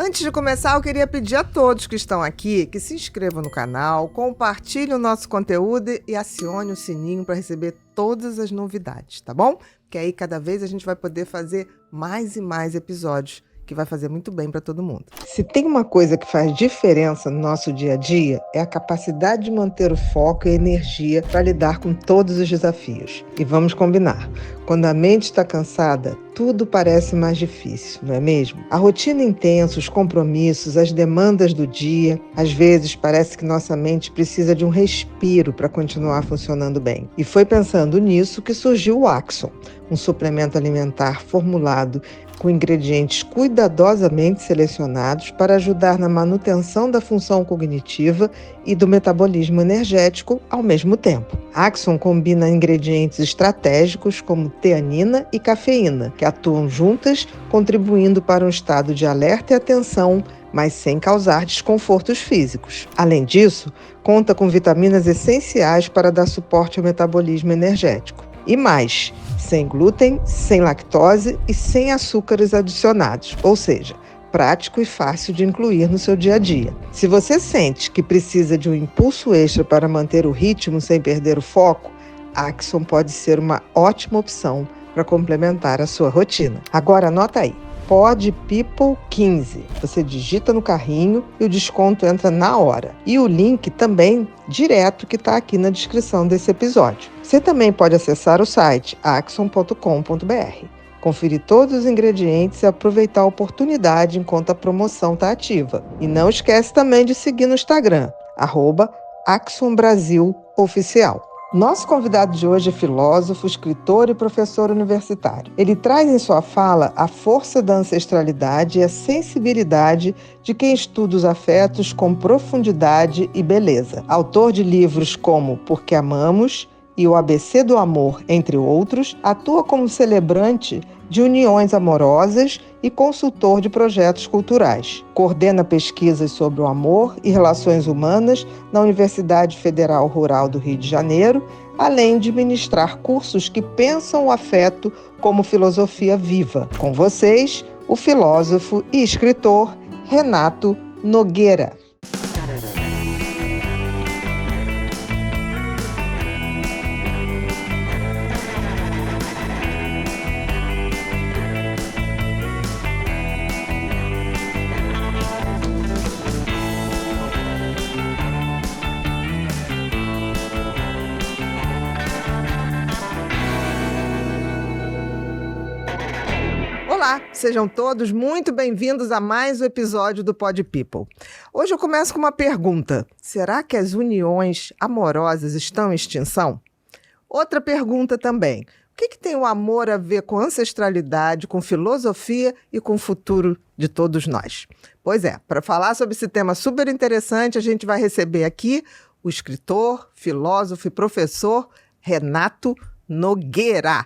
Antes de começar, eu queria pedir a todos que estão aqui que se inscrevam no canal, compartilhem o nosso conteúdo e acione o sininho para receber todas as novidades, tá bom? Porque aí cada vez a gente vai poder fazer mais e mais episódios, que vai fazer muito bem para todo mundo. Se tem uma coisa que faz diferença no nosso dia a dia, é a capacidade de manter o foco e a energia para lidar com todos os desafios. E vamos combinar, quando a mente está cansada, tudo parece mais difícil, não é mesmo? A rotina intensa, os compromissos, as demandas do dia, às vezes parece que nossa mente precisa de um respiro para continuar funcionando bem. E foi pensando nisso que surgiu o Axon, um suplemento alimentar formulado com ingredientes cuidadosamente selecionados para ajudar na manutenção da função cognitiva e do metabolismo energético ao mesmo tempo. Axon combina ingredientes estratégicos como teanina e cafeína, que atuam juntas, contribuindo para um estado de alerta e atenção, mas sem causar desconfortos físicos. Além disso, conta com vitaminas essenciais para dar suporte ao metabolismo energético. E mais, sem glúten, sem lactose e sem açúcares adicionados, ou seja, prático e fácil de incluir no seu dia a dia. Se você sente que precisa de um impulso extra para manter o ritmo sem perder o foco, Axon pode ser uma ótima opção para complementar a sua rotina. Agora anota aí, Pod People 15. Você digita no carrinho e o desconto entra na hora. E o link também direto que está aqui na descrição desse episódio. Você também pode acessar o site axon.com.br, conferir todos os ingredientes e aproveitar a oportunidade enquanto a promoção está ativa. E não esquece também de seguir no Instagram, @AxonBrasilOficial. Nosso convidado de hoje é filósofo, escritor e professor universitário. Ele traz em sua fala a força da ancestralidade e a sensibilidade de quem estuda os afetos com profundidade e beleza. Autor de livros como Porque Amamos e O ABC do Amor, entre outros, atua como celebrante de uniões amorosas e consultor de projetos culturais. Coordena pesquisas sobre o amor e relações humanas na Universidade Federal Rural do Rio de Janeiro, além de ministrar cursos que pensam o afeto como filosofia viva. Com vocês, o filósofo e escritor Renato Nogueira. Olá, sejam todos muito bem-vindos a mais um episódio do Pod People. Hoje eu começo com uma pergunta. Será que as uniões amorosas estão em extinção? Outra pergunta também. O que tem o amor a ver com ancestralidade, com filosofia e com o futuro de todos nós? Pois é, para falar sobre esse tema super interessante, a gente vai receber aqui o escritor, filósofo e professor Renato Nogueira.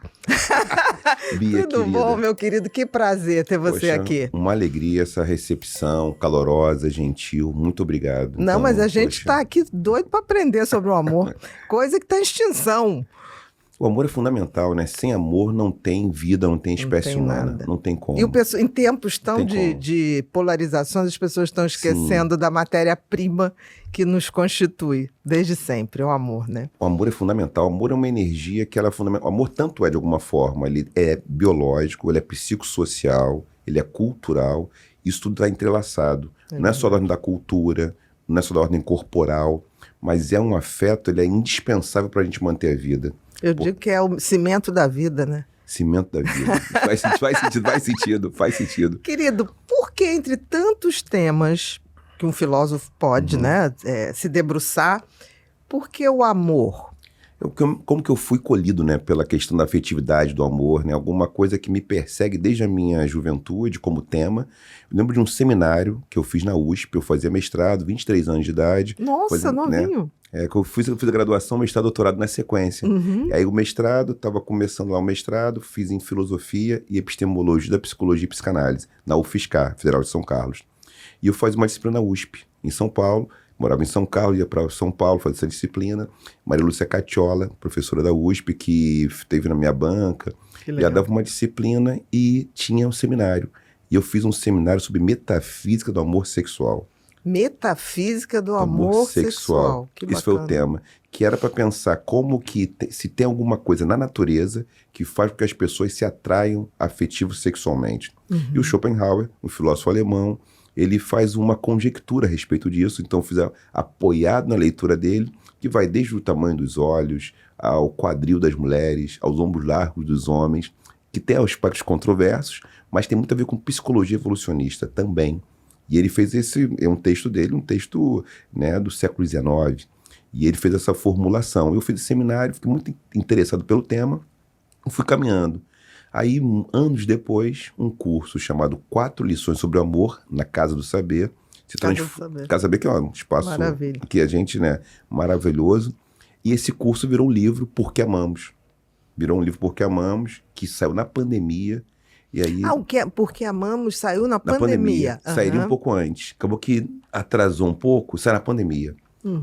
Bia, tudo querida. bom, meu querido? Que prazer ter você aqui. Uma alegria essa recepção calorosa, gentil. Muito obrigado. Não, mas a gente está aqui doido para aprender sobre o amor. Coisa que está em extinção. O amor é fundamental, né? Sem amor não tem vida, não tem espécie humana. Não tem como. E em tempos tão de polarizações, as pessoas estão esquecendo da matéria-prima que nos constitui desde sempre, o amor, né? O amor é fundamental. O amor é uma energia que ela é fundamental. O amor tanto é, de alguma forma, ele é biológico, ele é psicossocial, ele é cultural. Isso tudo está entrelaçado. Não é só da ordem da cultura, não é só da ordem corporal, mas é um afeto, ele é indispensável para a gente manter a vida. Eu digo que é o cimento da vida, né? Cimento da vida. Faz sentido. Querido, por que entre tantos temas que um filósofo pode, né, se debruçar, por que o amor? Como que eu fui colhido, né, pela questão da afetividade, do amor, né? Alguma coisa que me persegue desde a minha juventude como tema. Eu lembro de um seminário que eu fiz na USP, eu fazia mestrado, 23 anos de idade. Nossa, novinho. Né? Que eu fiz a graduação, mestrado, doutorado na sequência. E aí o mestrado, estava começando lá o mestrado, fiz em filosofia e epistemologia da psicologia e psicanálise, na UFSCar, Federal de São Carlos. E eu fazia uma disciplina na USP, em São Paulo. Morava em São Carlos, ia para São Paulo fazer essa disciplina. Maria Lúcia Catiola, professora da USP, que esteve na minha banca. Ela dava uma disciplina e tinha um seminário. E eu fiz um seminário sobre metafísica do amor sexual. Metafísica do amor sexual. Que bacana. Esse foi o tema. Que era para pensar como que se tem alguma coisa na natureza que faz com que as pessoas se atraiam afetivo sexualmente. E o Schopenhauer, um filósofo alemão, ele faz uma conjectura a respeito disso. Então, fiz apoiado na leitura dele, que vai desde o tamanho dos olhos, ao quadril das mulheres, aos ombros largos dos homens, que tem aspectos controversos, mas tem muito a ver com psicologia evolucionista também. E ele fez um texto dele, um texto, né, do século XIX. E ele fez essa formulação. Eu fiz esse seminário, fiquei muito interessado pelo tema, fui caminhando. Aí, anos depois, um curso chamado 4 Lições sobre o Amor, na Casa do Saber. Casa do Saber, que é um espaço que a gente, né, maravilhoso. E esse curso virou um livro, Porque Amamos. Virou um livro Porque Amamos, que saiu na pandemia. E aí, Porque Amamos saiu na pandemia. Sairia um pouco antes. Acabou que atrasou um pouco, saiu na pandemia.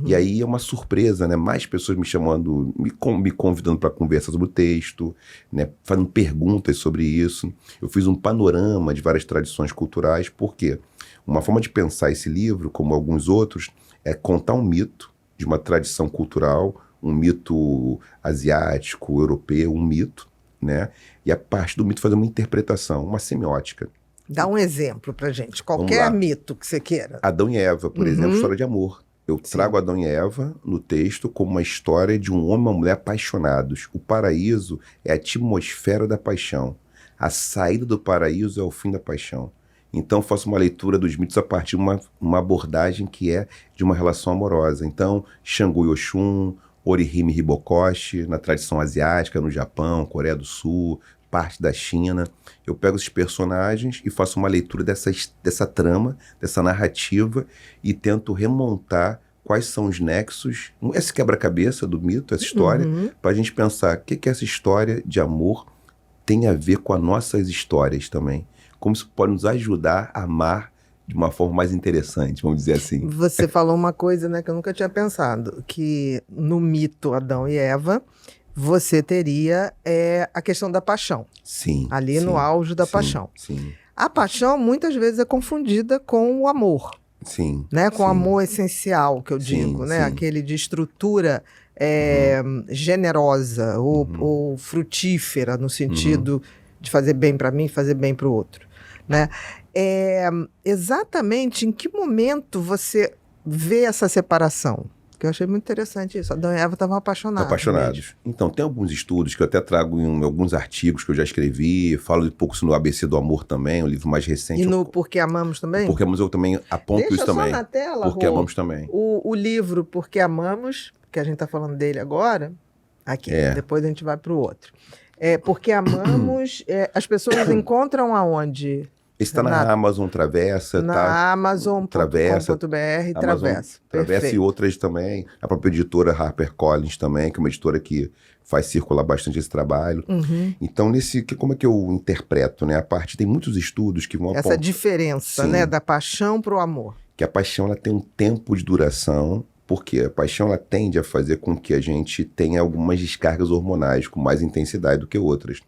E aí é uma surpresa, né? Mais pessoas me chamando, me convidando para conversar sobre o texto, né? Fazendo perguntas sobre isso. Eu fiz um panorama de várias tradições culturais, porque uma forma de pensar esse livro, como alguns outros, é contar um mito de uma tradição cultural, um mito asiático, europeu, um mito, né? E a parte do mito fazer uma interpretação, uma semiótica. Dá um exemplo pra gente, qualquer mito que você queira. Adão e Eva, por exemplo, história de amor. Eu trago Adão e Eva no texto como uma história de um homem e uma mulher apaixonados. O paraíso é a atmosfera da paixão. A saída do paraíso é o fim da paixão. Então, eu faço uma leitura dos mitos a partir de uma abordagem que é de uma relação amorosa. Então, Xangô e Oxum, Orihime e Hibokoshi, na tradição asiática, no Japão, Coreia do Sul, parte da China. Eu pego esses personagens e faço uma leitura dessa trama, dessa narrativa, e tento remontar quais são os nexos, esse quebra-cabeça do mito, essa história, para a gente pensar o que essa história de amor tem a ver com as nossas histórias também. Como isso pode nos ajudar a amar de uma forma mais interessante, vamos dizer assim. Você falou uma coisa, né, que eu nunca tinha pensado, que no mito Adão e Eva, você teria a questão da paixão. Sim. Ali no auge da paixão. Sim. A paixão muitas vezes é confundida com o amor. Sim. Né? Com o amor essencial, que eu digo, né? Aquele de estrutura generosa ou frutífera, no sentido de fazer bem para mim e fazer bem para o outro. Né? Exatamente em que momento você vê essa separação? Que eu achei muito interessante isso. Adão e Eva estavam apaixonados. Então, tem alguns estudos que eu até trago em alguns artigos que eu já escrevi, falo um pouco sobre o ABC do Amor também, um livro mais recente. E no Porque Amamos também? Porque Amamos eu também aponto Deixa isso também. Deixa só na tela, Porque Amamos também. O livro Porque Amamos, que a gente está falando dele agora, aqui, depois a gente vai para o outro. Porque Amamos, as pessoas encontram aonde? Está na Amazon, Travessa. Na Amazon.com.br, Travessa e outras também. A própria editora HarperCollins também, que é uma editora que faz circular bastante esse trabalho. Então, como é que eu interpreto, né? Tem muitos estudos que vão essa diferença, né? Da paixão para o amor. Que a paixão ela tem um tempo de duração, porque a paixão ela tende a fazer com que a gente tenha algumas descargas hormonais com mais intensidade do que outras.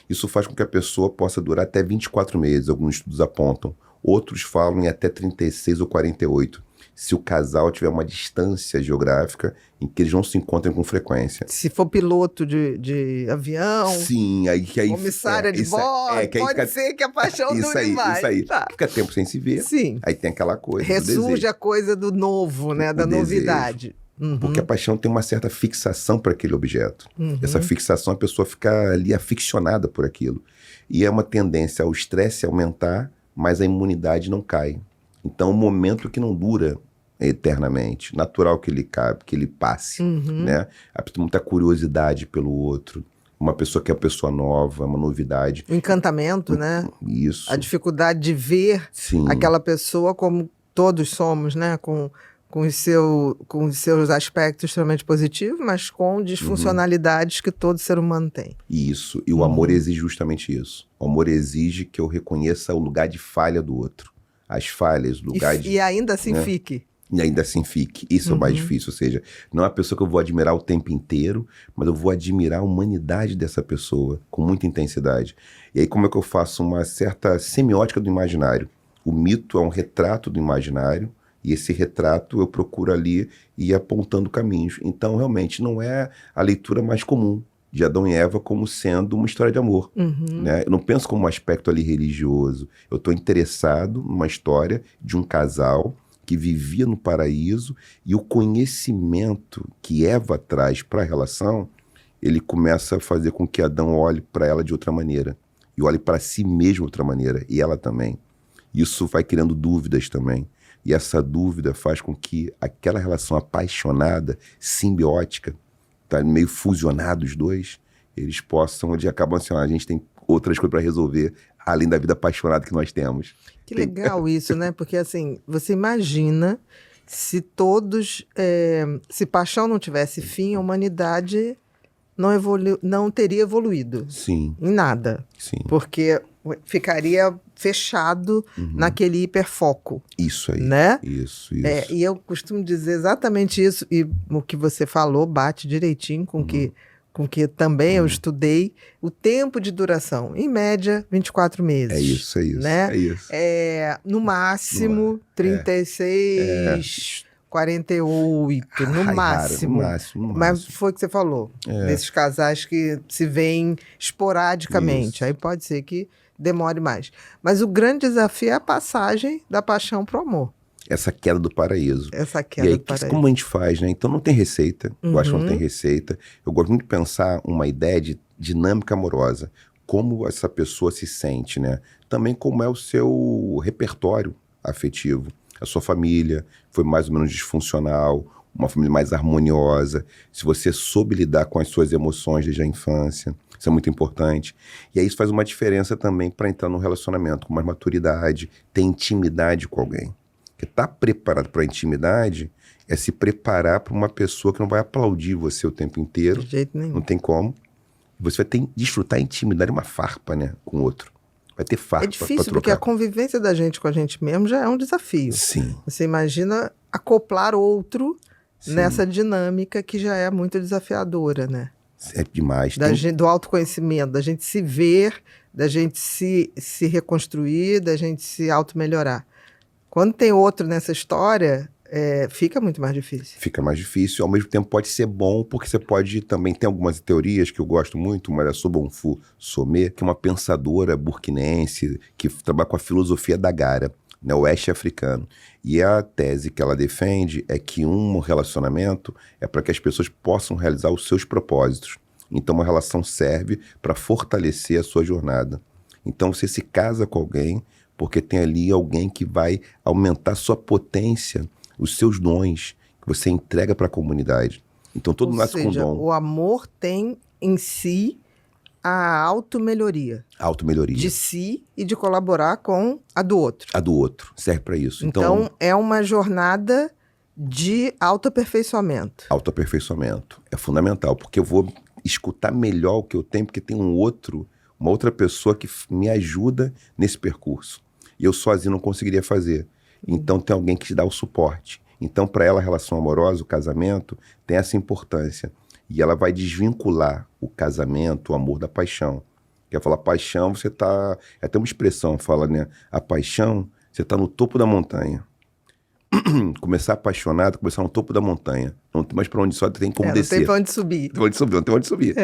Isso faz com que a pessoa possa durar até 24 meses, alguns estudos apontam. Outros falam em até 36 ou 48, se o casal tiver uma distância geográfica em que eles não se encontrem com frequência. Se for piloto de avião, sim, aí comissária de bordo, pode ser que a paixão dure mais. Isso aí, fica tempo sem se ver, aí tem aquela coisa ressurge a coisa do novo, né, da novidade. Porque a paixão tem uma certa fixação para aquele objeto. Essa fixação, a pessoa fica ali aficionada por aquilo. E é uma tendência ao estresse aumentar, mas a imunidade não cai. Então, um momento que não dura eternamente. Natural que ele cabe, que ele passe. Né? Tem muita curiosidade pelo outro. Uma pessoa que é uma pessoa nova, uma novidade. O encantamento, né? Isso. A dificuldade de ver aquela pessoa como todos somos, né? Com os seus aspectos extremamente positivos, mas com disfuncionalidades que todo ser humano tem. Isso. E o amor exige justamente isso. O amor exige que eu reconheça o lugar de falha do outro. As falhas, o lugar E ainda assim fique. e ainda assim fique. Isso é o mais difícil, ou seja, não é uma pessoa que eu vou admirar o tempo inteiro, mas eu vou admirar a humanidade dessa pessoa com muita intensidade. E aí como é que eu faço uma certa semiótica do imaginário? O mito é um retrato do imaginário, e esse retrato eu procuro ali ir apontando caminhos. Então, realmente, não é a leitura mais comum de Adão e Eva como sendo uma história de amor. Né? Eu não penso como um aspecto ali religioso. Eu estou interessado numa história de um casal que vivia no paraíso, e o conhecimento que Eva traz para a relação, ele começa a fazer com que Adão olhe para ela de outra maneira, e olhe para si mesmo de outra maneira, e ela também. Isso vai criando dúvidas também, e essa dúvida faz com que aquela relação apaixonada, simbiótica, tá meio fusionado os dois, eles possam, eles acabam assim, a gente tem outras coisas para resolver, além da vida apaixonada que nós temos. Que legal isso, né? Porque assim, você imagina se todos, se paixão não tivesse fim, a humanidade não teria evoluído. Sim. Em nada. Sim. Porque ficaria fechado naquele hiperfoco. Isso aí. Né? Isso. E eu costumo dizer exatamente isso, e o que você falou bate direitinho com que também eu estudei, o tempo de duração, em média, 24 meses. É isso. Né? É isso. No máximo, 36, 48, no máximo. No máximo. Mas foi o que você falou, desses casais que se veem esporadicamente. Isso. Aí pode ser que demore mais. Mas o grande desafio é a passagem da paixão para o amor. Essa queda do paraíso. Essa queda e aí, do paraíso. como a gente faz, né? Então não tem receita. Eu acho que não tem receita. Eu gosto muito de pensar uma ideia de dinâmica amorosa. Como essa pessoa se sente, né? Também como é o seu repertório afetivo. A sua família foi mais ou menos disfuncional, uma família mais harmoniosa. Se você soube lidar com as suas emoções desde a infância. Isso é muito importante. E aí isso faz uma diferença também para entrar num relacionamento com mais maturidade, ter intimidade com alguém. Porque estar preparado para a intimidade é se preparar para uma pessoa que não vai aplaudir você o tempo inteiro. De jeito nenhum. Não tem como. Você vai desfrutar a intimidade, uma farpa, né, com o outro. Vai ter farpa para trocar. É difícil, porque a convivência da gente com a gente mesmo já é um desafio. Sim. Você imagina acoplar outro nessa dinâmica que já é muito desafiadora, né? É demais. Do autoconhecimento, da gente se ver, da gente se reconstruir, da gente se auto-melhorar. Quando tem outro nessa história, fica muito mais difícil. Fica mais difícil, ao mesmo tempo pode ser bom, porque você pode também, tem algumas teorias que eu gosto muito, uma é a Sobonfu Somé, que é uma pensadora burkinense, que trabalha com a filosofia da Gara, né, oeste africano. E a tese que ela defende é que um relacionamento é para que as pessoas possam realizar os seus propósitos. Então uma relação serve para fortalecer a sua jornada. Então você se casa com alguém porque tem ali alguém que vai aumentar a sua potência, os seus dons que você entrega para a comunidade. Então todo mundo nasce com dom. O amor tem em si a automelhoria. Automelhoria. De si e de colaborar com a do outro. A do outro. Serve para isso. Então é uma jornada de autoaperfeiçoamento. Autoaperfeiçoamento. É fundamental, porque eu vou escutar melhor o que eu tenho, porque tem uma outra pessoa que me ajuda nesse percurso. E eu sozinho não conseguiria fazer. Então tem alguém que te dá o suporte. Então para ela a relação amorosa, o casamento, tem essa importância. E ela vai desvincular o casamento, o amor da paixão. Quer falar paixão, você tá... É até uma expressão, fala, né? A paixão, você tá no topo da montanha. Começar apaixonado, começar no topo da montanha. Não tem mais para onde só tem como descer. Não tem para onde subir. Não tem onde subir.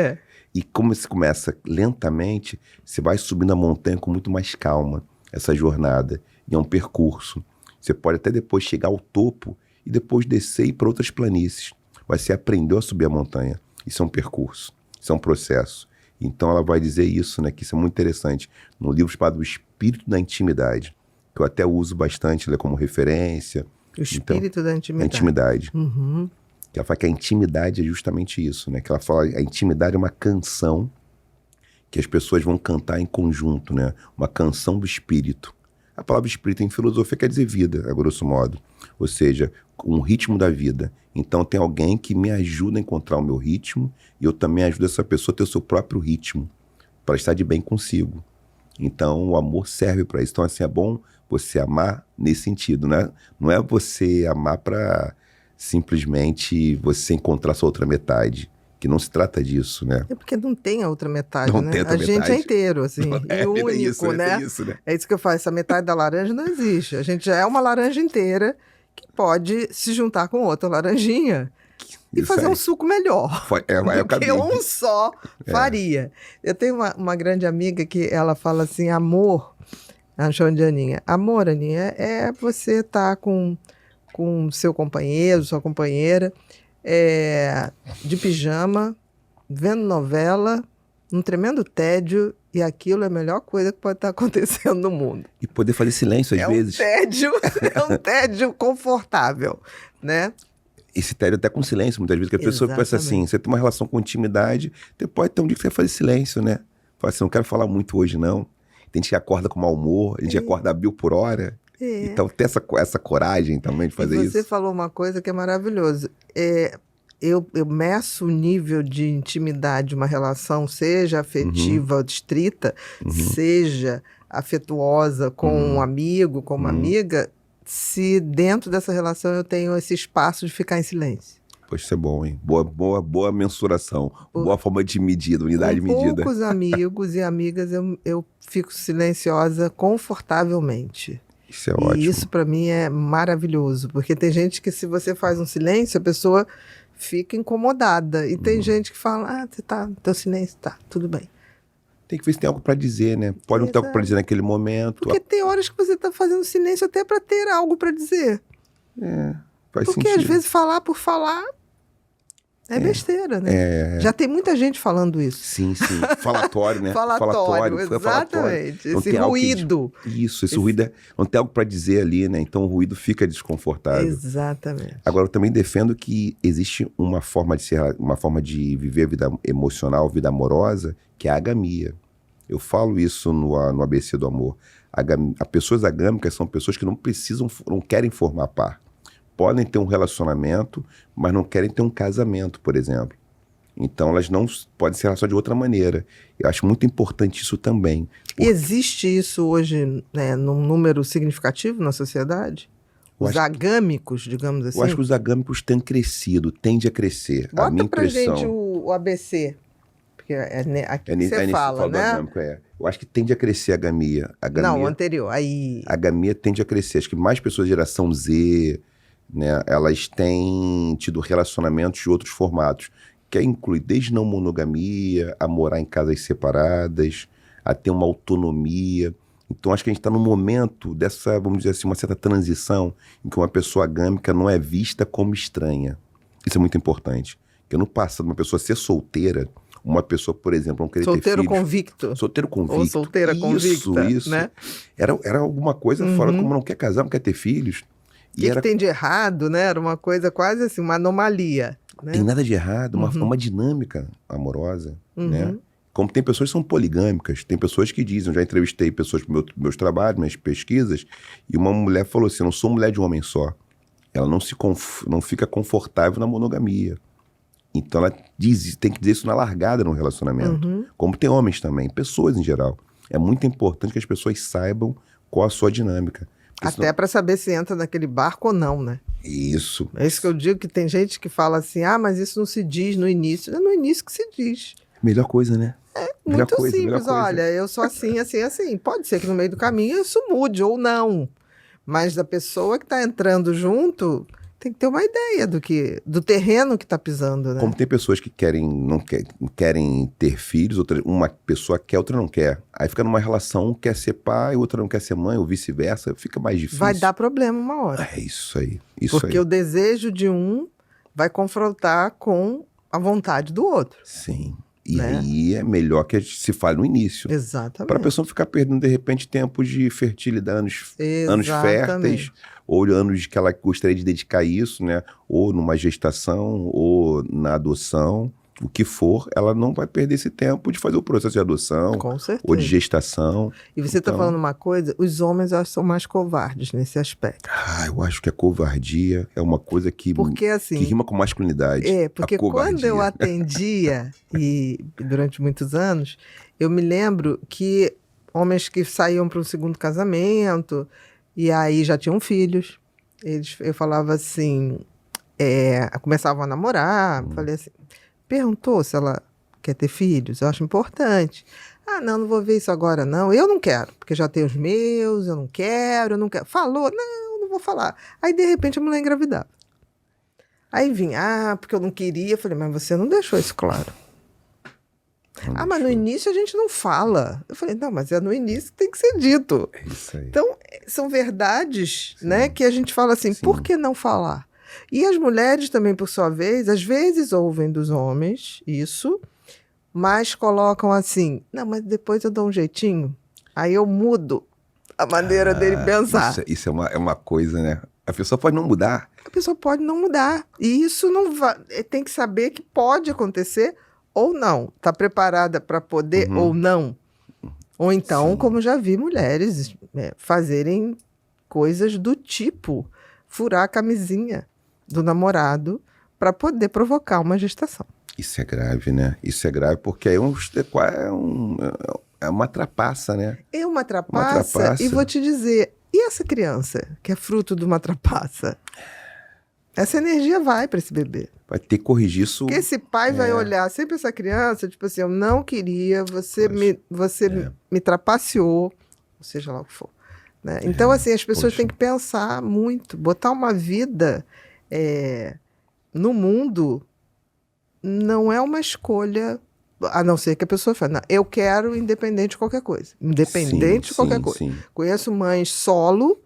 E como você começa lentamente, você vai subindo a montanha com muito mais calma. Essa jornada. E é um percurso. Você pode até depois chegar ao topo e depois descer e ir para outras planícies. Mas você aprendeu a subir a montanha. Isso é um percurso. Isso é um processo. Então ela vai dizer isso, né? Que isso é muito interessante. No livro chamado O Espírito da Intimidade, que eu até uso bastante, né, como referência. O Espírito da Intimidade. A intimidade. Uhum. Que ela fala que a intimidade é justamente isso, né? Que ela fala a intimidade é uma canção que as pessoas vão cantar em conjunto, né? Uma canção do espírito. A palavra espírito em filosofia quer dizer vida, a grosso modo. Ou seja, um ritmo da vida. Então tem alguém que me ajuda a encontrar o meu ritmo e eu também ajudo essa pessoa a ter o seu próprio ritmo para estar de bem consigo. Então o amor serve para isso. Então assim, é bom Você amar nesse sentido, né? Não é você amar para simplesmente você encontrar sua outra metade. Que não se trata disso, né? É porque não tem a outra metade, Não né? tem outra A gente é metade. inteiro, assim, e único, isso, né? Tem isso, né? É isso que eu falo, essa metade da laranja não existe. A gente já é uma laranja inteira que pode se juntar com outra laranjinha e Isso fazer aí. um suco melhor. Vai o Do que caminho. um só faria. Eu tenho uma grande amiga que ela fala assim, amor, ela chama de Aninha. Amor, Aninha, é você estar com seu companheiro, sua companheira, de pijama, vendo novela, um tremendo tédio, e aquilo é a melhor coisa que pode estar acontecendo no mundo. E poder fazer silêncio às vezes. É um tédio confortável, né? Esse tédio até com silêncio, muitas vezes, que a pessoa pensa assim, Exatamente. você tem uma relação com intimidade, você pode ter um dia que você vai fazer silêncio, né? Fala assim, não quero falar muito hoje, não. Tem gente que acorda com mau humor, a gente acorda a 1000 por hora. É. Então, ter essa coragem também de fazer E você isso. falou uma coisa que é maravilhosa. Eu meço o nível de intimidade de uma relação, seja afetiva, estrita, seja afetuosa com um amigo, com uma amiga, se dentro dessa relação eu tenho esse espaço de ficar em silêncio. Poxa, isso é bom, hein? Boa mensuração. Boa forma de medida, unidade Com medida. poucos amigos e amigas eu fico silenciosa confortavelmente. Isso é ótimo. E isso para mim é maravilhoso, porque tem gente que se você faz um silêncio, a pessoa fica incomodada. E tem gente que fala, teu silêncio tá, tudo bem. Tem que ver se tem algo pra dizer, né? Pode não ter algo pra dizer naquele momento. Porque tem horas que você tá fazendo silêncio até para ter algo para dizer. Faz Porque sentido. às vezes falar por falar é besteira, né? Já tem muita gente falando isso. Sim. Falatório, né? Falatório, Foi falatório. exatamente. Não Esse tem algo que ruído. esse ruído não tem algo pra dizer ali, né? Então o ruído fica desconfortável. Exatamente. Agora, eu também defendo que existe uma forma de viver a vida emocional, vida amorosa, que é a agamia. Eu falo isso no ABC do amor. As pessoas agâmicas são pessoas que não querem formar par. Podem ter um relacionamento, mas não querem ter um casamento, por exemplo. Então, elas não podem se relacionar de outra maneira. Eu acho muito importante isso também. Existe isso hoje, né, num número significativo na sociedade? Os agâmicos, digamos assim? Eu acho que os agâmicos têm crescido, tende a crescer. A minha Bota pra impressão, gente o ABC. Porque aqui que você nisso que fala, do né? agâmico, Eu acho que tende a crescer a agamia. Não, o anterior. Aí... A agamia tende a crescer. Acho que mais pessoas da geração Z, né, elas têm tido relacionamentos de outros formatos, que inclui desde não monogamia, a morar em casas separadas, a ter uma autonomia. Então, acho que a gente está num momento dessa, vamos dizer assim, uma certa transição em que uma pessoa agâmica não é vista como estranha. Isso é muito importante. Porque no passado, uma pessoa ser solteira, uma pessoa, por exemplo, não querer ter filhos... Solteiro convicto. Ou solteira convicta, Isso. Né? Era alguma coisa fora, como não quer casar, não quer ter filhos. O que tem de errado, né? Era uma coisa quase assim, uma anomalia. Né? Tem nada de errado, uma dinâmica amorosa, né? Como tem pessoas que são poligâmicas, tem pessoas que dizem, eu já entrevistei pessoas para meus trabalhos, minhas pesquisas, e uma mulher falou assim, eu não sou mulher de um homem só. Ela não fica confortável na monogamia. Então ela tem que dizer isso na largada no relacionamento. Como tem homens também, pessoas em geral. É muito importante que as pessoas saibam qual a sua dinâmica. Até para saber se entra naquele barco ou não, né? Isso. É isso que eu digo, que tem gente que fala assim, mas isso não se diz no início. É no início que se diz. Melhor coisa, né? Muito simples, olha, eu sou assim, assim, assim. Pode ser que no meio do caminho isso mude ou não. Mas da pessoa que está entrando junto, tem que ter uma ideia do terreno que está pisando, né? Como tem pessoas que não querem ter filhos, uma pessoa quer, outra não quer. Aí fica numa relação, um quer ser pai, outra não quer ser mãe, ou vice-versa, fica mais difícil. Vai dar problema uma hora. É isso aí. Porque o desejo de um vai confrontar com a vontade do outro. Sim. E aí é melhor que se fale no início. Exatamente. Para a pessoa não ficar perdendo, de repente, tempo de fertilidade, anos férteis, ou anos que ela gostaria de dedicar a isso, né? Ou numa gestação, ou na adoção, o que for, ela não vai perder esse tempo de fazer o processo de adoção, com certeza, ou de gestação. E você está falando uma coisa, os homens eu acho, são mais covardes nesse aspecto. Eu acho que a covardia é uma coisa que rima com masculinidade. Porque quando eu atendia, e durante muitos anos, eu me lembro que homens que saíam para um segundo casamento, E aí já tinham filhos. Eu falava assim, começavam a namorar, falei assim, perguntou se ela quer ter filhos, eu acho importante. Ah, não vou ver isso agora não, eu não quero, porque já tenho os meus, eu não quero. Falou, não vou falar. Aí de repente a mulher engravidava. Aí vinha, porque eu não queria, eu falei, mas você não deixou isso claro. Mas no início a gente não fala. Eu falei, não, mas no início tem que ser dito. É isso aí. Então, são verdades, né, que a gente fala assim, por que não falar? E as mulheres também, por sua vez, às vezes ouvem dos homens isso, mas colocam assim, não, mas depois eu dou um jeitinho, aí eu mudo a maneira dele pensar. Isso é uma coisa, né? A pessoa pode não mudar. A pessoa pode não mudar. E isso não vai, tem que saber que pode acontecer ou não. Está preparada para poder ou não. Ou então, como já vi mulheres fazerem coisas do tipo furar a camisinha do namorado para poder provocar uma gestação. Isso é grave, né? Isso é grave porque é uma trapaça, né? É uma trapaça. E vou te dizer, e essa criança que é fruto de uma trapaça? Essa energia vai para esse bebê. Vai ter que corrigir isso. Porque esse pai vai olhar sempre essa criança, tipo assim, eu não queria, você me trapaceou, seja lá o que for. Né? Então, assim, as pessoas têm que pensar muito, botar uma vida no mundo não é uma escolha, a não ser que a pessoa fale, não, eu quero independente de qualquer coisa. Independente de qualquer coisa. Sim. Conheço mães solo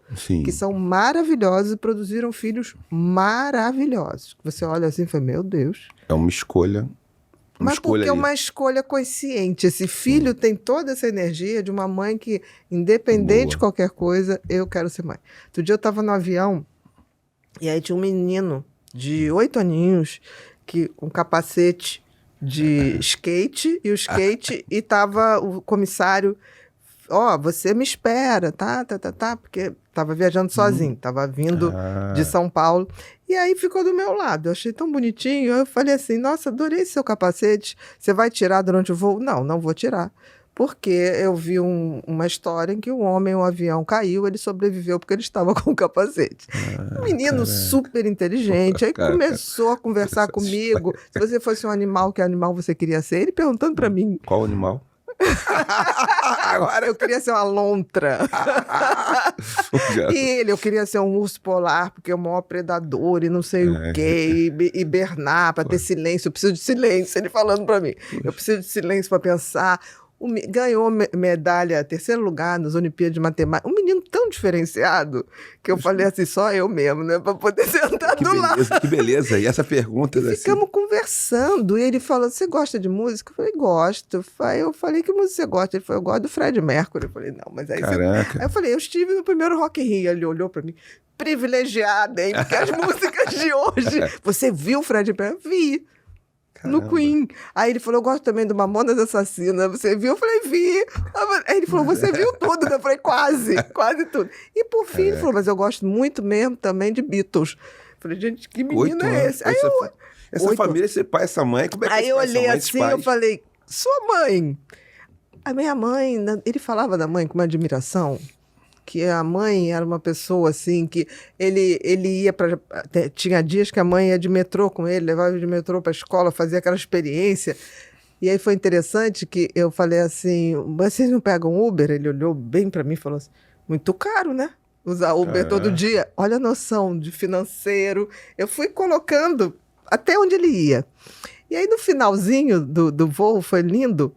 que são maravilhosas e produziram filhos maravilhosos. Você olha assim e fala, meu Deus. É uma escolha. Mas porque é uma escolha consciente. Esse filho tem toda essa energia de uma mãe que, independente de qualquer coisa, eu quero ser mãe. Outro dia eu estava no avião e aí tinha um menino de 8 aninhos com capacete de skate e tava o comissário, você me espera, tá, porque tava viajando sozinho, tava vindo de São Paulo, e aí ficou do meu lado, eu achei tão bonitinho, eu falei assim, nossa, adorei seu capacete, você vai tirar durante o voo? Não vou tirar, porque eu vi uma história em que um avião caiu, ele sobreviveu porque ele estava com o capacete. Um menino super inteligente, aí começou a conversar comigo. Se você fosse um animal, que animal você queria ser? Ele perguntando para mim. Qual animal? Agora eu queria ser uma lontra. Eu queria ser um urso polar, porque é o maior predador e não sei o quê, e hibernar para ter silêncio. Eu preciso de silêncio, ele falando para mim. Eu preciso de silêncio para pensar. Ganhou medalha, 3º lugar nas Olimpíadas de Matemática. Um menino tão diferenciado que eu falei assim, só eu mesmo, né? Para poder sentar do lado. Que beleza. E essa pergunta... Ficamos conversando. E ele falou, você gosta de música? Eu falei, gosto. Eu falei, que música você gosta? Ele falou, eu gosto do Fred Mercury. Eu falei, não, mas aí Caraca. Aí eu falei, eu estive no primeiro Rock in Rio. Ele olhou para mim, privilegiada, hein? Porque as músicas de hoje... Você viu o Fred Mercury? Vi. Caramba. No Queen. Aí ele falou, eu gosto também do Mamonas Assassinas. Você viu? Eu falei, vi. Aí ele falou, você viu tudo? Eu falei, quase tudo. E por fim, ele falou, mas eu gosto muito mesmo também de Beatles. Eu falei, gente, que menino é esse? Aí essa família, esse pai, essa mãe, como é que Aí eu olhei assim, eu falei, sua mãe. A minha mãe, ele falava da mãe com uma admiração, que a mãe era uma pessoa assim, que ele ia para... Tinha dias que a mãe ia de metrô com ele, levava de metrô para a escola, fazia aquela experiência. E aí foi interessante que eu falei assim, vocês não pegam Uber? Ele olhou bem para mim e falou assim, muito caro, né? Usar Uber todo dia. Olha a noção de financeiro. Eu fui colocando até onde ele ia. E aí no finalzinho do voo, foi lindo...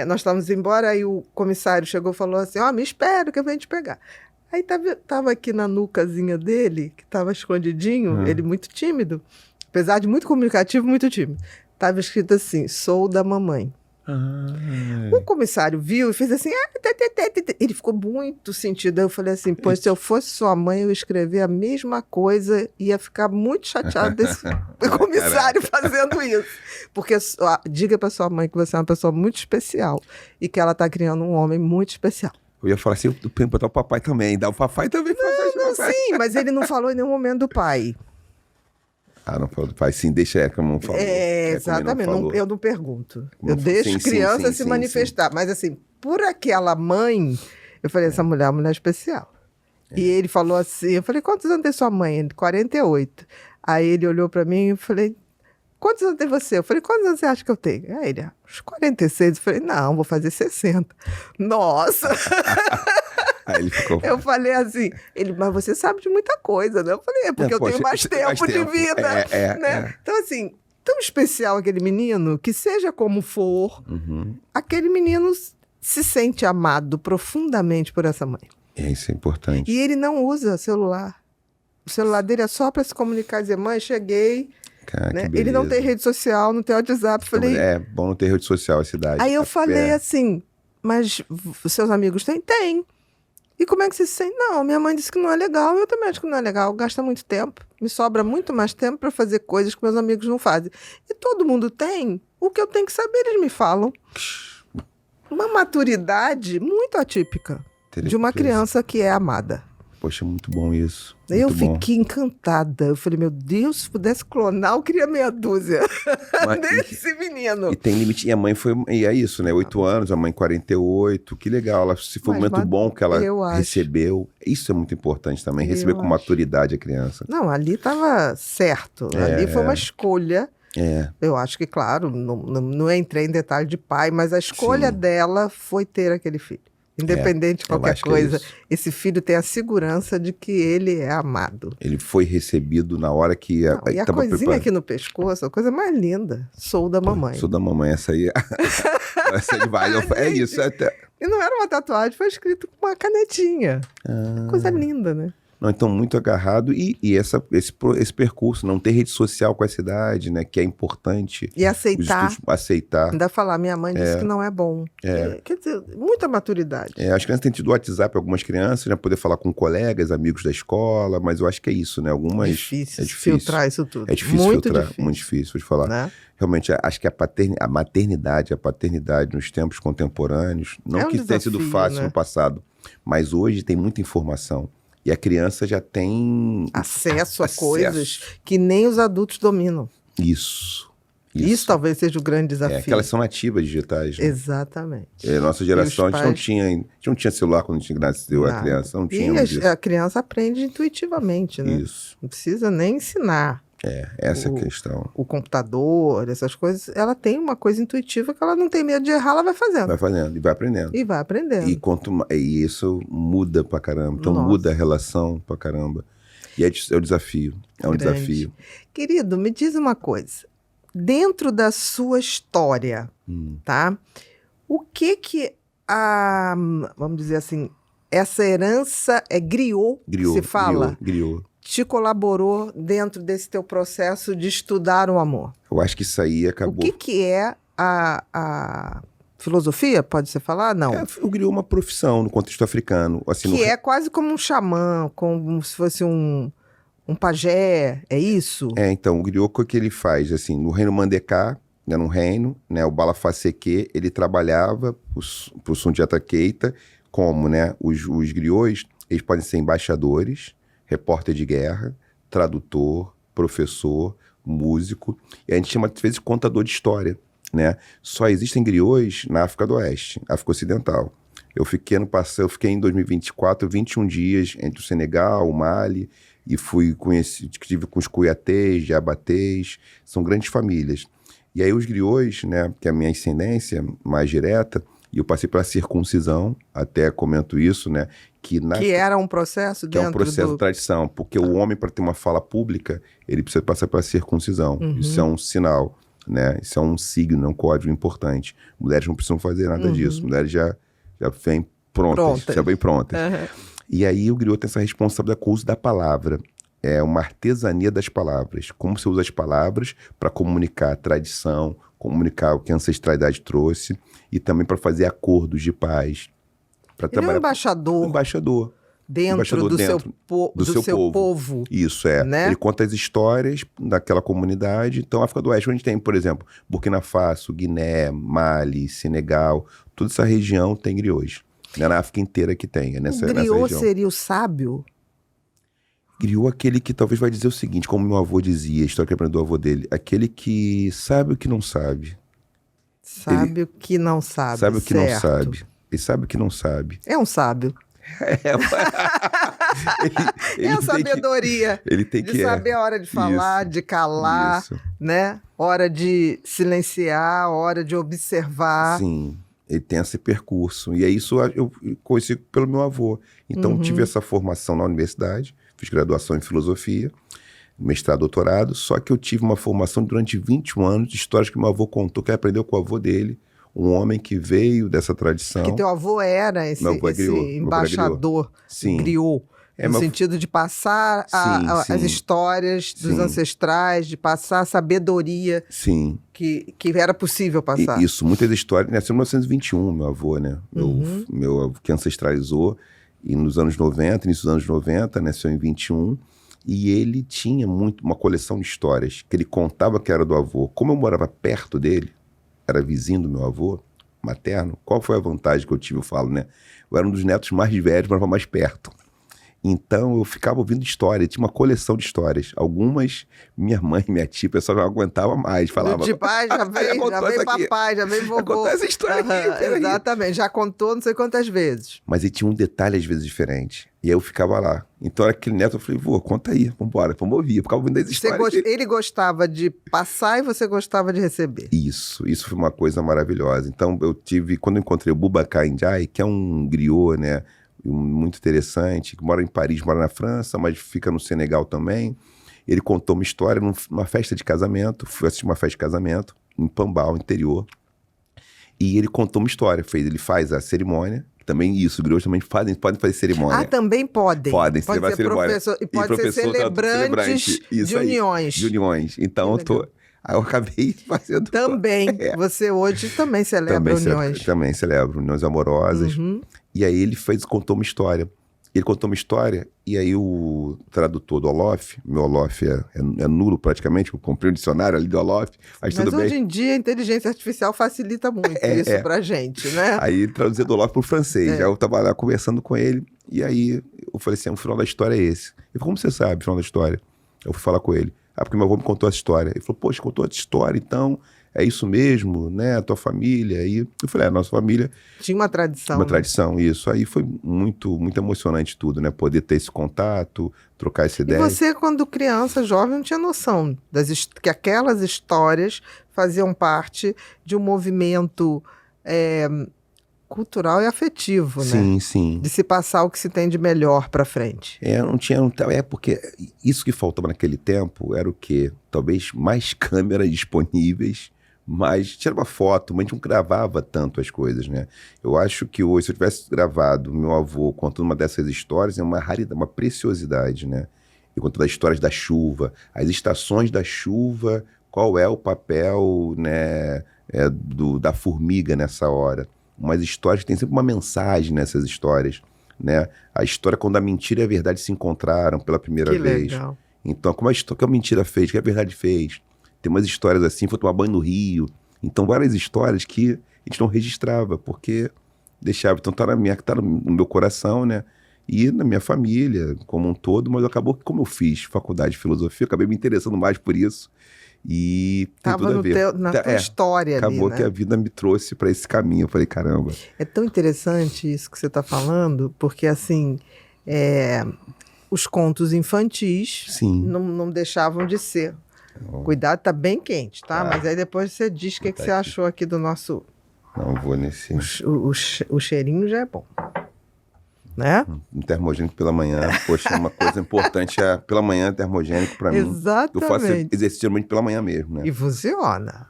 nós estávamos embora, aí o comissário chegou e falou assim, me espera que eu venho te pegar. Aí tava aqui na nucazinha dele, que estava escondidinho, ele muito tímido, apesar de muito comunicativo, muito tímido. Estava escrito assim, sou da mamãe. O comissário viu e fez assim, ele ficou muito sentido. Aí eu falei assim, pois se eu fosse sua mãe, eu ia escrever a mesma coisa e ia ficar muito chateado desse comissário fazendo isso. Porque diga para sua mãe que você é uma pessoa muito especial e que ela está criando um homem muito especial. Eu ia falar assim, botar o papai também, o papai também. Sim, mas ele não falou em nenhum momento do pai. Não falou do pai, sim, deixa como não falou. Exatamente, eu não pergunto. Eu deixo criança se manifestar. Mas assim, por aquela mãe, eu falei, essa mulher é uma mulher especial. E ele falou assim, eu falei, quantos anos tem sua mãe? Ele, 48. Aí ele olhou pra mim e falei, quantos anos tem você? Eu falei, quantos anos você acha que eu tenho? Aí ele, uns 46. Eu falei, não, vou fazer 60. Nossa! Aí ele ficou... Eu falei assim, ele, mas você sabe de muita coisa, né? Eu falei, é porque eu tenho mais tempo de vida, né? Então, assim, tão especial aquele menino, que seja como for, aquele menino se sente amado profundamente por essa mãe. Isso é importante. E ele não usa celular. O celular dele é só para se comunicar e dizer, mãe, cheguei. Cara, né? Ele não tem rede social, não tem WhatsApp. Falei, é bom não ter rede social a cidade. Aí eu falei assim, mas seus amigos têm? Tem. E como é que você se sente? Não, minha mãe disse que não é legal, eu também acho que não é legal, gasta muito tempo, me sobra muito mais tempo para fazer coisas que meus amigos não fazem. E todo mundo tem, o que eu tenho que saber, eles me falam. Uma maturidade muito atípica de uma criança que é amada. Poxa, muito bom isso. Eu fiquei encantada. Eu falei, meu Deus, se pudesse clonar, eu queria meia dúzia desse menino. E tem limite. E a mãe foi... E é isso, né? 8 anos, a mãe 48. Que legal. Ela, se foi um momento bom que ela recebeu. Isso é muito importante também. Receber com maturidade a criança. Não, ali estava certo. Ali foi uma escolha. Eu acho que, claro, não entrei em detalhe de pai, mas a escolha dela foi ter aquele filho. Independente de qualquer coisa, esse filho tem a segurança de que ele é amado. Ele foi recebido na hora que... E a coisinha aqui no pescoço, a coisa mais linda. Sou da mamãe. Sou da mamãe, essa aí... essa aí vai. É isso. Até... E não era uma tatuagem, foi escrito com uma canetinha. Coisa linda, né? Não, então, muito agarrado. E esse percurso, não ter rede social com essa idade, né? Que é importante. E aceitar. Aceitar. Ainda falar, minha mãe disse que não é bom. Quer dizer, muita maturidade. As crianças têm tido WhatsApp, algumas crianças, né? Poder falar com colegas, amigos da escola, mas eu acho que é isso, né? Algumas... É difícil filtrar isso tudo. É difícil muito filtrar, difícil. Muito difícil de falar. Né? Realmente, acho que a maternidade nos tempos contemporâneos, não que tenha sido fácil no passado, mas hoje tem muita informação. E a criança já tem... Acesso a coisas que nem os adultos dominam. Isso talvez seja o grande desafio. Que elas são nativas digitais. Né? Exatamente. Nossa geração, a gente não tinha celular quando a gente nasceu, a criança não tinha. E a criança aprende intuitivamente, né? Isso. Não precisa nem ensinar. Essa é a questão. O computador, essas coisas, ela tem uma coisa intuitiva que ela não tem medo de errar, ela vai fazendo. Vai fazendo, e vai aprendendo. E isso muda pra caramba. Então muda a relação pra caramba. E é o desafio. É um desafio. Querido, me diz uma coisa. Dentro da sua história, tá? O que vamos dizer assim, essa herança griot, que se fala? Griot. Te colaborou dentro desse teu processo de estudar o amor? Eu acho que isso aí acabou... O que é a filosofia, pode-se falar? Não. O griot é uma profissão no contexto africano. Assim, que é quase como um xamã, como se fosse um pajé, é isso? Então, o griot, o que ele faz? Assim, no reino Mandecá, né, no reino, né, o Bala Faseke, ele trabalhava para o Sundiata Keita como, né, os griots, eles podem ser embaixadores, repórter de guerra, tradutor, professor, músico, e a gente chama, às vezes, contador de história, né? Só existem griots na África do Oeste, África Ocidental. Eu fiquei em 2024, 21 dias entre o Senegal, o Mali, e estive com os Cuiatês, Jabatês, são grandes famílias. E aí os griots, né, que é a minha ascendência mais direta, e eu passei pela circuncisão, até comento isso, né? Que era um processo dentro é um processo de tradição, porque o homem, para ter uma fala pública, ele precisa passar pela circuncisão. Isso é um sinal, né? Isso é um signo, é um código importante. Mulheres não precisam fazer nada disso. Mulheres já vêm prontas. Já vêm prontas. E aí o griot tem essa responsabilidade com o uso da palavra. É uma artesania das palavras. Como você usa as palavras para comunicar a tradição, comunicar o que a ancestralidade trouxe e também para fazer acordos de paz. Ele é um embaixador. Dentro do seu povo. Isso, né? Ele conta as histórias daquela comunidade. Então, a África do Oeste, onde tem, por exemplo, Burkina Faso, Guiné, Mali, Senegal, toda essa região tem griots. Não é na África inteira que tem, nessa região. O griot seria o sábio? Griot aquele que talvez vai dizer o seguinte, como meu avô dizia, a história que aprendeu do avô dele, aquele que sabe o que não sabe. Sabe o que não sabe. Sabe o que não sabe. Ele sabe o que não sabe. É um sábio. É a sabedoria. Ele tem de saber a hora de falar, de calar, né? Hora de silenciar, hora de observar. Sim, ele tem esse percurso. E é isso eu conheci pelo meu avô. Então, tive essa formação na universidade, fiz graduação em filosofia, mestrado, doutorado, só que eu tive uma formação durante 21 anos de histórias que meu avô contou, que ele aprendeu com o avô dele, um homem que veio dessa tradição. Que teu avô era esse embaixador, griot, no sentido de passar as histórias dos ancestrais, de passar a sabedoria que era possível passar. Isso, muitas histórias. Nasceu em 1921, meu avô, né? Meu avô que ancestralizou, e nos anos 90, início dos anos 90, nasceu em 21, e ele tinha uma coleção de histórias que ele contava que era do avô. Como eu morava perto dele, era vizinho do meu avô materno, qual foi a vantagem que eu tive? Eu falo, né? Eu era um dos netos mais velhos, morava mais perto. Então eu ficava ouvindo história, tinha uma coleção de histórias. Algumas, minha mãe, minha tia, o pessoal já não aguentava mais, falava... De pai, já veio papai, já veio vovô. Contou essa história aqui, exatamente, já contou não sei quantas vezes. Mas ele tinha um detalhe às vezes diferente. E aí eu ficava lá. Então era aquele neto, eu falei, vô, conta aí, vambora, vamos ouvir. Eu ficava ouvindo as histórias. Ele gostava de passar e você gostava de receber. Isso foi uma coisa maravilhosa. Então eu tive, quando eu encontrei o Boubacar Ndiaye, que é um griot, né? Muito interessante, que mora em Paris, mora na França, mas fica no Senegal também. Ele contou uma história numa festa de casamento, fui assistir uma festa de casamento em Pambal, interior, e ele contou uma história, ele faz a cerimônia, também isso, griots também podem fazer cerimônia. Ah, também podem? Podem ser professor, e pode ser celebrantes de uniões. De uniões. Então aí eu acabei fazendo... Também, você hoje também celebra uniões. Também celebro uniões amorosas. E aí ele contou uma história. Ele contou uma história, e aí o tradutor do Olof, meu Olof é nulo praticamente, eu comprei um dicionário ali do Olof, mas tudo bem. Hoje em dia a inteligência artificial facilita muito isso pra gente, né? Aí ele traduziu do Olof pro francês, aí eu tava lá conversando com ele, e aí eu falei assim, o final da história é esse. Ele falou, como você sabe o final da história? Eu fui falar com ele. Porque meu avô me contou essa história. Ele falou, poxa, contou essa história, então é isso mesmo, né? A tua família. Aí eu falei, a nossa família... Tinha uma tradição. Uma tradição, isso. Aí foi muito, muito emocionante tudo, né? Poder ter esse contato, trocar essa ideia. E você, quando criança, jovem, não tinha noção que aquelas histórias faziam parte de um movimento cultural e afetivo, né? Sim. De se passar o que se tem de melhor pra frente. Não tinha... porque isso que faltava naquele tempo era o quê? Talvez mais câmeras disponíveis, mas tirava foto, mas a gente não gravava tanto as coisas, né? Eu acho que hoje, se eu tivesse gravado meu avô contando uma dessas histórias, é uma raridade, uma preciosidade, né? E contando as histórias da chuva, as estações da chuva, qual é o papel, né, da formiga nessa hora. Umas histórias que tem sempre uma mensagem nessas histórias, né? A história quando a mentira e a verdade se encontraram pela primeira vez. Legal. Então, como a mentira fez, o que a verdade fez. Tem umas histórias assim, foi tomar banho no rio. Então, várias histórias que a gente não registrava, porque deixava. Então, tá no meu coração, né? E na minha família, como um todo, mas acabou que, como eu fiz faculdade de filosofia, eu acabei me interessando mais por isso. E tem tudo a ver. Na tua história acabou ali, né? que a vida me trouxe para esse caminho. Eu falei, caramba. É tão interessante isso que você está falando, porque assim, os contos infantis não deixavam de ser. Cuidado, tá bem quente, tá? Mas aí depois você diz o que você achou aqui do nosso... Não vou nesse... O cheirinho já é bom. Né? Um termogênico pela manhã, poxa, uma coisa importante pela manhã termogênico para mim. Exatamente. Eu faço exercício muito pela manhã mesmo, né? E funciona.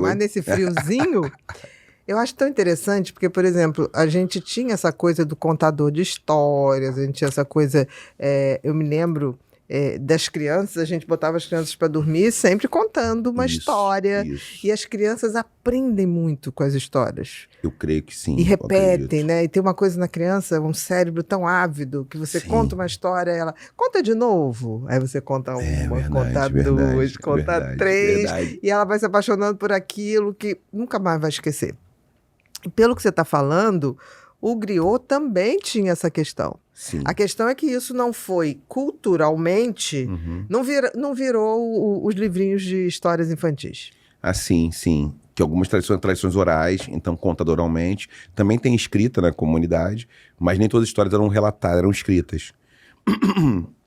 Mas nesse friozinho, eu acho tão interessante, porque, por exemplo, a gente tinha essa coisa do contador de histórias, a gente tinha essa coisa, eu me lembro das crianças, a gente botava as crianças para dormir sempre contando uma história. Isso. E as crianças aprendem muito com as histórias. Eu creio que sim. E repetem, né? E tem uma coisa na criança, um cérebro tão ávido, que você conta uma história, ela conta de novo. Aí você conta uma, conta duas, conta três. E ela vai se apaixonando por aquilo que nunca mais vai esquecer. E pelo que você está falando, o griot também tinha essa questão. Sim. A questão é que isso não foi culturalmente, não virou os livrinhos de histórias infantis. Ah, sim. Que algumas tradições orais, então contada oralmente. Também tem escrita na comunidade, mas nem todas as histórias eram relatadas, eram escritas.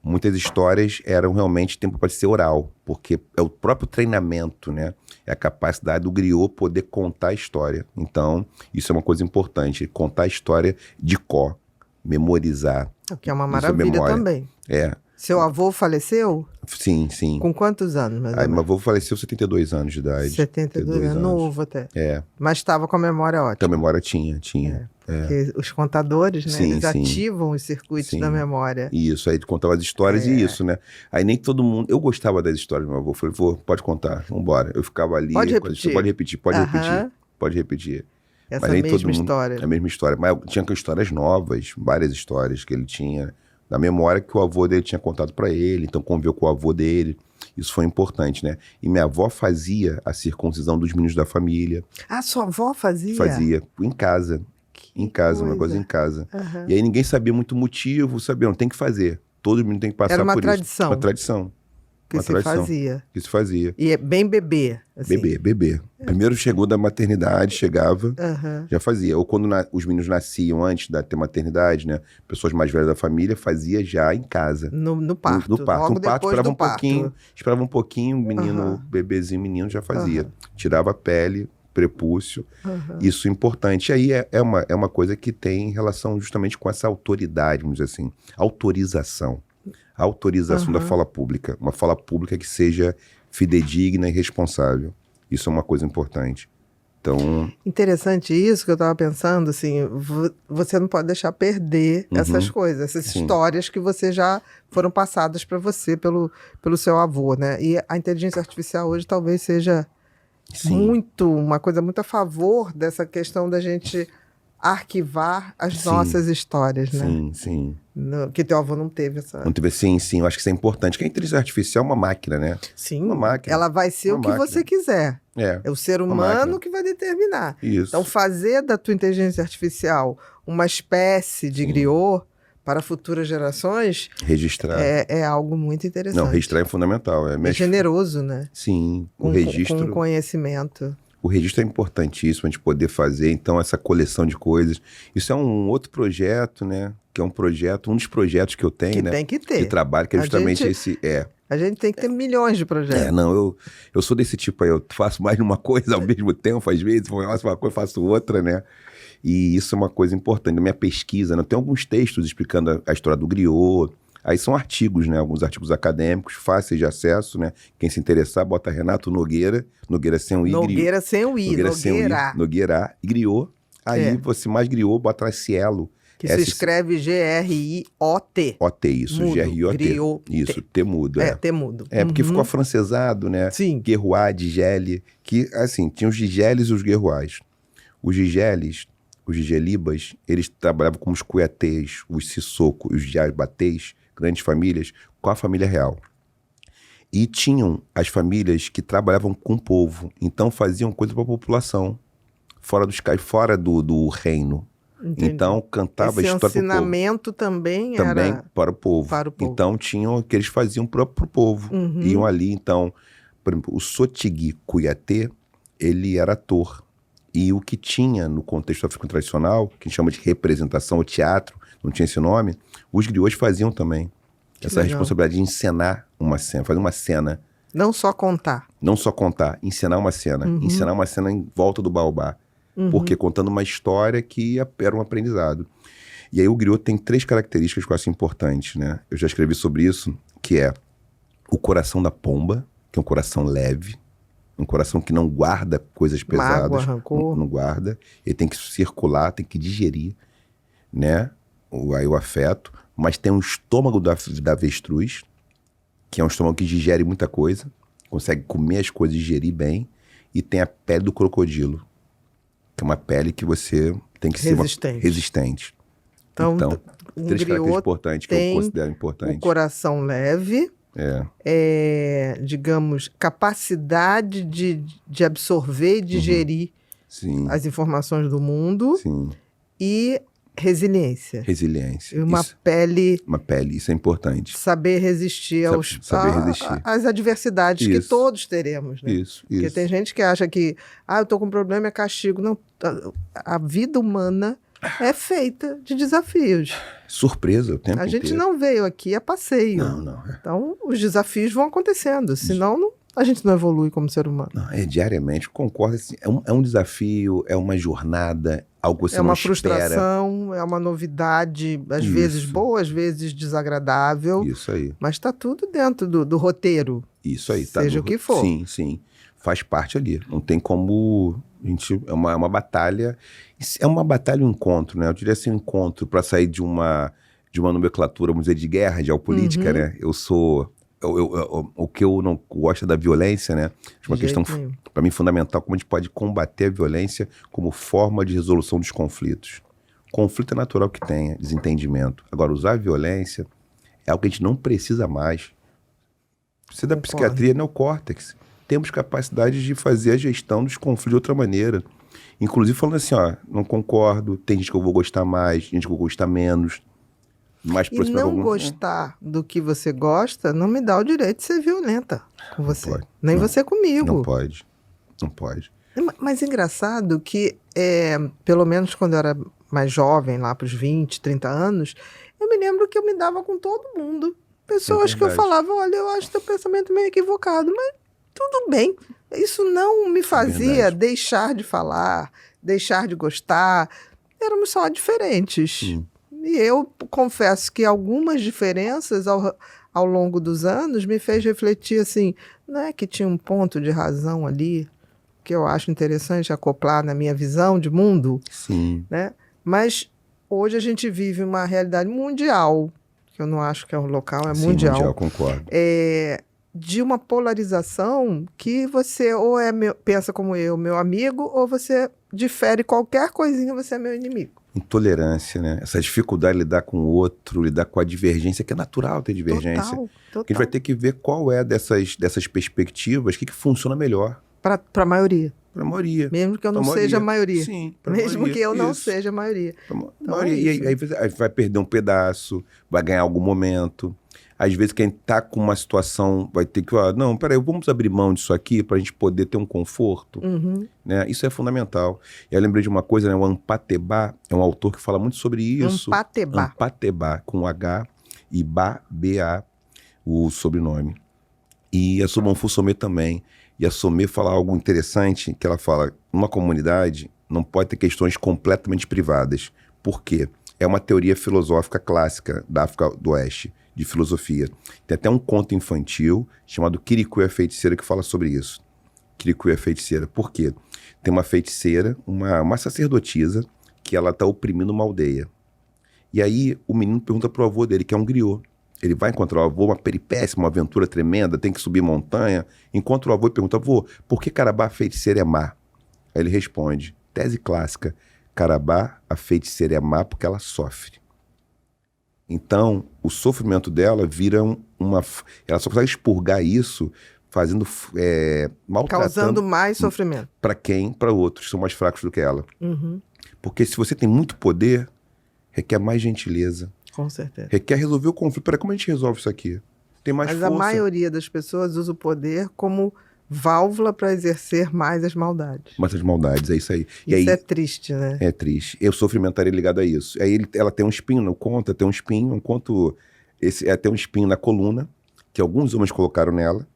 muitas histórias eram realmente tempo para ser oral, porque é o próprio treinamento, né? É a capacidade do griot poder contar a história. Então, isso é uma coisa importante, contar a história de cor, memorizar. O que é uma Isso maravilha memória. também. É. Seu avô faleceu? Sim, sim. Com quantos anos, mais ou Meu menos? avô faleceu 72 anos de idade. 72 anos, novo até. É. Mas estava com a memória ótima. Então a memória tinha. Porque os contadores, né, Sim, eles sim. ativam os circuitos Sim. da memória. Isso, aí tu contava as histórias e isso, né? Aí nem todo mundo... Eu gostava das histórias do meu avô. Falei, vô, pode contar, vambora. Eu ficava ali... Pode repetir. Pode repetir, pode Aham. repetir. Pode repetir. Essa Mas nem mesma todo mundo... história. A mesma história. Mas tinha histórias novas, várias histórias que ele tinha da memória que o avô dele tinha contado pra ele. Então conviveu com o avô dele. Isso foi importante, né? E minha avó fazia a circuncisão dos meninos da família. Ah, sua avó fazia? Fazia, em casa. Em casa, uma coisa em casa. Aham. E aí ninguém sabia muito o motivo, sabia, não tem que fazer. Todo mundo tem que passar Era uma por tradição. isso. Uma tradição. Que Uma se tradição fazia. que se fazia. E é bem bebê. Assim. Bebê. Primeiro chegou da maternidade, chegava, Aham. já fazia. Ou quando os meninos nasciam antes da ter maternidade, né? Pessoas mais velhas da família, fazia já em casa. No parto. No parto. Logo No parto, depois esperava do um parto. pouquinho. Esperava um pouquinho, o menino, Aham. bebezinho, menino já fazia. Aham. Tirava a pele, prepúcio. Aham. Isso é importante. E aí é uma coisa que tem relação justamente com essa autoridade, vamos dizer assim. Autorização. A autorização da fala pública. Uma fala pública que seja fidedigna e responsável. Isso é uma coisa importante. Então, Interessante isso que eu estava pensando, assim, você não pode deixar perder essas coisas, essas Sim. histórias que você já foram passadas para você pelo seu avô, né? E a inteligência artificial hoje talvez seja sim. uma coisa muito a favor dessa questão da gente arquivar as Sim. nossas histórias, né? Sim. Que teu avô não teve essa... Não teve, sim, eu acho que isso é importante. Porque a inteligência artificial é uma máquina, né? Sim, Uma máquina. ela vai ser Uma o que máquina. você quiser. É É o ser uma humano máquina. que vai determinar. Isso. Então, fazer da tua inteligência artificial uma espécie de griot para futuras gerações Registrar. é algo muito interessante. Não, registrar é fundamental. É generoso, né? Sim, Com conhecimento. O registro é importantíssimo a gente poder fazer, então, essa coleção de coisas. Isso é um outro projeto, né? Que é um dos projetos que eu tenho, Que né? tem que ter. De trabalho, que é A justamente gente- esse... A gente tem que ter milhões de projetos. Eu sou desse tipo aí, eu faço mais de uma coisa ao mesmo tempo, às vezes, eu faço uma coisa, faço outra, né? E isso é uma coisa importante. Na minha pesquisa, né? Tem alguns textos explicando a história do griot. Aí são artigos, né? Alguns artigos acadêmicos, fáceis de acesso, né? Quem se interessar, bota Renato Nogueira. Nogueira sem o I. Nogueira sem o I. Nogueira sem o I. Nogueira. Nogueira. E griot. Aí você mais griot, bota Cielo. Que se escreve G-R-I-O-T. O-T, isso. Mudo. G-R-I-O-T. Griot. Isso, T mudo. T mudo. É, porque ficou afrancesado, né? Sim. Guerrois, Digele, que, assim, tinha os Digeles e os Guerrois. Os Digeles, os Digelibas, eles trabalhavam como os Cuiatês, os Sissoko, os Diabatês, grandes famílias, com a família real. E tinham as famílias que trabalhavam com o povo, então faziam coisa para a população, fora do reino. Entendi. Então, cantava Esse a história para o povo. ensinamento também Também era... para o povo. para o povo. Então, tinham o que eles faziam para o povo. Iam ali, então, por exemplo, o Sotigui Cuiatê, ele era ator. E o que tinha no contexto africano tradicional, que a gente chama de representação, o teatro, não tinha esse nome, os griots faziam também. Essa legal. responsabilidade de encenar uma cena, fazer uma cena. Não só contar. Não só contar, encenar uma cena. Encenar uma cena em volta do baobá. Porque contando uma história que era um aprendizado. E aí o griot tem 3 características que eu acho importantes, né? Eu já escrevi sobre isso, que é o coração da pomba, que é um coração leve, um coração que não guarda coisas pesadas. Mágoa, rancor. Não guarda. Ele tem que circular, tem que digerir, né? Aí o afeto. Mas tem um estômago da avestruz, que é um estômago que digere muita coisa, consegue comer as coisas e digerir bem. E tem a pele do crocodilo, que é uma pele que você tem que ser resistente. Então, um 3 características importantes que eu considero importantes. O coração leve, digamos, capacidade de absorver e digerir as informações do mundo. Sim. E resiliência. Resiliência. E uma pele... Uma pele, isso é importante. Saber resistir às adversidades que todos teremos, né? Isso. Porque tem gente que acha que, eu tô com um problema, é castigo. Não, a vida humana é feita de desafios. Surpresa o tempo A gente inteiro. não veio aqui a passeio. Não. Então, os desafios vão acontecendo, senão a gente não evolui como ser humano. Não, diariamente, concordo. Assim, é um desafio, é uma jornada, algo que você É uma não espera. frustração, é uma novidade, às Isso. vezes boa, às vezes desagradável. Isso aí. Mas está tudo dentro do roteiro. Isso aí. Seja o que for. Sim. Faz parte ali. Não tem como... É uma batalha. É uma batalha, um encontro, né? Eu diria assim, um encontro para sair de uma nomenclatura, vamos dizer, de guerra, de geopolítica, né? O que eu não gosto da violência, né? É uma questão, para mim, fundamental, como a gente pode combater a violência como forma de resolução dos conflitos. Conflito é natural que tenha, desentendimento. Agora, usar a violência é algo que a gente não precisa mais. Você da psiquiatria é neocórtex. Temos capacidade de fazer a gestão dos conflitos de outra maneira. Inclusive falando assim, não concordo, tem gente que eu vou gostar mais, gente que eu vou gostar menos. E não gostar do que você gosta não me dá o direito de ser violenta com você. Pode. Nem você comigo. Não pode. Mas engraçado que, pelo menos quando eu era mais jovem, lá para os 20, 30 anos, eu me lembro que eu me dava com todo mundo. Pessoas que eu falava, olha, eu acho teu pensamento meio equivocado, mas tudo bem. Isso não me fazia deixar de falar, deixar de gostar. Éramos só diferentes. E eu confesso que algumas diferenças ao longo dos anos me fez refletir assim, não é que tinha um ponto de razão ali que eu acho interessante acoplar na minha visão de mundo? Sim. Né? Mas hoje a gente vive uma realidade mundial, que eu não acho que é um local, é mundial. Mundial, concordo. De uma polarização que você ou pensa como eu, meu amigo, ou você difere qualquer coisinha, você é meu inimigo. Intolerância, né? Essa dificuldade de lidar com o outro, lidar com a divergência, que é natural ter divergência. Total. A gente vai ter que ver qual é dessas perspectivas, que funciona melhor. Para a maioria. Para a maioria. Mesmo que eu não seja a maioria. Sim, mesmo que eu não seja a maioria. E aí vai perder um pedaço, vai ganhar algum momento. Às vezes quem está com uma situação vai ter que falar, não, peraí, vamos abrir mão disso aqui para a gente poder ter um conforto. Né? Isso é fundamental. E eu lembrei de uma coisa, né? O Ampateba é um autor que fala muito sobre isso. Ampateba, com H e B-A, o sobrenome. E a Sobonfu Somé também. E a Somé fala algo interessante, que ela fala, numa comunidade não pode ter questões completamente privadas. Por quê? É uma teoria filosófica clássica da África do Oeste, de filosofia. Tem até um conto infantil chamado Kirikou a Feiticeira que fala sobre isso. Kirikou a Feiticeira. Por quê? Tem uma feiticeira, uma sacerdotisa, que ela está oprimindo uma aldeia. E aí o menino pergunta pro avô dele, que é um griot. Ele vai encontrar o avô, uma peripécia, uma aventura tremenda, tem que subir montanha. Encontra o avô e pergunta, avô, por que Carabá a feiticeira é má? Aí ele responde, tese clássica, Carabá a feiticeira é má porque ela sofre. Então, o sofrimento dela vira ela só consegue expurgar isso fazendo... maltratando... Causando mais sofrimento. Para quem? Para outros que são mais fracos do que ela. Porque se você tem muito poder, requer mais gentileza. Com certeza. Requer resolver o conflito. Peraí, como a gente resolve isso aqui? Tem mais força. Mas a maioria das pessoas usa o poder como válvula para exercer mais as maldades. Mais as maldades, é isso aí. Isso é triste, né? É triste. E o sofrimento estaria ligado a isso. Aí ela tem um espinho no conto, tem um espinho, tem um espinho na coluna, que alguns homens colocaram nela.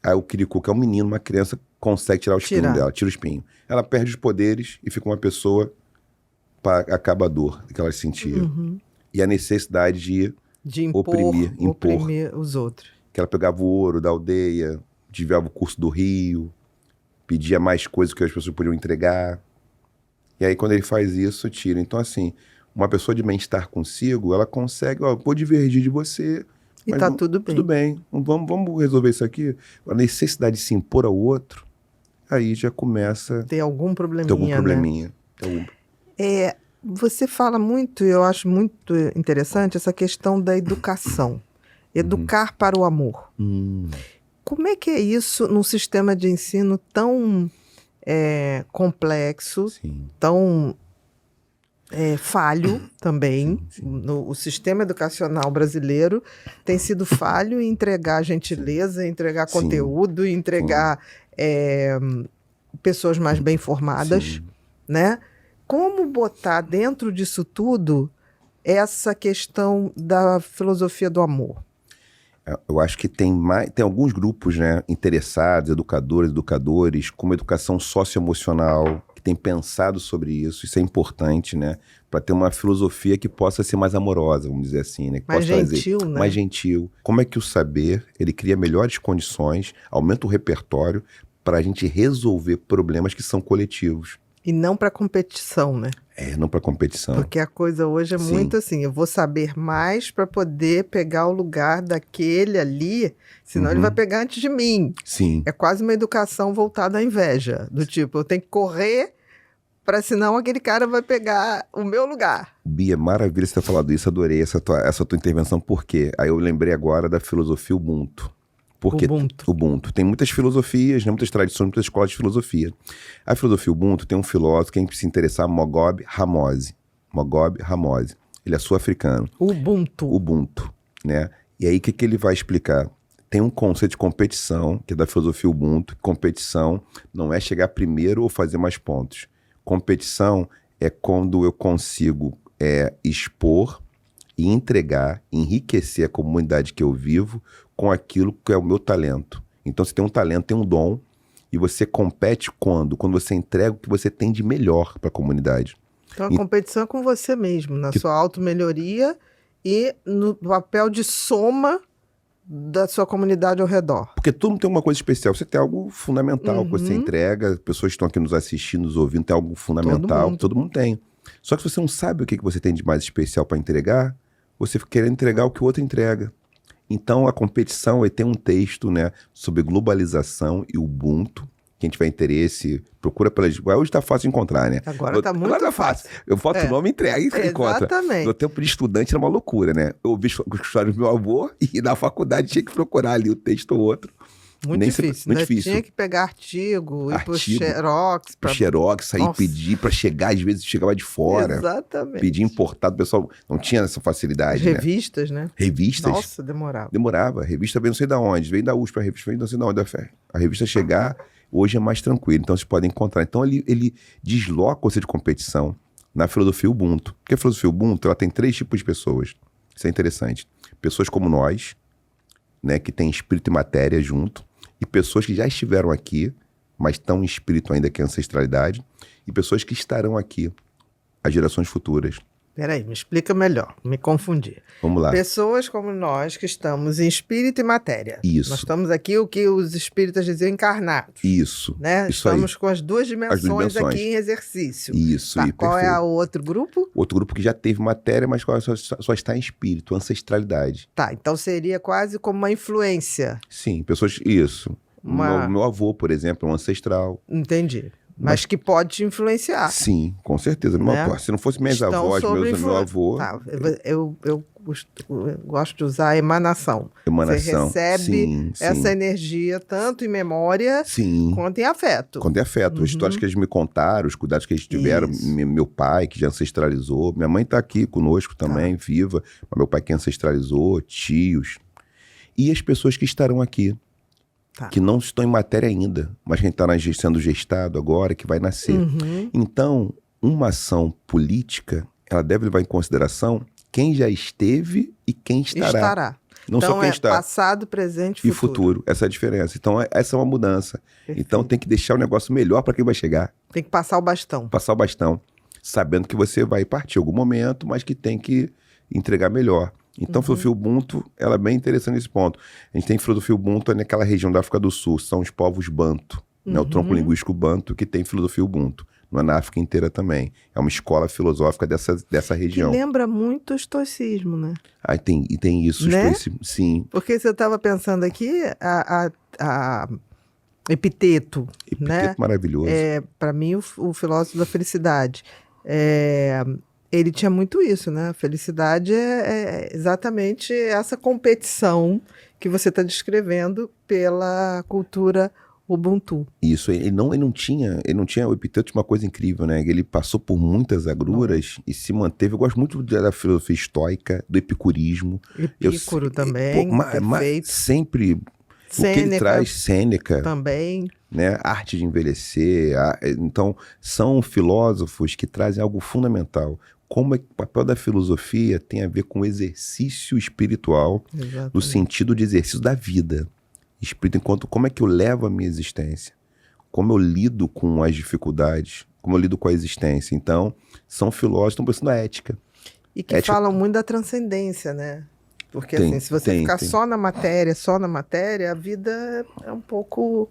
Aí o Kirikou, que é um menino, uma criança, consegue tirar o espinho dela, tira o espinho. Ela perde os poderes e fica uma pessoa acaba a dor que ela sentia. E a necessidade de oprimir os outros. Que ela pegava o ouro da aldeia, desviava o curso do rio, pedia mais coisas que as pessoas podiam entregar. E aí, quando ele faz isso, tira. Então, assim, uma pessoa de bem-estar consigo, ela consegue, vou divergir de você. E tá tudo bem. Tudo bem, vamos resolver isso aqui. A necessidade de se impor ao outro, aí já começa... Tem algum probleminha. Né? Você fala muito, eu acho muito interessante, essa questão da educação. Educar para o amor. Como é que é isso num sistema de ensino tão complexo, tão falho também? O sistema educacional brasileiro tem sido falho em entregar gentileza, entregar conteúdo, entregar pessoas mais bem formadas, né? como botar dentro disso tudo essa questão da filosofia do amor? Eu acho que tem alguns grupos, né, interessados, educadores, como educação socioemocional, que tem pensado sobre isso. Isso é importante, né, para ter uma filosofia que possa ser mais amorosa, vamos dizer assim, né, que mais possa gentil, trazer, né? mais gentil. Como é que o saber, ele cria melhores condições, aumenta o repertório para a gente resolver problemas que são coletivos. E não para competição, né? Não para competição. Porque a coisa hoje é muito assim, eu vou saber mais para poder pegar o lugar daquele ali, senão ele vai pegar antes de mim. Sim. É quase uma educação voltada à inveja, do tipo, eu tenho que correr para senão aquele cara vai pegar o meu lugar. Bia, maravilha você ter falado isso, adorei essa tua intervenção, por quê? Aí eu lembrei agora da filosofia Ubuntu. Porque Ubuntu. Tem muitas filosofias, né, muitas tradições, muitas escolas de filosofia. A filosofia Ubuntu tem um filósofo, quem se interessar, Moghob Ramose. Ele é sul-africano. Ubuntu, né? E aí, o que ele vai explicar? Tem um conceito de competição, que é da filosofia Ubuntu. Competição não é chegar primeiro ou fazer mais pontos. Competição é quando eu consigo expor e entregar, enriquecer a comunidade que eu vivo com aquilo que é o meu talento. Então, você tem um talento, tem um dom, e você compete quando? Quando você entrega o que você tem de melhor para a comunidade. Então, a competição é com você mesmo, na sua auto-melhoria e no papel de soma da sua comunidade ao redor. Porque todo mundo tem uma coisa especial. Você tem algo fundamental que você entrega, pessoas que estão aqui nos assistindo, nos ouvindo, tem algo fundamental, todo mundo tem. Só que se você não sabe o que você tem de mais especial para entregar, você quer entregar o que o outro entrega. Então, a competição, tem um texto, né, sobre globalização e Ubuntu. Quem tiver interesse, procura pelas... Hoje tá fácil de encontrar, né? Agora tá muito tá fácil. Eu boto o nome e entrega, encontra. Exatamente. No tempo de estudante era uma loucura, né? Eu ouvi a história do meu avô e na faculdade tinha que procurar ali o texto ou outro. Muito difícil, né? Tinha que pegar artigo, ir pro Xerox. Xerox, sair pedir para chegar, às vezes chegava de fora. Exatamente. Pedir importado, o pessoal não tinha essa facilidade, revistas, né? Revistas. Nossa, demorava. Demorava. A revista veio não sei de onde, veio da USP, a revista veio não sei de onde. A revista chegar, hoje é mais tranquilo, então vocês podem encontrar. Então ele desloca o conceito de competição na filosofia Ubuntu. Porque a filosofia Ubuntu, ela tem 3 tipos de pessoas. Isso é interessante. Pessoas como nós, né, que tem espírito e matéria junto. E pessoas que já estiveram aqui, mas estão em espírito ainda, que é ancestralidade. E pessoas que estarão aqui, as gerações futuras. Peraí, me explica melhor, me confundi. Vamos lá. Pessoas como nós que estamos em espírito e matéria. Isso. Nós estamos aqui, o que os espíritas diziam, encarnados. Isso. Né? Isso estamos aí. Com as duas dimensões aqui em exercício. Isso. Tá, qual é o outro grupo? Outro grupo que já teve matéria, mas só está em espírito, ancestralidade. Tá, então seria quase como uma influência. Sim, pessoas... Isso. Meu avô, por exemplo, é um ancestral. Entendi. Mas que pode te influenciar. Sim, com certeza. Né? Se não fosse minhas avós, meu avô... Tá, eu gosto de usar a emanação. Emanação. Você recebe essa energia tanto em memória quanto em afeto. Quanto em afeto. As histórias que eles me contaram, os cuidados que eles tiveram, meu pai, que já ancestralizou. Minha mãe está aqui conosco também, viva. Mas meu pai que ancestralizou, tios. E as pessoas que estarão aqui. Que não estão em matéria ainda, mas quem está sendo gestado agora, que vai nascer. Então, uma ação política, ela deve levar em consideração quem já esteve e quem estará. Não então, só quem está. Passado, presente e futuro. Essa é a diferença. Então, essa é uma mudança. Perfeito. Então, tem que deixar o negócio melhor para quem vai chegar. Tem que passar o bastão. Passar o bastão. Sabendo que você vai partir em algum momento, mas que tem que entregar melhor. Então, a filosofia Ubuntu, ela é bem interessante nesse ponto. A gente tem filosofia Ubuntu naquela região da África do Sul, são os povos Banto, né? O tronco linguístico Banto que tem filosofia Ubuntu. Não é na África inteira também. É uma escola filosófica dessa região. Que lembra muito o estoicismo, né? E tem isso, né? Sim. Porque você estava pensando aqui, Epiteto, né? Maravilhoso. Para mim, o filósofo da felicidade. Ele tinha muito isso, né? A felicidade é exatamente essa competição que você está descrevendo pela cultura Ubuntu. Isso, ele não tinha, o Epiteto tinha uma coisa incrível, né? Ele passou por muitas agruras e se manteve. Eu gosto muito da filosofia estoica, do epicurismo. Epicuro também, sempre... Sêneca, o que ele traz, Sêneca. Também. né? Arte de envelhecer. Então, são filósofos que trazem algo fundamental. Como o papel da filosofia tem a ver com o exercício espiritual, Exatamente. no sentido de exercício da vida. Espírito enquanto como é que eu levo a minha existência, como eu lido com as dificuldades, como eu lido com a existência. Então, são filósofos que estão pensando na ética. E que falam muito da transcendência, né? Porque assim, se você ficar só na matéria, a vida é um pouco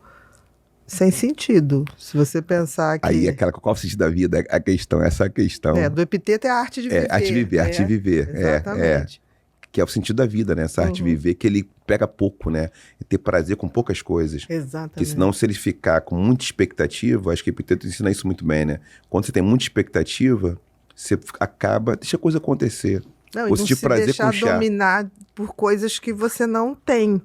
sem sentido. Se você pensar que... Aí, qual é o sentido da vida? A questão, essa é a questão. Do Epiteto é a arte de viver. Arte de viver, arte de viver. Exatamente. Que é o sentido da vida, né? Essa arte de viver, que ele pega pouco, né? E ter prazer com poucas coisas. Exatamente. Porque senão, se ele ficar com muita expectativa, acho que o Epiteto ensina isso muito bem, né? Quando você tem muita expectativa, você acaba... Deixa a coisa acontecer. Não, e não se deixar dominar por coisas que você não tem.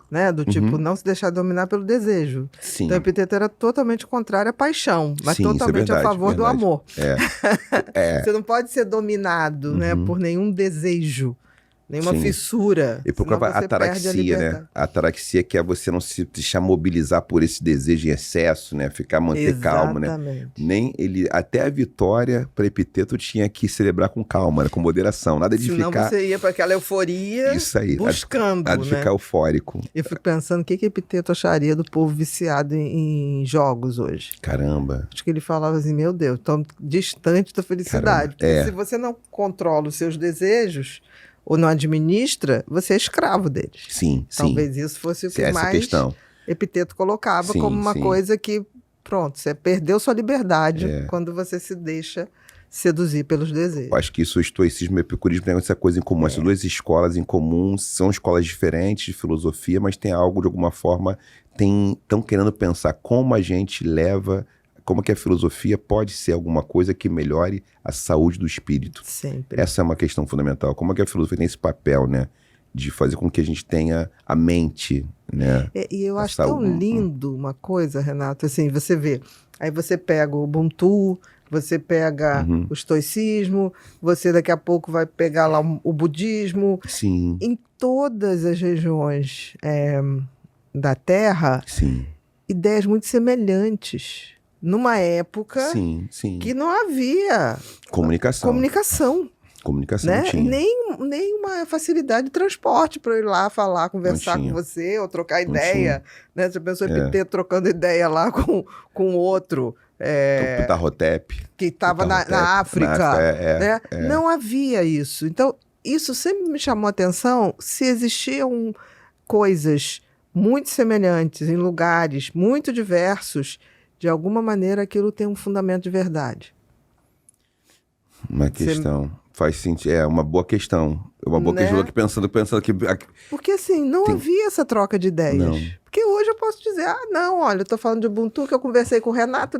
Né? Do tipo, não se deixar dominar pelo desejo. Sim. Então, o Epiteto era totalmente contrário à paixão, mas Sim, totalmente verdade, a favor do amor. Você não pode ser dominado, né, por nenhum desejo, nenhuma fissura. E procurava a ataraxia, né? A ataraxia que é você não se deixar mobilizar por esse desejo em excesso, né? Manter calmo, né? Até a vitória para Epiteto tinha que celebrar com calma, né? Com moderação, nada de Senão ficar... você ia para aquela euforia buscando, nada de ficar eufórico. Eu fico pensando o que Epiteto acharia do povo viciado em jogos hoje. Caramba. Acho que ele falava assim, meu Deus, tão distante da felicidade. Porque se você não controla os seus desejos... ou não administra, você é escravo deles. Sim. Talvez isso fosse o que mais Epiteto colocava como uma coisa que, pronto, você perdeu sua liberdade quando você se deixa seduzir pelos desejos. Eu acho que isso, o estoicismo e o epicurismo têm essa coisa em comum. Essas duas escolas em comum são escolas diferentes de filosofia, mas tem algo, de alguma forma, estão querendo pensar como a gente leva... Como que a filosofia pode ser alguma coisa que melhore a saúde do espírito. Sempre. Essa é uma questão fundamental. Como é que a filosofia tem esse papel, né? De fazer com que a gente tenha a mente, né? E eu acho tão lindo uma coisa, Renato, assim, você vê, aí você pega o Ubuntu, você pega o estoicismo, você daqui a pouco vai pegar lá o budismo. Sim. Em todas as regiões da Terra, ideias muito semelhantes. Numa época que não havia comunicação, né? Tinha. Nem uma facilidade de transporte para eu ir lá falar, conversar com você ou trocar ideia. Né? Você pensou em Epiteto trocando ideia lá com outro. Ptahotep. Que estava na África. Né? Não havia isso. Então, isso sempre me chamou a atenção se existiam coisas muito semelhantes em lugares muito diversos. De alguma maneira, aquilo tem um fundamento de verdade. Uma questão. Faz sentido. É uma boa questão. Uma boa questão aqui pensando que... Porque assim, não havia essa troca de ideias. Não. Porque hoje eu posso dizer, olha, eu tô falando de Ubuntu, que eu conversei com o Renato,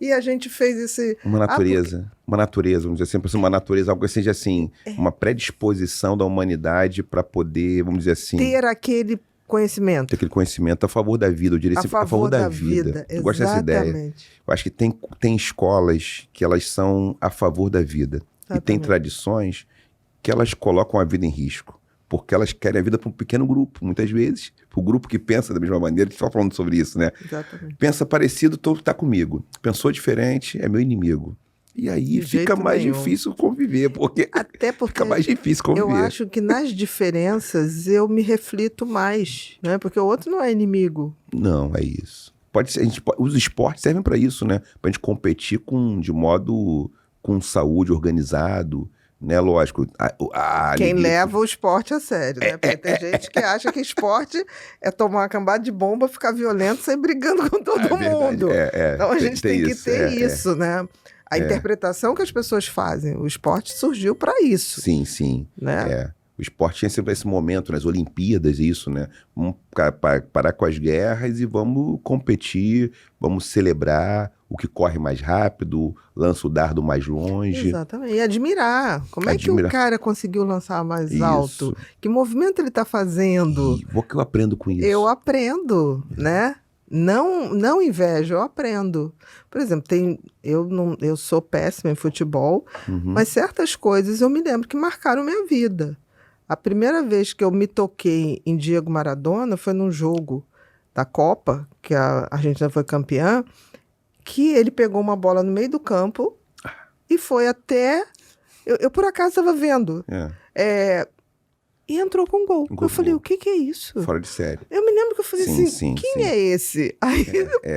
e a gente fez esse... Uma natureza, vamos dizer assim, uma natureza, algo que seja assim, uma predisposição da humanidade para poder, vamos dizer assim... Ter aquele conhecimento. Aquele conhecimento a favor da vida, eu diria assim, a favor da vida. Eu gosto dessa ideia. Eu acho que tem escolas que elas são a favor da vida. Exatamente. E tem tradições que elas colocam a vida em risco. Porque elas querem a vida para um pequeno grupo, muitas vezes. Para o grupo que pensa da mesma maneira, a gente estava falando sobre isso, né? Exatamente. Pensa parecido, todo está comigo. Pensou diferente, é meu inimigo. E aí fica mais difícil conviver, porque fica mais difícil conviver. Eu acho que nas diferenças eu me reflito mais, né? Porque o outro não é inimigo. Não, é isso. Pode ser, os esportes servem para isso, né? Para a gente competir de modo com saúde, organizado, né? Lógico. Quem leva o esporte a sério, né? Porque tem gente que acha que esporte é tomar uma cambada de bomba, ficar violento, sair brigando com todo mundo. Então a gente tem que ter isso, né? A interpretação que as pessoas fazem. O esporte surgiu para isso. Sim. Né? O esporte tinha sempre esse momento, nas Olimpíadas, isso, né? Vamos parar com as guerras e vamos competir, vamos celebrar o que corre mais rápido, lança o dardo mais longe. Exatamente. E admirar. Como é que o cara conseguiu lançar mais alto? Que movimento ele está fazendo? O que eu aprendo com isso? Eu aprendo, né? Não invejo, eu aprendo. Por exemplo, eu sou péssima em futebol, mas certas coisas eu me lembro que marcaram minha vida. A primeira vez que eu me toquei em Diego Maradona foi num jogo da Copa, que a Argentina foi campeã, que ele pegou uma bola no meio do campo e foi até... Eu por acaso estava vendo. E entrou com gol. Eu falei, o que é isso? Fora de série. Eu me lembro que eu falei quem é esse? Aí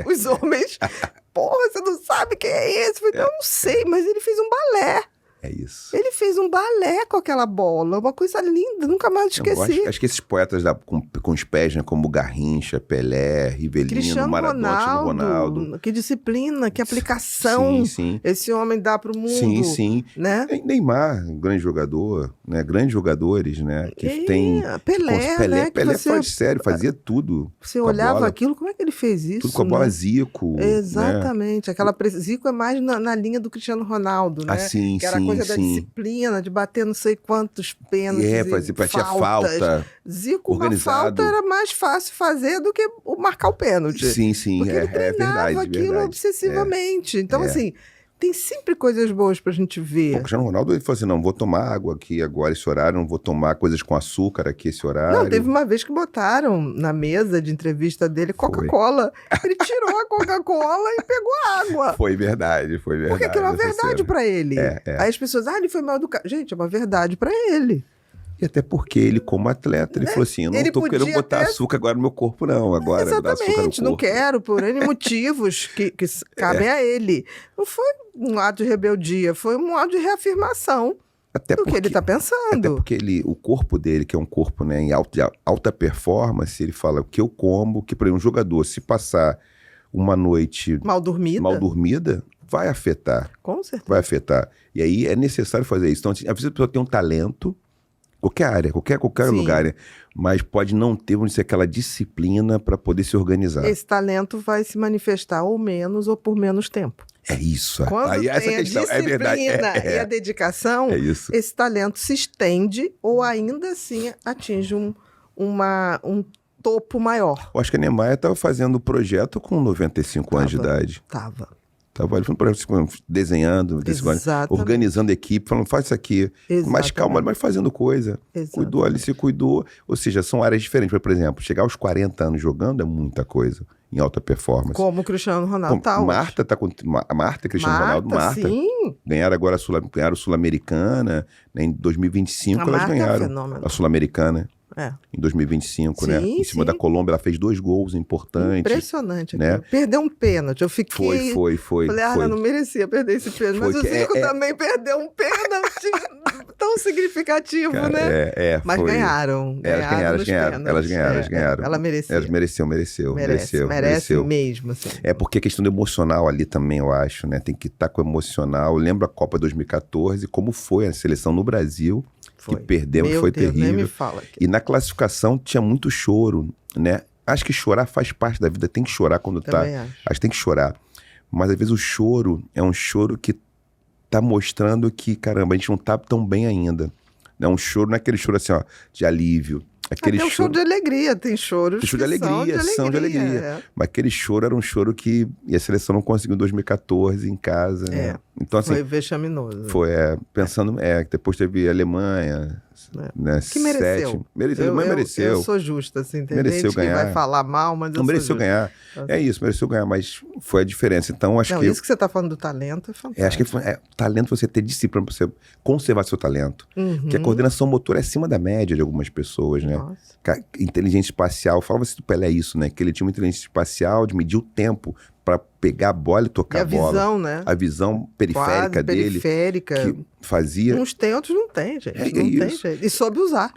os homens, porra, você não sabe quem é esse? Eu falei, eu não sei, mas ele fez um balé. É isso. Ele fez um balé com aquela bola, uma coisa linda, nunca mais esqueci. Acho que esses poetas com os pés, né, como Garrincha, Pelé, Rivelino, Maradona, Ronaldo. Que disciplina, que aplicação esse homem dá para o mundo. Sim. Né? Neymar, um grande jogador, né? Grandes jogadores, né? Que tem... Pelé, né? Pelé fora de série, fazia tudo. Você olhava aquilo, como é que ele fez isso? Tudo com a bola, Zico. Exatamente. Né? Zico é mais na linha do Cristiano Ronaldo, né? Que era coisa da disciplina, de bater não sei quantos pênaltis batia falta. Zico, organizado. Uma falta era mais fácil fazer do que marcar o pênalti. Sim, porque ele treinava verdade, aquilo obsessivamente. Então, assim, tem sempre coisas boas pra gente ver. O Cristiano Ronaldo, ele falou assim, não, vou tomar água aqui agora esse horário, não vou tomar coisas com açúcar aqui esse horário. Não, teve uma vez que botaram na mesa de entrevista dele Coca-Cola. Ele tirou a Coca-Cola e pegou água. Foi verdade. Porque aquilo é uma verdade pra ele. Aí as pessoas, ele foi mal educado. Gente, é uma verdade pra ele. E até porque ele, como atleta, ele falou assim, eu não tô querendo botar açúcar agora no meu corpo, não. Agora, exatamente, não quero, por N motivos que cabem a ele. Não foi um ato de rebeldia, foi um ato de reafirmação do que ele tá pensando. Até porque o corpo dele, que é um corpo, né, em alta performance, ele fala o que eu como, que para um jogador, se passar uma noite mal dormida, vai afetar. Com certeza. Vai afetar. E aí é necessário fazer isso. Então, às vezes a pessoa tem um talento, qualquer área, qualquer lugar, né? Mas pode não ter, vamos dizer, aquela disciplina para poder se organizar. Esse talento vai se manifestar ou menos ou por menos tempo. É isso. Quando aí, tem essa a questão, disciplina e a dedicação, esse talento se estende ou ainda assim atinge um topo maior. Eu acho que a Niemeyer estava fazendo o projeto com 95 anos de idade. Tava ali desenhando, organizando a equipe, falando, faz isso aqui. Exatamente. Mais calma, mas fazendo coisa. Exatamente. Cuidou ali, se cuidou. Ou seja, são áreas diferentes. Por exemplo, chegar aos 40 anos jogando é muita coisa em alta performance. Como o Cristiano Ronaldo tá hoje. Marta, Cristiano Ronaldo, sim. Ganharam agora ganharam a Sul-Americana, né, em 2025 elas ganharam a Sul-Americana. Em 2025, né? Em cima da Colômbia, ela fez 2 gols importantes. Impressionante. Né? Perdeu um pênalti. Eu fiquei... Foi. Falei, não merecia perder esse pênalti. Mas o Zico também perdeu um pênalti tão significativo, cara, né? Mas ganharam. Elas ganharam. Ela merecia. Elas mereceu. Merece mesmo, assim. É porque a questão do emocional ali também, eu acho, né? Tem que estar com o emocional. Eu lembro a Copa 2014, como foi a seleção no Brasil... Que perdemos, foi terrível. Nem me fala aqui. E na classificação tinha muito choro, né? Acho que chorar faz parte da vida, tem que chorar quando também acho que tem que chorar. Mas às vezes o choro é um choro que tá mostrando que, caramba, a gente não tá tão bem ainda. É um choro, não é aquele choro assim, ó, de alívio. Aquele tem um choro de alegria, tem choros de alegria. Mas aquele choro era um choro que a seleção não conseguiu em 2014 em casa, né? Então, assim, foi vexaminoso. Foi, pensando, depois teve a Alemanha, né? Que mereceu. Mereceu. Eu sou justa, assim, tem mereceu gente ganhar. que vai falar mal, mas eu não mereceu sou ganhar. É isso, mereceu ganhar, mas foi a diferença. Então, acho que... isso que você está falando do talento é fantástico. Acho que talento, você ter disciplina para você conservar seu talento. Porque a coordenação motora é acima da média de algumas pessoas, né? Nossa. Inteligência espacial, falava-se do Pelé isso, né? Que ele tinha uma inteligência espacial de medir o tempo para pegar a bola e tocar a bola. Visão, né? A visão periférica dele. Que fazia... Uns tem, outros não tem, gente. Não tem jeito. E soube usar.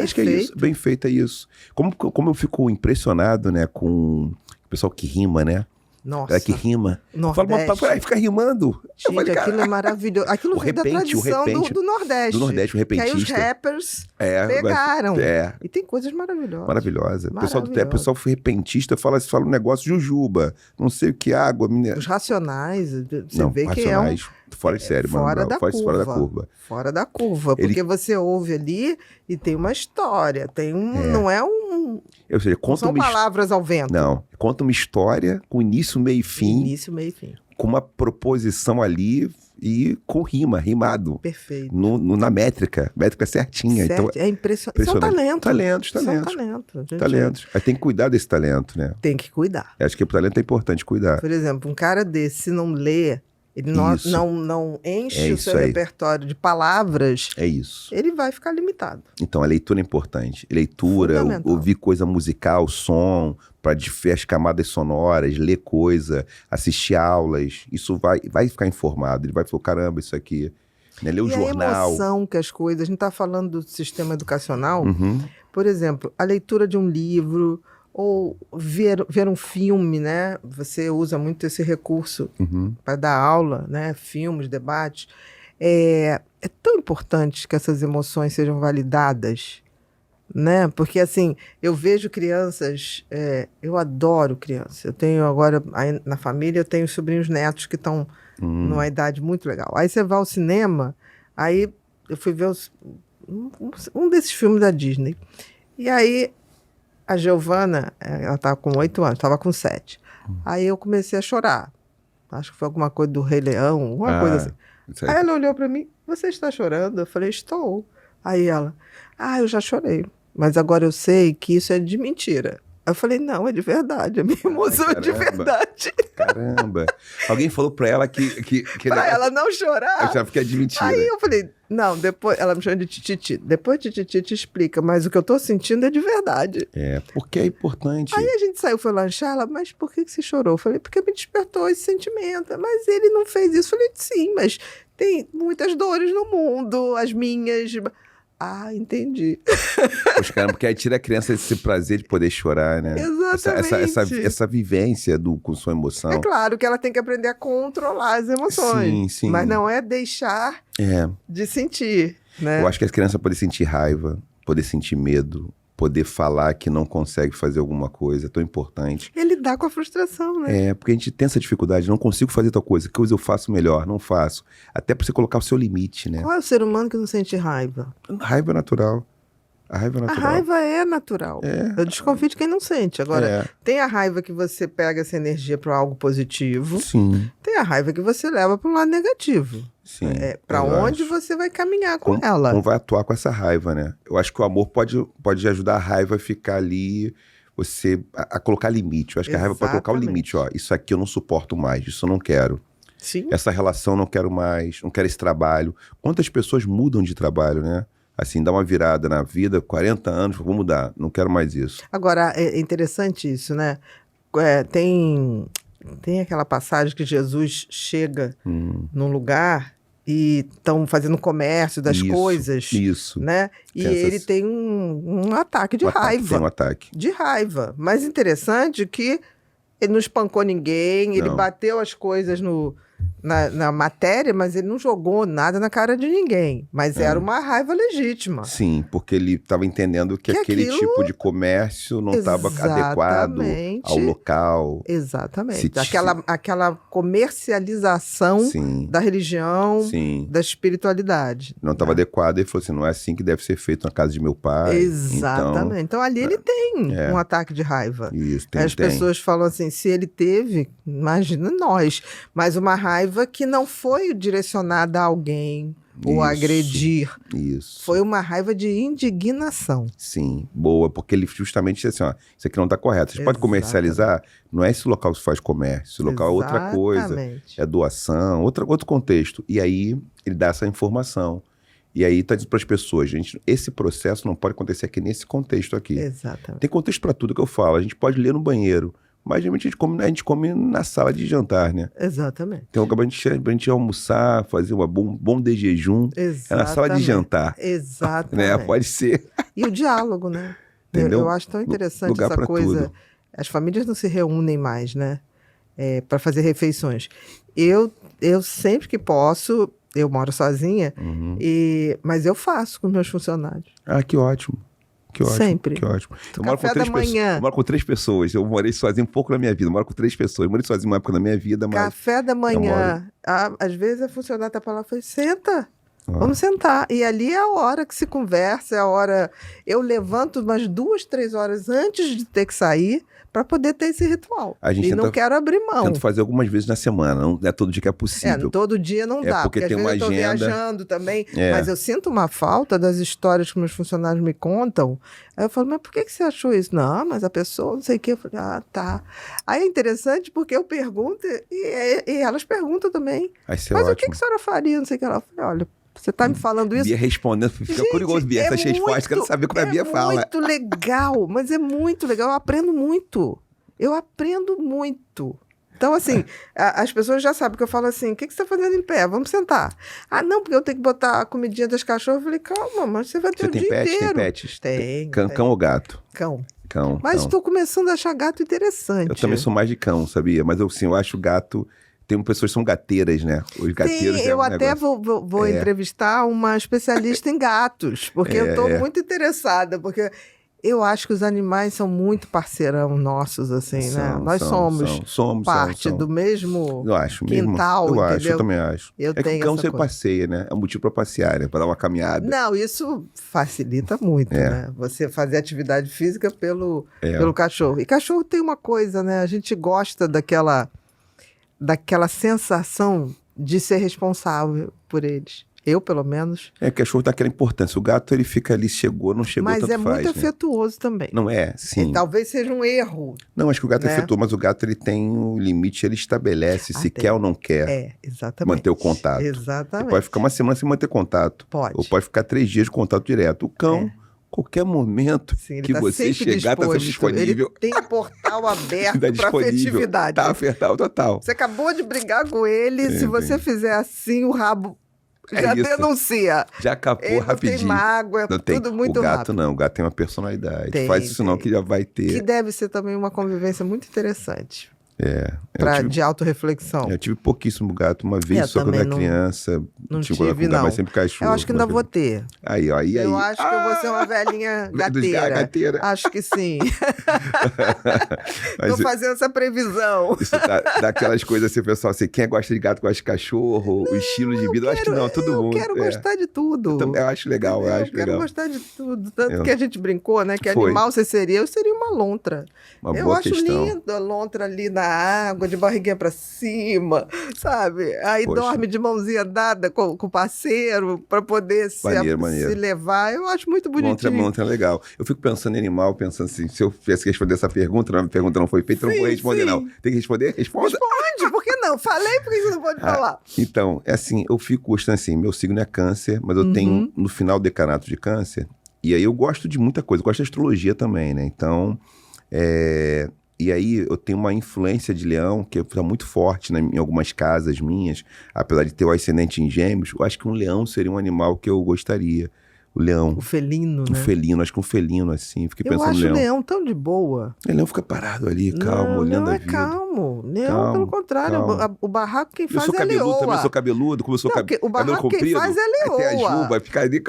Acho que é isso. Bem feito é isso. Como eu fico impressionado, né, com o pessoal que rima, né? Nossa. Que rima. Nordeste. Fala, fica rimando. Gente, falei, aquilo é maravilhoso. Aquilo veio da tradição do Nordeste. Do Nordeste, o repentista. Que aí os rappers pegaram. E tem coisas maravilhosas. Maravilhosa. O pessoal repentista fala um negócio jujuba, não sei o que, água, mineral. Os Racionais, você vê que é um... Fora de série, mano. Fora da curva. Porque você ouve ali e tem uma história. Tem um... Não é um... Ou seja, não são palavras ao vento. Não. Conta uma história com início, meio e fim. Início, meio e fim. Com uma proposição ali e com rimado. Perfeito. Na métrica certinha. Certo. Então, É impressionante. São talentos. Talentos. São talentos. Gente. Talentos. Aí tem que cuidar desse talento, né? Tem que cuidar. Acho que o talento é importante cuidar. Por exemplo, um cara desse, se não lê, ele não enche o seu repertório de palavras, é isso. Ele vai ficar limitado. Então, a leitura é importante. Leitura, ouvir coisa musical, som, para as camadas sonoras, ler coisa, assistir aulas. Isso vai ficar informado. Ele vai falar, caramba, isso aqui. Né? Ler o jornal. A emoção que as coisas... A gente está falando do sistema educacional. Por exemplo, a leitura de um livro... Ou ver um filme, né? Você usa muito esse recurso para dar aula, né? Filmes, debates. É tão importante que essas emoções sejam validadas, né? Porque, assim, eu vejo crianças... eu adoro criança. Eu tenho agora, aí, na família, eu tenho sobrinhos netos que estão numa idade muito legal. Aí você vai ao cinema, aí eu fui ver um desses filmes da Disney. E aí... A Giovana, ela estava com 8 anos, estava com 7. Aí eu comecei a chorar. Acho que foi alguma coisa do Rei Leão, alguma coisa assim. Aí ela olhou para mim, você está chorando? Eu falei, estou. Aí ela, eu já chorei. Mas agora eu sei que isso é de mentira. Eu falei, não, é de verdade. A minha emoção é de verdade. Caramba. Alguém falou pra ela que pra ela não chorar. Eu já fiquei de mentira. Aí eu falei, não, depois... Ela me chama de Tititi. Depois de Tititi te explica, mas o que eu tô sentindo é de verdade. Porque é importante. Aí a gente saiu, foi lanchar, ela, mas por que você chorou? Eu falei, porque me despertou esse sentimento. Mas ele não fez isso. Eu falei, sim, mas tem muitas dores no mundo, as minhas... entendi. Poxa, caramba, porque aí tira a criança desse prazer de poder chorar, né? Exatamente. Essa vivência com sua emoção. É claro que ela tem que aprender a controlar as emoções. Sim. Mas não é deixar de sentir, né? Eu acho que as crianças podem sentir raiva, poder sentir medo, poder falar que não consegue fazer alguma coisa, é tão importante. E lidar com a frustração, né? Porque a gente tem essa dificuldade, não consigo fazer tal coisa, que coisa eu faço melhor, não faço. Até pra você colocar o seu limite, né? Qual é o ser humano que não sente raiva? Raiva é natural. A raiva é natural. A raiva é natural. Eu desconfio de quem não sente. Agora, tem a raiva que você pega essa energia para algo positivo. Sim. Tem a raiva que você leva para o lado negativo. Sim. Para onde você vai caminhar com ela. Como vai atuar com essa raiva, né? Eu acho que o amor pode ajudar a raiva a ficar ali, a colocar limite. Eu acho que a raiva pode colocar o limite. Isso aqui eu não suporto mais, isso eu não quero. Sim. Essa relação eu não quero mais, não quero esse trabalho. Quantas pessoas mudam de trabalho, né? Assim, dá uma virada na vida, 40 anos, vou mudar, não quero mais isso. Agora, é interessante isso, né? Tem aquela passagem que Jesus chega num lugar e estão fazendo comércio das coisas. Isso. Né? E ele tem um ataque de raiva. Tem um ataque. De raiva. Mas interessante que ele não espancou ninguém, ele bateu as coisas na matéria, mas ele não jogou nada na cara de ninguém. Mas era uma raiva legítima. Sim, porque ele estava entendendo que aquele tipo de comércio não estava adequado ao local. Exatamente. Aquela comercialização da religião, da espiritualidade. Não estava adequado. Ele falou assim, não é assim que deve ser feito na casa de meu pai. Exatamente. Então ali ele tem um ataque de raiva. Isso, As pessoas falam assim, se ele teve, imagina nós, mas uma raiva que não foi direcionada a alguém ou agredir. Isso. Foi uma raiva de indignação. Sim, boa, porque ele justamente disse assim, isso aqui não está correto. Você pode comercializar, não é esse local que se faz comércio, esse local é outra coisa, é doação, outro contexto. E aí ele dá essa informação. E aí está dizendo para as pessoas, gente, esse processo não pode acontecer aqui nesse contexto aqui. Exatamente. Tem contexto para tudo que eu falo. A gente pode ler no banheiro, mas geralmente a gente come na sala de jantar, né? Exatamente. Então, a gente almoçar, fazer um bom de jejum. Exatamente. É na sala de jantar. Exatamente. Né? Pode ser. E o diálogo, né? Entendeu? Eu acho tão interessante essa coisa. Tudo. As famílias não se reúnem mais, né? Para fazer refeições. Eu sempre que posso, eu moro sozinha, mas eu faço com meus funcionários. Que ótimo. Que ótimo. Sempre. Que ótimo. Eu moro com 3 pessoas. Eu morei sozinho um pouco na minha vida. Eu moro com 3 pessoas. Eu morei sozinho uma época na minha vida, mas... Café da manhã. Às vezes a funcionária tá pra lá e fala, senta. Vamos sentar. E ali é a hora que se conversa, é a hora... Eu levanto umas 2, 3 horas antes de ter que sair para poder ter esse ritual. A gente não quero abrir mão. Tento fazer algumas vezes na semana, não é todo dia que é possível. Todo dia não dá, porque tem às uma vezes agenda. Eu tô viajando também, mas eu sinto uma falta das histórias que meus funcionários me contam. Aí eu falo, mas por que você achou isso? Não, mas a pessoa, não sei o quê. Eu falei, tá. Aí é interessante porque eu pergunto e elas perguntam também. Mas o que a senhora faria? Não sei o que. Ela falou, olha, você está me falando isso? Bia respondendo, fica curioso, Bia, essas respostas, quero saber como a Bia fala. É muito legal, mas é muito legal, eu aprendo muito. Então, assim, as pessoas já sabem que eu falo assim, o que você está fazendo em pé? Vamos sentar. Ah, não, porque eu tenho que botar a comidinha das cachorras. Eu falei, calma, mas você vai ter o dia inteiro. Tem pets? Tem. Cão ou gato? Cão. Mas estou começando a achar gato interessante. Eu também sou mais de cão, sabia? Mas eu acho gato... Tem pessoas que são gateiras, né? Os gateiros. Sim, eu até vou entrevistar uma especialista em gatos, porque eu estou muito interessada, porque eu acho que os animais são muito parceirão nossos, assim, né? Nós somos parte do mesmo quintal, eu entendeu? Eu também acho. Que o cão você passeia, né? É um motivo para passear, né? Para dar uma caminhada. Não, isso facilita muito, né? Você fazer atividade física pelo cachorro. E cachorro tem uma coisa, né? A gente gosta daquela sensação de ser responsável por eles. Eu, pelo menos. O cachorro dá aquela importância. O gato, ele fica ali, chegou, não chegou, tanto faz. Mas é muito afetuoso também. Não é? Sim. E talvez seja um erro. Não, acho que o gato é afetuoso, mas o gato, ele tem um limite, ele estabelece se quer ou não quer. Exatamente. Manter o contato. Exatamente. Ele pode ficar uma semana sem manter contato. Pode. Ou pode ficar 3 dias de contato direto. O cão... Qualquer momento que você chegar, está disponível. Ele tem portal aberto para afetividade. Tá apertado total. Você acabou de brigar com ele, se você fizer assim, o rabo já denuncia. Já capou ele rapidinho. Não tem mágoa, tudo muito rápido. O gato não, o gato tem uma personalidade. Faz isso não que já vai ter. Que deve ser também uma convivência muito interessante. De autorreflexão. Eu tive pouquíssimo gato, uma vez só quando era criança. Não tive, não. Mas sempre cachorro. Eu acho que ainda vou ter. Aí. Eu acho que eu vou ser uma velhinha gateira. Acho que sim. Tô fazendo essa previsão. Isso dá aquelas coisas assim, pessoal, assim, quem gosta de gato gosta de cachorro, o estilo de vida, eu acho que não, todo mundo. Eu quero gostar de tudo. Eu acho legal, eu quero gostar de tudo. Tanto que a gente brincou, né? Que animal você seria? Eu seria uma lontra. Eu acho lindo a lontra ali na água, de barriguinha pra cima, sabe? Aí dorme de mãozinha dada com o parceiro pra poder se levar. Eu acho muito bonitinho. Lontra é legal. Eu fico pensando em animal, pensando assim, se eu tivesse que responder essa pergunta, a pergunta não foi feita, eu não vou responder, não. Tem que responder? Responda. Responde, por que não? Falei, por que você não pode falar? Então, é assim, eu fico gostando assim, meu signo é câncer, mas eu tenho no final decanato de câncer, e aí eu gosto de muita coisa, eu gosto de astrologia também, né? Então, e aí eu tenho uma influência de leão que está muito forte em algumas casas minhas, apesar de ter o ascendente em gêmeos, eu acho que um leão seria um animal que eu gostaria. O leão. O felino, né? O felino, acho que um felino assim, fiquei pensando no leão. Eu acho o leão tão de boa. O leão fica parado ali, calmo, olhando a vida. Calmo. Leão, pelo contrário, o barraco quem faz é a leoa. Também sou cabeludo, como eu sou o barraco quem faz é a leoa. Até a juba, fica ali...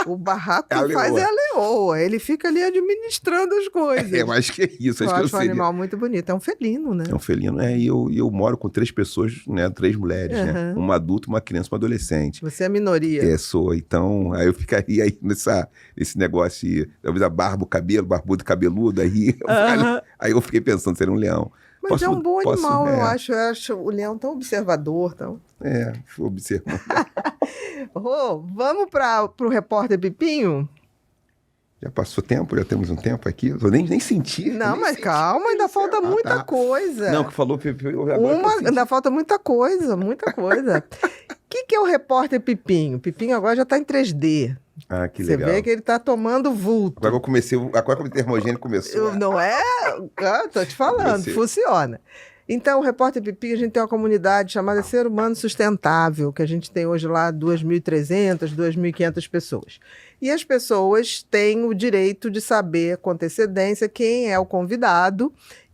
O barraco quem faz é a leoa. Ele fica ali administrando as coisas. Eu acho que é isso. Eu acho um animal muito bonito. É um felino, né? É um felino. E eu moro com 3 pessoas, né? 3 mulheres, né? Uma adulta, uma criança, uma adolescente. Você é a minoria. Sou. Então, aí eu ficaria aí esse negócio aí, talvez a barba, o cabelo, barbudo, cabeludo, aí eu fiquei pensando, seria um leão. Mas é um bom animal, eu acho o leão tão observador. Fui observando. Vamos para o repórter Pipinho? Já passou tempo? Já temos um tempo aqui? Eu nem senti. Não, mas calma, ainda falta muita coisa. Não, que falou Pipinho. Ainda falta muita coisa. O que é o repórter Pipinho? Pipinho agora já está em 3D. Que legal. Você vê que ele está tomando vulto. Agora o termogênio começou. Não é? Tô te falando, funciona. Então, o Repórter Pipinho, a gente tem uma comunidade chamada Ser Humano Sustentável, que a gente tem hoje lá 2.300, 2.500 pessoas. E as pessoas têm o direito de saber com antecedência quem é o convidado,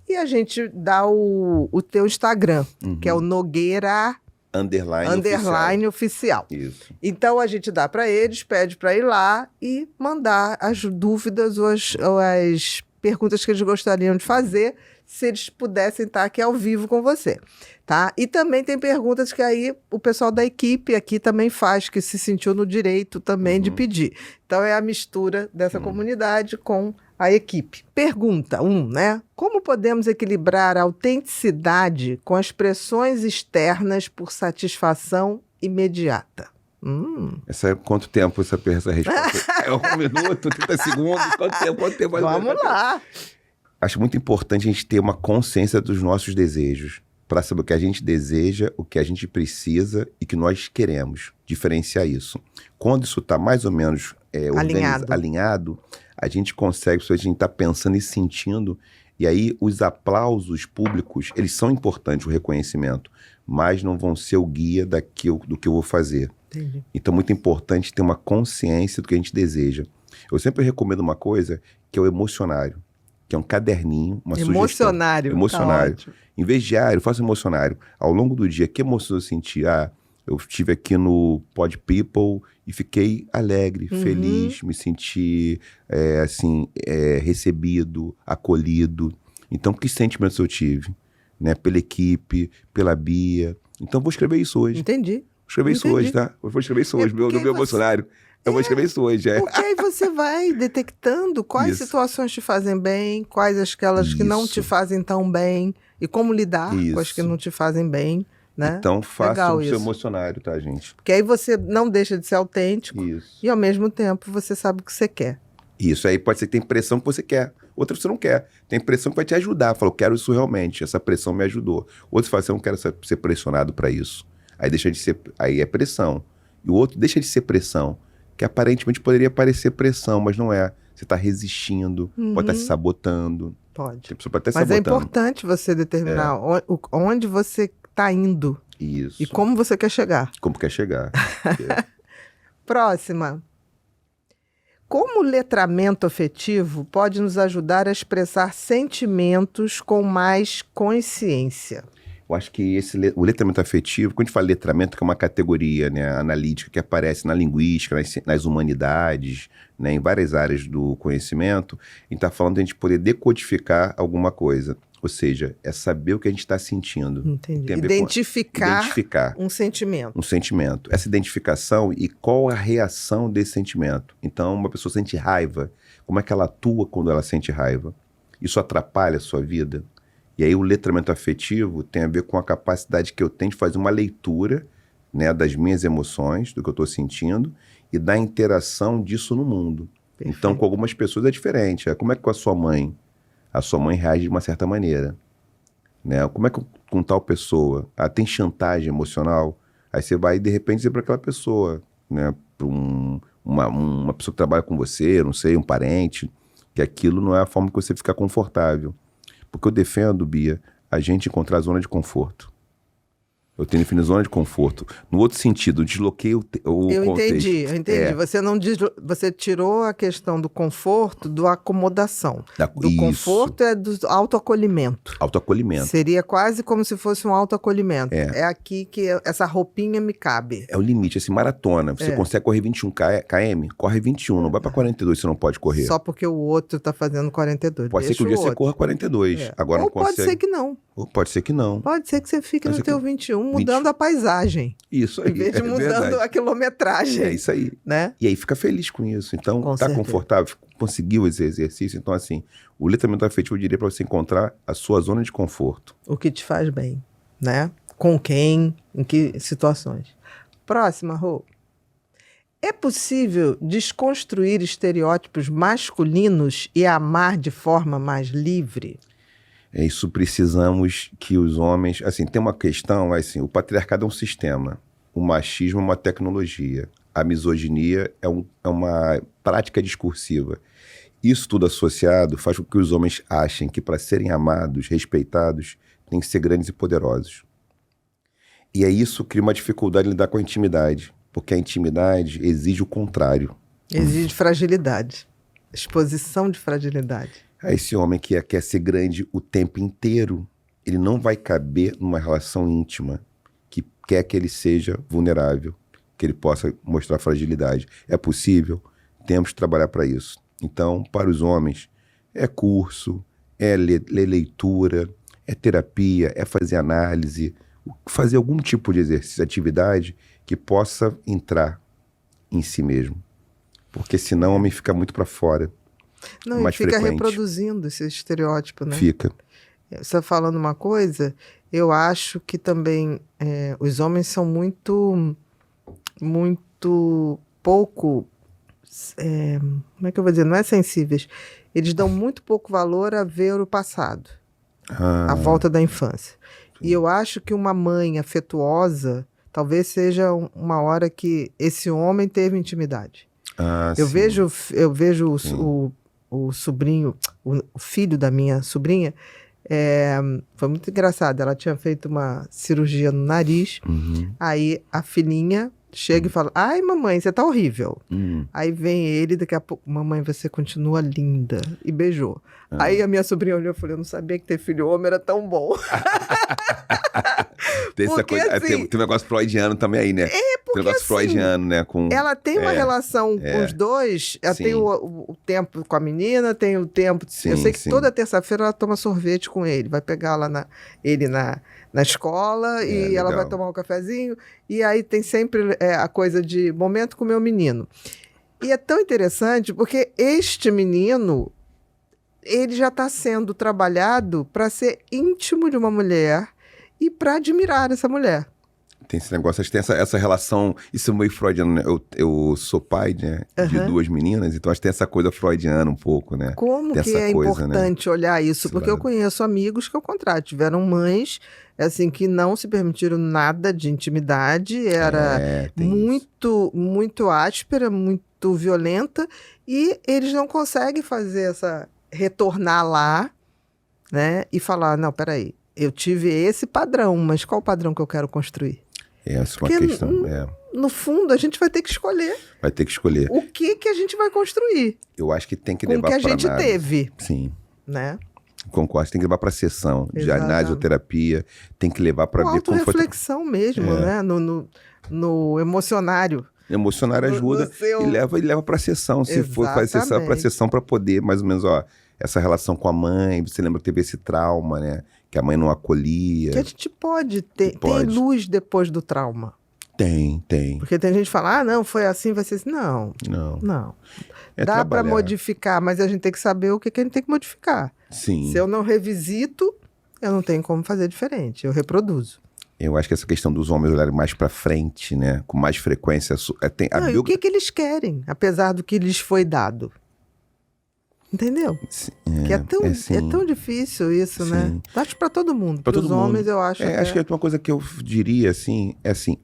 e a gente dá o teu Instagram, que é o Nogueira _ oficial. Isso. Então a gente dá para eles, pede para ir lá e mandar as dúvidas ou as perguntas que eles gostariam de fazer se eles pudessem estar aqui ao vivo com você, tá? E também tem perguntas que aí o pessoal da equipe aqui também faz, que se sentiu no direito também de pedir. Então é a mistura dessa comunidade com a equipe. Pergunta 1, né? Como podemos equilibrar a autenticidade com as pressões externas por satisfação imediata? Quanto tempo essa resposta? É 1 minuto, 30 segundos? Quanto tempo? Vamos lá. Acho muito importante a gente ter uma consciência dos nossos desejos, para saber o que a gente deseja, o que a gente precisa e que nós queremos. Diferenciar isso. Quando isso está mais ou menos alinhado, a gente consegue, se a gente está pensando e sentindo, e aí os aplausos públicos, eles são importantes, o reconhecimento, mas não vão ser o guia do que eu vou fazer. Entendi. Então é muito importante ter uma consciência do que a gente deseja. Eu sempre recomendo uma coisa que é o emocionário, que é um caderninho, uma sugestão. Emocionário. Tá, em vez de diário, faça emocionário. Ao longo do dia, que emoção eu senti? Eu estive aqui no Pod People e fiquei alegre, feliz, me senti recebido, acolhido. Então, que sentimentos eu tive? Né? Pela equipe, pela Bia. Então, vou escrever isso hoje. Entendi. Vou escrever isso hoje, tá? Eu vou escrever isso hoje, no meu emocionário. Eu vou escrever isso hoje, Porque aí você vai detectando quais situações te fazem bem, quais aquelas que não te fazem tão bem, e como lidar com as que não te fazem bem, né? Então faça o seu emocionário, tá, gente? Porque aí você não deixa de ser autêntico e ao mesmo tempo você sabe o que você quer. Isso, aí pode ser que tem pressão que você quer, outra você não quer. Tem pressão que vai te ajudar, fala, eu quero isso realmente, essa pressão me ajudou. Outro fala assim, eu não quero ser pressionado para isso. Aí deixa de ser, aí é pressão. E o outro deixa de ser pressão, que aparentemente poderia parecer pressão, mas não é. Você está resistindo, pode estar se sabotando. Pode. Mas é importante você determinar onde você está indo. Isso. E como você quer chegar. Como quer chegar. Próxima. Como o letramento afetivo pode nos ajudar a expressar sentimentos com mais consciência? Eu acho que o letramento afetivo, quando a gente fala letramento, que é uma categoria, né, analítica que aparece na linguística, nas humanidades, né, em várias áreas do conhecimento, a gente está falando de a gente poder decodificar alguma coisa. Ou seja, é saber o que a gente está sentindo. Entendi. Identificar um sentimento. Um sentimento. Essa identificação e qual a reação desse sentimento. Então, uma pessoa sente raiva. Como é que ela atua quando ela sente raiva? Isso atrapalha a sua vida? E aí o letramento afetivo tem a ver com a capacidade que eu tenho de fazer uma leitura, né, das minhas emoções, do que eu estou sentindo, e da interação disso no mundo. Perfeito. Então, com algumas pessoas é diferente. Como é que com a sua mãe? A sua mãe reage de uma certa maneira. Né? Como é que com tal pessoa? Tem chantagem emocional? Aí você vai, de repente, dizer para aquela pessoa, né, para uma pessoa que trabalha com você, não sei, um parente, que aquilo não é a forma que você fica confortável. Porque eu defendo, Bia, a gente encontrar a zona de conforto. Eu tenho definido zona de conforto. No outro sentido, desloquei o contexto. Eu entendi. Você tirou a questão do conforto do acomodação. Do conforto é do autoacolhimento. Autoacolhimento. Seria quase como se fosse um autoacolhimento. É aqui que essa roupinha me cabe. É o limite, assim, maratona. Você consegue correr 21 km? Corre 21, não vai para 42, você não pode correr. Só porque o outro tá fazendo 42. Pode ser que um dia você corra 42. Agora Ou não consegue. Pode ser que não. Ou pode ser que não. Pode ser que você fique no teu 21 mudando a paisagem. Isso aí. Em vez de mudando a quilometragem. É isso aí. Né? E aí fica feliz com isso. Então, tá confortável, conseguiu esse exercício. Então, assim, o letramento afetivo eu diria para você encontrar a sua zona de conforto. O que te faz bem, né? Com quem, em que situações. Próxima, Rô. É possível desconstruir estereótipos masculinos e amar de forma mais livre? É isso, precisamos que os homens... Assim, tem uma questão, assim, o patriarcado é um sistema, o machismo é uma tecnologia, a misoginia é uma prática discursiva. Isso tudo associado faz com que os homens achem que para serem amados, respeitados, tem que ser grandes e poderosos. E aí isso cria uma dificuldade em lidar com a intimidade, porque a intimidade exige o contrário. Exige fragilidade, exposição de fragilidade. Esse homem que quer ser grande o tempo inteiro, ele não vai caber numa relação íntima, que quer que ele seja vulnerável, que ele possa mostrar fragilidade. É possível? Temos que trabalhar para isso. Então, para os homens, é curso, é ler leitura, é terapia, é fazer análise, fazer algum tipo de exercício, atividade que possa entrar em si mesmo. Porque senão o homem fica muito para fora. Não, mais e fica frequente. reproduzindo esse estereótipo, né? Fica. Você tá falando uma coisa, eu acho que também os homens são muito pouco, como é que eu vou dizer? Não é sensíveis. Eles dão muito pouco valor a ver o passado, a volta da infância. E eu acho que uma mãe afetuosa talvez seja uma hora que esse homem teve intimidade. Eu vejo o sobrinho, o filho da minha sobrinha, foi muito engraçado. Ela tinha feito uma cirurgia no nariz, aí a filhinha chega e fala: ai, mamãe, você tá horrível. Aí vem ele, daqui a pouco: mamãe, você continua linda. E beijou. Aí a minha sobrinha olhou e falou: eu não sabia que ter filho homem era tão bom. Tem essa Porque, coisa, assim, tem um negócio freudiano também aí, né? porque, Tem um negócio assim, freudiano, né? ela tem uma relação com os dois, ela tem o tempo com a menina, tem o tempo... eu sei que toda terça-feira ela toma sorvete com ele, vai pegar lá ele na escola e ela vai tomar um cafezinho, e aí tem sempre a coisa de momento com o meu menino. E é tão interessante porque este menino, ele já está sendo trabalhado para ser íntimo de uma mulher e para admirar essa mulher. Tem esse negócio, acho que tem essa relação, isso é meio freudiano, né? Eu sou pai, né, de duas meninas, então acho que tem essa coisa freudiana um pouco, né? Como tem que é coisa, importante, né, olhar isso? Esse porque lado. eu conheço amigos que, ao contrário, tiveram mães assim, que não se permitiram nada de intimidade, era muito áspera, muito violenta, e eles não conseguem fazer retornar lá, né, e falar: não, peraí, eu tive esse padrão, mas qual o padrão que eu quero construir? Essa é uma Porque, questão. no fundo, a gente vai ter que escolher. Vai ter que escolher. O que a gente vai construir. Eu acho que tem que com levar para o que a gente análise. teve. Sim. Né? Concordo, tem que levar para a sessão de Exatamente. análise ou terapia, tem que levar para ver como foi. Autoreflexão mesmo, né? No emocionário. Emocionário ajuda e leva para a sessão. Se for fazer para a sessão, para poder, mais ou menos, essa relação com a mãe, você lembra que teve esse trauma, né? Que a mãe não acolhia. Que a gente pode ter. Tem luz depois do trauma. Tem. Porque tem gente que fala: não, foi assim, vai ser assim. Não. Dá para modificar, mas a gente tem que saber o que a gente tem que modificar. Sim. Se eu não revisito, eu não tenho como fazer diferente. Eu reproduzo. Eu acho que essa questão dos homens olharem mais para frente, né? Com mais frequência. E o que eles querem, apesar do que lhes foi dado? Entendeu? Que é tão difícil isso, né? Acho para todo mundo. Para os homens, eu acho. Acho que uma coisa que eu diria assim,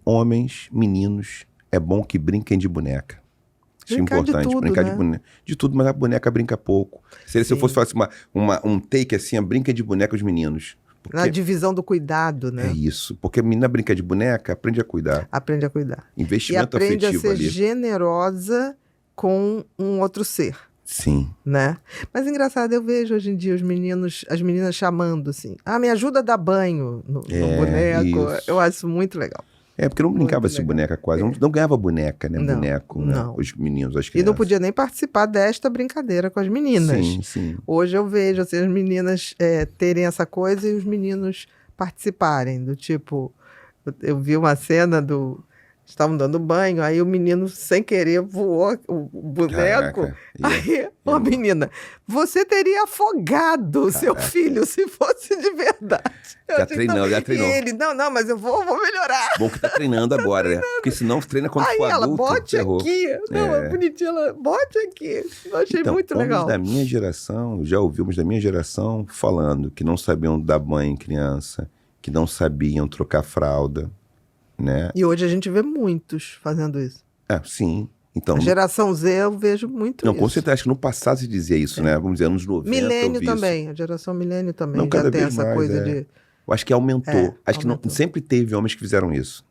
homens, meninos, é bom que brinquem de boneca. Acho importante. De tudo, brincar né? de boneca. De tudo, mas a boneca brinca pouco. Se eu fosse fazer um take assim, brinca de boneca os meninos. Na divisão do cuidado, né? É isso. Porque a menina brinca de boneca, aprende a cuidar. Aprende a cuidar. Investimento afetivo ali. E aprende a ser ali. generosa com um outro ser. Sim. Né? Mas engraçado, eu vejo hoje em dia as meninas chamando assim: me ajuda a dar banho no boneco. Isso. Eu acho muito legal. Porque não brincava de boneca quase. Não ganhava boneca, né? Boneco, né? Os meninos, as crianças. E não podia nem participar desta brincadeira com as meninas. Sim. Hoje eu vejo assim, as meninas terem essa coisa e os meninos participarem. Do tipo, eu vi uma cena estavam dando banho, aí o menino, sem querer, voou o boneco. Caraca, aí, a menina: você teria afogado seu filho se fosse de verdade. Já treinou. E ele: não, mas eu vou melhorar. Bom que tá treinando agora, né? Porque senão treina quando for ela: adulto. bote aqui. Não, é bonitinha, ela: bote aqui. Eu achei muito legal. Da minha geração, já ouvimos da minha geração falando que não sabiam dar banho em criança, que não sabiam trocar fralda. Né? E hoje a gente vê muitos fazendo isso. Sim. Então, a geração Z eu vejo muito isso. Com certeza, acho que no passado se dizia isso, né? Vamos dizer, anos 90. Milênio também, isso. A geração milênio também não, já tem essa coisa de... Eu acho que aumentou. Acho que sempre teve homens que fizeram isso.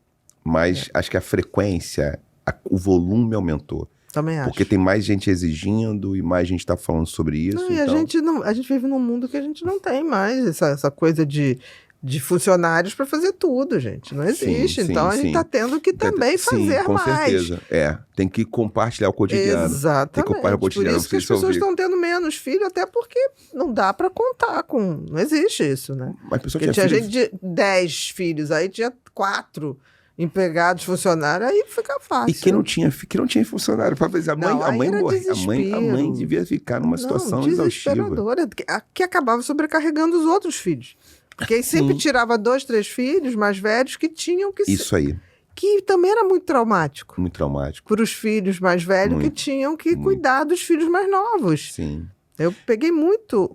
Mas acho que a frequência, o volume aumentou. Também acho. Porque tem mais gente exigindo e mais gente está falando sobre isso. E a gente vive num mundo que a gente não tem mais essa coisa de de funcionários para fazer tudo, gente. Não existe. Sim, Então, a gente está tendo que também fazer com mais. certeza. Tem que compartilhar o cotidiano. Exatamente. Tem que compartilhar o cotidiano. Por isso que as pessoas estão tendo menos filhos, até porque não dá para contar com... Não existe isso, né? Mas a pessoa porque tinha filho... gente de 10 filhos, aí tinha 4 empregados, funcionários, aí fica fácil. E que não tinha funcionário para fazer. A mãe devia ficar numa situação desesperadora, que acabava sobrecarregando os outros filhos. Porque aí sempre tirava 2, 3 filhos mais velhos que tinham que Isso aí. Que também era muito traumático. Muito traumático. Para os filhos mais velhos que tinham que cuidar dos filhos mais novos. Sim. Eu peguei muito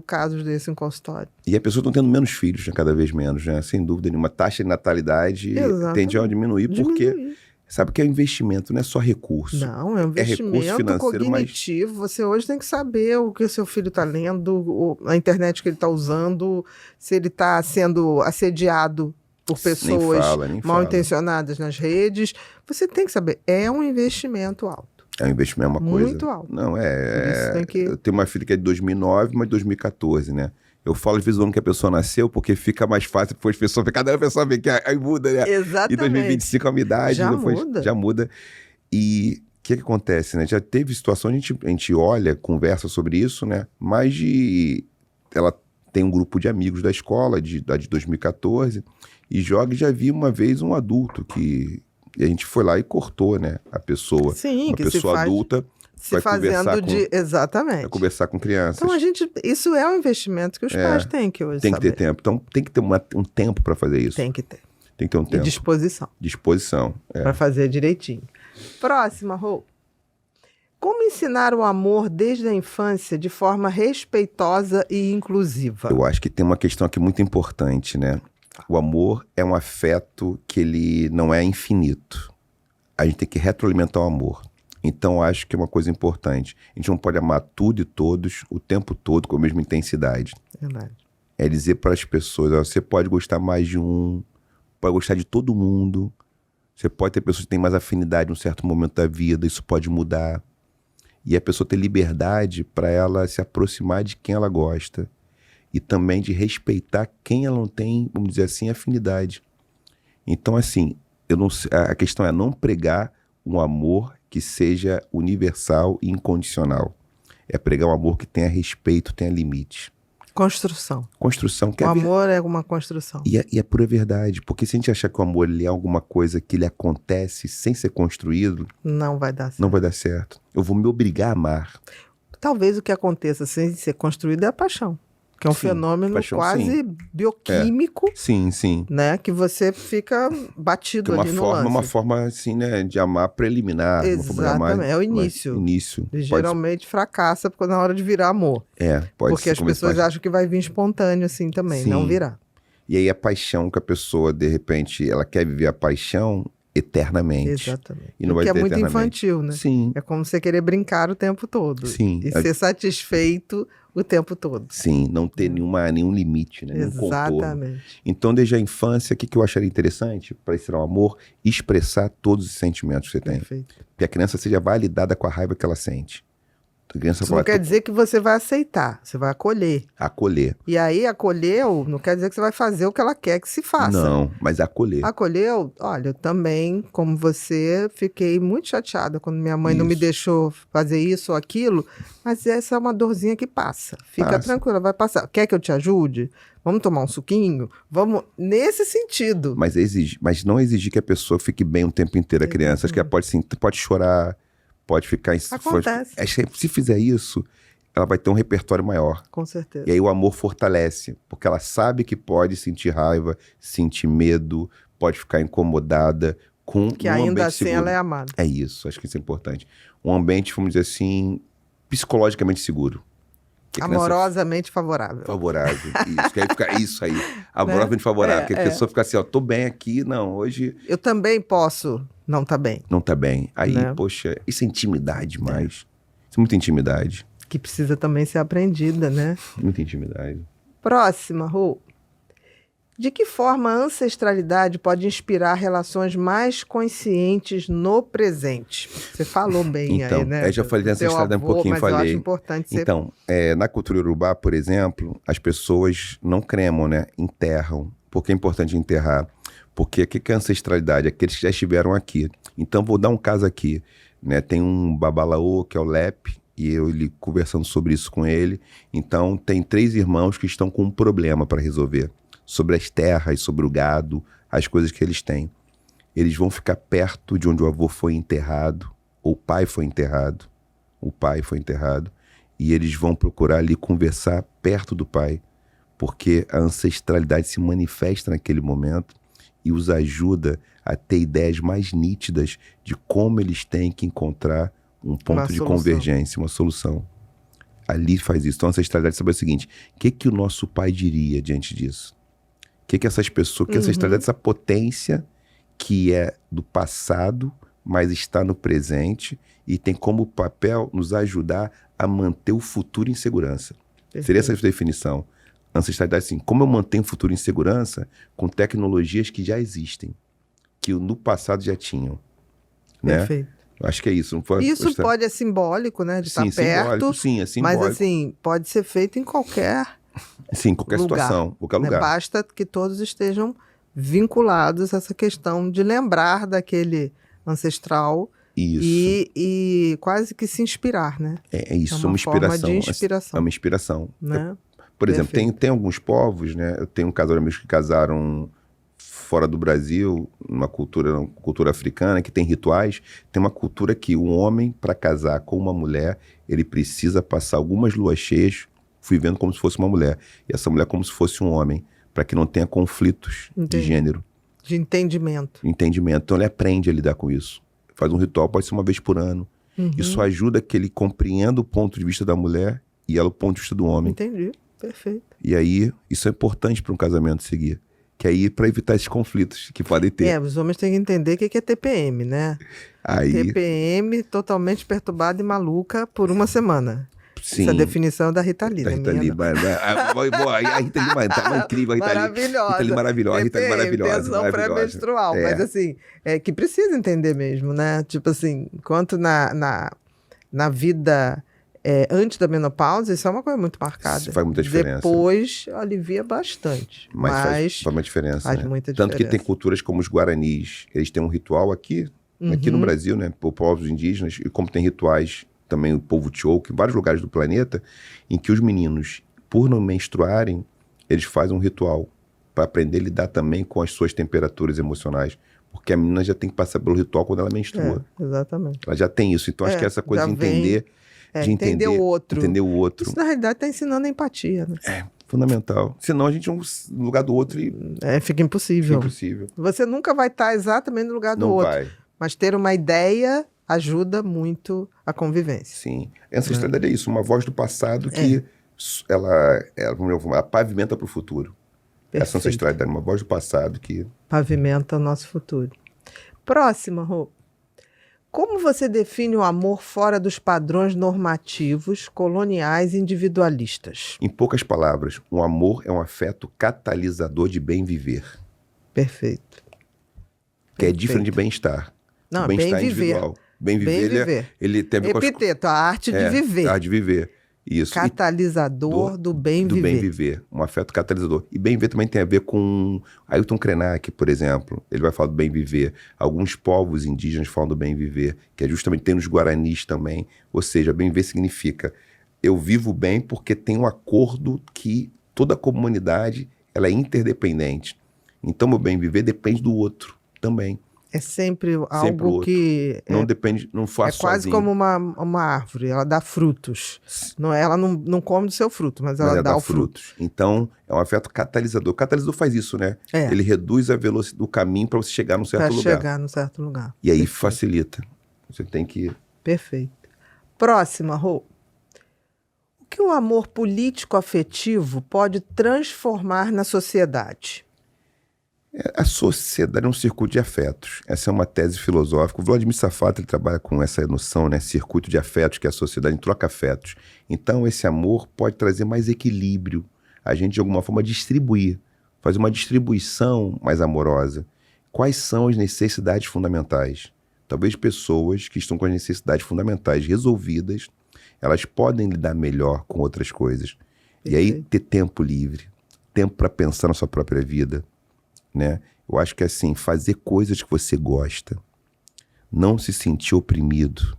casos desse em consultório. E a pessoa está tendo menos filhos, né? Cada vez menos, né? Sem dúvida nenhuma. A taxa de natalidade tende a diminuir, porque sabe que é um investimento, não é só recurso. Não, é um investimento cognitivo. Você hoje tem que saber o que o seu filho está lendo, a internet que ele está usando, se ele está sendo assediado por pessoas mal intencionadas nas redes. Você tem que saber. É um investimento alto. É um investimento, é uma coisa... Muito alto. Não, Eu tenho uma filha que é de 2009, mas de 2014, né? Eu falo às vezes o ano que a pessoa nasceu, porque fica mais fácil depois as pessoas... Cada pessoa vê que aí muda, né? Exatamente. Em 2025 a minha idade... Já muda. E o que acontece, né? Já teve situações, a gente olha, conversa sobre isso, né? Mas ela tem um grupo de amigos da escola, de 2014, e já vi uma vez um adulto que... E a gente foi lá e cortou, né? A pessoa. Sim, uma que pessoa adulta vai conversar exatamente. Vai conversar com crianças. Então, isso é um investimento que os pais têm que hoje Tem que ter tempo. Então, tem que ter um tempo para fazer isso. Tem que ter. Tem que ter um tempo. E disposição. Disposição, para fazer direitinho. Próxima, Rô. Como ensinar o amor desde a infância de forma respeitosa e inclusiva? Eu acho que tem uma questão aqui muito importante, né? O amor é um afeto que ele não é infinito. A gente tem que retroalimentar o amor. Então, acho que é uma coisa importante. A gente não pode amar tudo e todos o tempo todo com a mesma intensidade. Verdade. É dizer para as pessoas, você pode gostar mais de um, pode gostar de todo mundo. Você pode ter pessoas que têm mais afinidade em um certo momento da vida, isso pode mudar. E a pessoa ter liberdade para ela se aproximar de quem ela gosta. E também de respeitar quem ela não tem, vamos dizer assim, afinidade. Então, assim, a questão é não pregar um amor que seja universal e incondicional. É pregar um amor que tenha respeito, tenha limite. Construção. Que o amor é uma construção. E é pura verdade. Porque se a gente achar que o amor ele é alguma coisa que ele acontece sem ser construído... Não vai dar certo. Não vai dar certo. Eu vou me obrigar a amar. Talvez o que aconteça sem ser construído é a paixão. Que é um fenômeno quase bioquímico. Sim. Né? Que você fica batido ali no lance. Uma forma, assim, né, de amar preliminar. Exatamente, é o início. E geralmente fracassa na hora de virar amor. Pode porque as pessoas acham que vai vir espontâneo assim também, não virar. E aí a paixão que a pessoa, de repente, ela quer viver a paixão eternamente. Exatamente. E não vai ter muito eternamente. infantil, né? Sim. É como você querer brincar o tempo todo. Sim. E ser satisfeito o tempo todo. Sim, não ter nenhum limite, né? Nenhum contorno. Exatamente. Então, desde a infância, o que eu acharia interessante para ensinar o amor? Expressar todos os sentimentos que você tem. Perfeito. Que a criança seja validada com a raiva que ela sente. Isso não quer dizer que você vai aceitar, você vai acolher. Acolher. E aí, acolheu, não quer dizer que você vai fazer o que ela quer que se faça. Não, mas acolher. Acolheu? Olha, eu também, como você, fiquei muito chateada quando minha mãe não me deixou fazer isso ou aquilo, mas essa é uma dorzinha que passa. Fica tranquila, vai passar. Quer que eu te ajude? Vamos tomar um suquinho? Vamos nesse sentido. Mas não exigir que a pessoa fique bem o tempo inteiro, a criança. Acho que ela pode chorar, pode ficar... Acontece. Se fizer isso, ela vai ter um repertório maior. Com certeza. E aí o amor fortalece, porque ela sabe que pode sentir raiva, sentir medo, pode ficar incomodada com que ainda assim seguro. Ela é amada. É isso, acho que isso é importante. Um ambiente, vamos dizer assim, psicologicamente seguro. Amorosamente favorável. Favorável, isso. Que aí fica isso aí. Amorosamente favorável. Que a pessoa fica assim, tô bem aqui, não, hoje... Eu também posso não tá bem. Não tá bem. Aí, poxa, isso é intimidade demais. Isso é muita intimidade. Que precisa também ser aprendida, né? Muita intimidade. Próxima, Rô. De que forma a ancestralidade pode inspirar relações mais conscientes no presente? Você falou bem então, aí, né? Já falei da Seu ancestralidade um pouquinho, mas eu falei. acho importante você... Então, na cultura iorubá, por exemplo, as pessoas não cremam, né? Enterram. Por que é importante enterrar? Porque o que é ancestralidade? Aqueles que já estiveram aqui. Então, vou dar um caso aqui, né? Tem um babalaô, que é o Lepe, e ele conversando sobre isso com ele. Então, tem 3 irmãos que estão com um problema para resolver. Sobre as terras, sobre o gado, as coisas que eles têm. Eles vão ficar perto de onde o avô foi enterrado, ou o pai foi enterrado. O pai foi enterrado. E eles vão procurar ali conversar perto do pai, porque a ancestralidade se manifesta naquele momento e os ajuda a ter ideias mais nítidas de como eles têm que encontrar um ponto de convergência, uma solução. Ali faz isso. Então a ancestralidade sabe o seguinte: o que o nosso pai diria diante disso? O que essas pessoas, que a ancestralidade, essa potência que é do passado, mas está no presente e tem como papel nos ajudar a manter o futuro em segurança. Perfeito. Seria essa a definição. Ancestralidade, assim, como eu mantenho o futuro em segurança com tecnologias que já existem, que no passado já tinham. Né? Perfeito. Acho que é isso. Isso pode ser simbólico, né? De estar perto. Sim, é simbólico. Mas, assim, pode ser feito em qualquer Sim, qualquer lugar, situação, qualquer lugar. Né? Basta que todos estejam vinculados a essa questão de lembrar daquele ancestral. Isso. E quase que se inspirar, né? É isso, é uma inspiração. Forma de inspiração. É uma inspiração. Né? Por exemplo, tem alguns povos, né? Eu tenho um casal de amigos que casaram fora do Brasil, numa cultura africana, que tem rituais. Tem uma cultura que o homem, para casar com uma mulher, ele precisa passar algumas luas cheias, vivendo como se fosse uma mulher. E essa mulher como se fosse um homem, para que não tenha conflitos de gênero. De entendimento. Então ele aprende a lidar com isso. Faz um ritual, pode ser uma vez por ano. Isso ajuda que ele compreenda o ponto de vista da mulher e ela o ponto de vista do homem. Entendi, perfeito. E aí, isso é importante para um casamento seguir. Que aí, para evitar esses conflitos que podem ter. Os homens têm que entender o que é TPM, né? Aí... TPM totalmente perturbada e maluca por uma semana. Sim. Essa definição da Rita Lee. A Rita Lee tá incrível. Maravilhosa. Rita Lee maravilhosa. Rita Lee maravilhosa. Tensão pré-menstrual. Mas assim, que precisa entender mesmo, né? Tipo assim, enquanto na vida antes da menopausa, isso é uma coisa muito marcada. Isso faz muita diferença. Depois alivia bastante. Mas faz uma diferença. Faz muita diferença. Tanto que tem culturas como os guaranis, eles têm um ritual aqui no Brasil, né? Por povos indígenas, e como tem rituais também o povo Tiouk, em vários lugares do planeta, em que os meninos, por não menstruarem, eles fazem um ritual para aprender a lidar também com as suas temperaturas emocionais. Porque a menina já tem que passar pelo ritual quando ela menstrua. Exatamente. Ela já tem isso. Então, acho que essa coisa de entender... entender o outro. Entender o outro. Isso, na realidade, está ensinando a empatia, né? É, fundamental. Senão, a gente é no lugar do outro e... Fica impossível. Fica impossível. Você nunca vai estar exatamente no lugar do outro. Não vai. Mas ter uma ideia ajuda muito a convivência. Sim. A ancestralidade é isso, uma voz do passado que ela pavimenta para o futuro. Perfeito. Essa ancestralidade é uma voz do passado que... pavimenta o nosso futuro. Próxima, Rô. Como você define o amor fora dos padrões normativos, coloniais e individualistas? Em poucas palavras, o amor é um afeto catalisador de bem viver. Perfeito. Que é diferente de bem-estar. Não, bem-estar bem individual. Bem viver, ele tem a ver Epiteto, a arte de viver. A arte de viver. Isso. Catalisador do bem viver. Do bem viver. Um afeto catalisador. E bem viver também tem a ver com Ailton Krenak, por exemplo. Ele vai falar do bem viver. Alguns povos indígenas falam do bem viver, que é justamente tem nos guaranis também. Ou seja, bem viver significa eu vivo bem porque tem um acordo que toda a comunidade ela é interdependente. Então, meu bem viver depende do outro também. É sempre algo que... Não depende, não faz sozinho. É quase como uma árvore, ela dá frutos. Ela não come do seu fruto, mas ela dá o fruto. Então, é um afeto catalisador. O catalisador faz isso, né? Ele reduz a velocidade do caminho para você chegar num certo lugar. Para chegar num certo lugar. E aí facilita. Você tem que... Perfeito. Próxima, Rô. O que o amor político-afetivo pode transformar na sociedade? A sociedade é um circuito de afetos. Essa é uma tese filosófica. O Vladimir Safatli trabalha com essa noção, né? Circuito de afetos, que é a sociedade troca afetos. Então, esse amor pode trazer mais equilíbrio. A gente, de alguma forma, distribuir fazer uma distribuição mais amorosa. Quais são as necessidades fundamentais? Talvez pessoas que estão com as necessidades fundamentais resolvidas, elas podem lidar melhor com outras coisas. E aí ter tempo livre, tempo para pensar na sua própria vida, né? Eu acho que assim, fazer coisas que você gosta, não se sentir oprimido,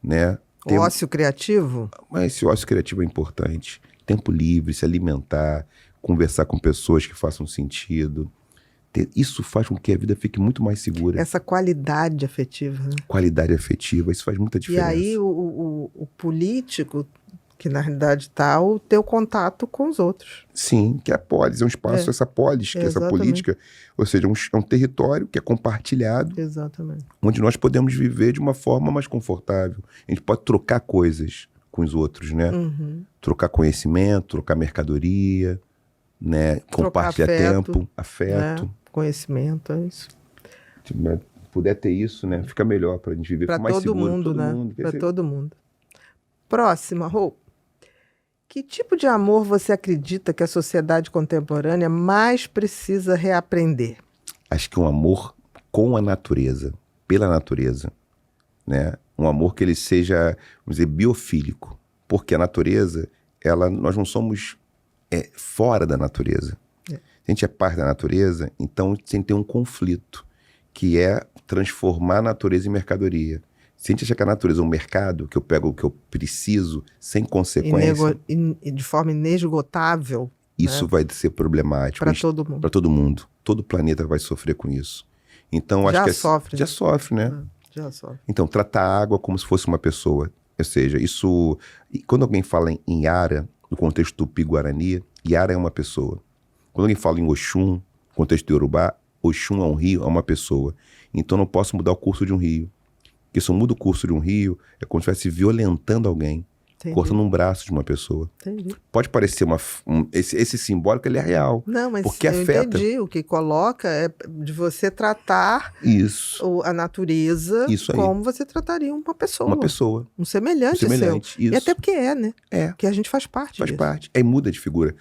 né? O ócio criativo? Mas esse ócio criativo é importante. Tempo livre, se alimentar, conversar com pessoas que façam sentido. Isso faz com que a vida fique muito mais segura. Essa qualidade afetiva, né? Qualidade afetiva, isso faz muita diferença. E aí o político, que na realidade está o teu contato com os outros. Sim, que é a polis, é um espaço, essa polis, que é essa política, ou seja, é um território que é compartilhado. Exatamente. Onde nós podemos viver de uma forma mais confortável. A gente pode trocar coisas com os outros, né? Uhum. Trocar conhecimento, trocar mercadoria, né? Compartilhar tempo, afeto. Né? Conhecimento, é isso. Se puder ter isso, né? Fica melhor pra gente viver mais seguro. Para todo mundo, né? Para todo mundo. Próxima, Rô. Que tipo de amor você acredita que a sociedade contemporânea mais precisa reaprender? Acho que um amor com a natureza, pela natureza, né? Um amor que ele seja, vamos dizer, biofílico. Porque a natureza, nós não somos fora da natureza. A gente é parte da natureza, então tem que ter um conflito, que é transformar a natureza em mercadoria. Se a gente achar que a natureza é um mercado, que eu pego o que eu preciso, sem consequência... De forma inesgotável. Isso, né? Vai ser problemático. Para todo mundo. Para todo mundo. Todo o planeta vai sofrer com isso. Então, acho que sofre. Já sofre, né? Já sofre. Então, tratar a água como se fosse uma pessoa. Ou seja, isso... Quando alguém fala em Yara, no contexto tupi-guarani, Yara é uma pessoa. Quando alguém fala em Oxum, no contexto do Yorubá, Oxum é um rio, é uma pessoa. Então, eu não posso mudar o curso de um rio. Porque se eu mudo o curso de um rio, é como se estivesse violentando alguém. Entendi. Cortando um braço de uma pessoa. Entendi. Pode parecer esse simbólico, ele é real. Não, mas porque afeta. Entendi. O que coloca é de você tratar a natureza como você trataria uma pessoa. Uma pessoa. Um semelhante seu. Isso. E até porque né? É. Porque a gente faz parte disso. Faz parte. Aí muda de figura.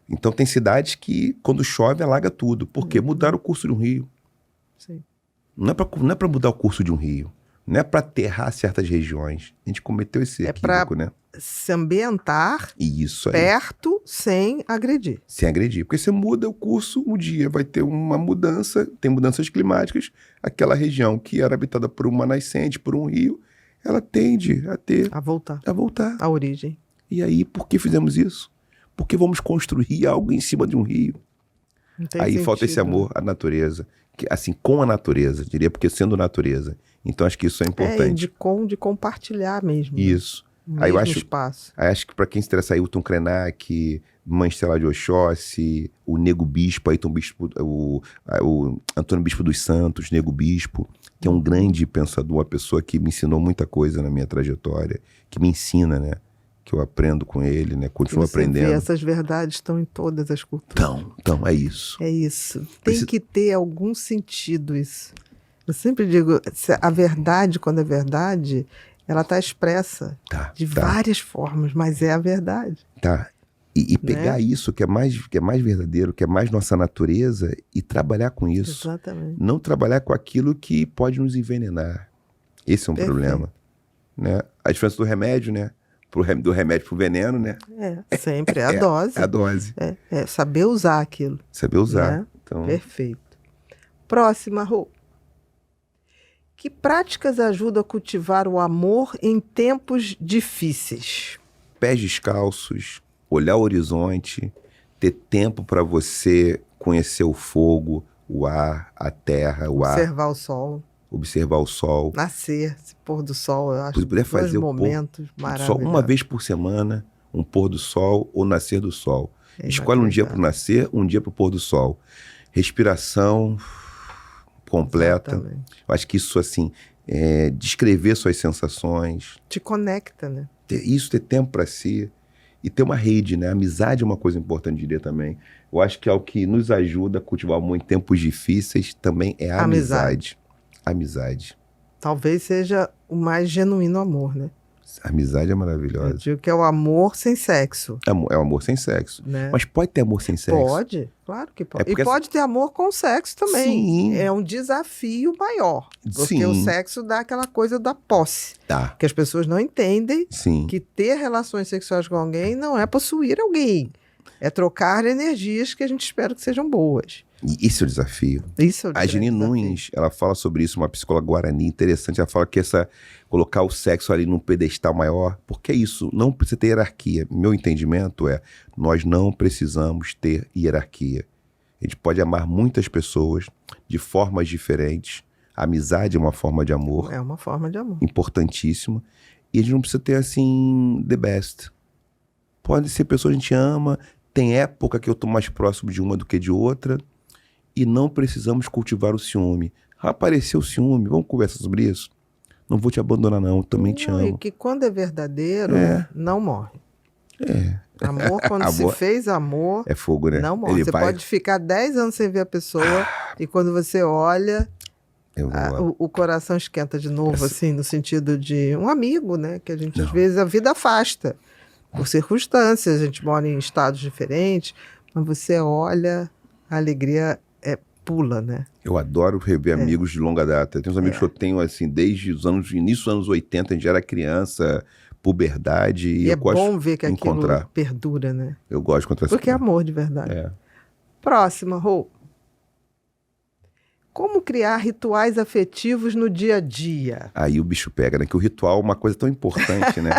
Então tem cidades que, quando chove, alaga tudo. Por quê? Mudaram o curso de um rio. Sim. Não é para mudar o curso de um rio. Não é para aterrar certas regiões. A gente cometeu esse equívoco, né? Se ambientar isso aí. Perto sem agredir. Sem agredir. Porque você muda o curso, um dia vai ter uma mudança, tem mudanças climáticas, aquela região que era habitada por uma nascente, por um rio, ela tende a ter... A voltar. A origem. E aí, por que fizemos isso? Porque vamos construir algo em cima de um rio. Aí sentido. Falta esse amor à natureza. Assim, com a natureza, diria, porque sendo natureza. Então, acho que isso é importante. De compartilhar mesmo. Isso. Né? Aí eu acho, espaço. Aí acho que para quem se interessa, Ailton Krenak, Mãe Estela de Oxóssi, o Nego Bispo, Ailton Bispo, o Antônio Bispo dos Santos, Nego Bispo, que é um grande pensador, uma pessoa que me ensinou muita coisa na minha trajetória, que me ensina, né? Que eu aprendo com ele, né? Continuo aprendendo. Essas verdades estão em todas as culturas. Então, é isso. É isso. Tem que ter algum sentido isso. Eu sempre digo, a verdade, quando é verdade, ela está expressa de várias formas, mas é a verdade. E pegar isso que é mais verdadeiro, que é mais nossa natureza, e trabalhar com isso. Exatamente. Não trabalhar com aquilo que pode nos envenenar. Esse é um problema. Né? A diferença do remédio, né? Do remédio pro veneno, né? Sempre. É a dose. É a dose. É saber usar aquilo. Saber usar. Né? Então... Perfeito. Próxima, Rô. Que práticas ajudam a cultivar o amor em tempos difíceis? Pés descalços, olhar o horizonte, ter tempo para você conhecer o fogo, o ar, a terra, observar o sol. Observar o sol. Nascer, esse pôr do sol, eu acho. Se puder fazer momentos maravilhosos. Só uma vez por semana, um pôr do sol ou nascer do sol. Escolhe um dia para o nascer, um dia para o pôr do sol. Respiração completa. Exatamente. Eu acho que isso, assim, descrever suas sensações. Te conecta, né? Ter tempo para si. E ter uma rede, né? Amizade é uma coisa importante, diria também. Eu acho que é o que nos ajuda a cultivar amor em tempos difíceis também é a amizade. Amizade. Talvez seja o mais genuíno amor, né? Amizade é Eu maravilhosa. digo que é o amor sem sexo. É o amor sem sexo. Né? Mas pode ter amor sem sexo? Pode, claro que pode. porque E pode ter amor com sexo também. Sim. É um desafio maior. Porque Sim. o sexo dá aquela coisa da posse. Tá. Que as pessoas não entendem Sim. que ter relações sexuais com alguém não é possuir alguém. É trocar energias que a gente espera que sejam boas. E esse é o desafio. Isso é o A Geni Nunes, ela fala sobre isso, uma psicóloga guarani interessante. Ela fala que colocar o sexo ali num pedestal maior, porque é isso, não precisa ter hierarquia. Meu entendimento é, nós não precisamos ter hierarquia. A gente pode amar muitas pessoas de formas diferentes. A amizade é uma forma de amor. É uma forma de amor. Importantíssima. E a gente não precisa ter, assim, the best. Pode ser pessoas que a gente ama, tem época que eu tô mais próximo de uma do que de outra, e não precisamos cultivar o ciúme. Apareceu o ciúme, vamos conversar sobre isso? Não vou te abandonar não, eu também te E amo. que quando é verdadeiro, não morre. Amor, quando se fez amor, é fogo, né? não morre. Você pode ficar 10 anos sem ver a pessoa, e quando você olha, o coração esquenta de novo, assim, no sentido de um amigo, né? Que a gente, às vezes, a vida afasta. Por circunstâncias, a gente mora em estados diferentes, mas você olha, a alegria pula, né? Eu adoro rever amigos de longa data. Tem uns amigos que eu tenho, assim, desde os início dos anos 80, a gente era criança, puberdade, e eu gosto bom ver que aquilo perdura, né? Eu gosto de encontrar. Porque é amor de verdade. Próxima, Rô. Como criar rituais afetivos no dia a dia? Aí o bicho pega, né? Que o ritual é uma coisa tão importante, né?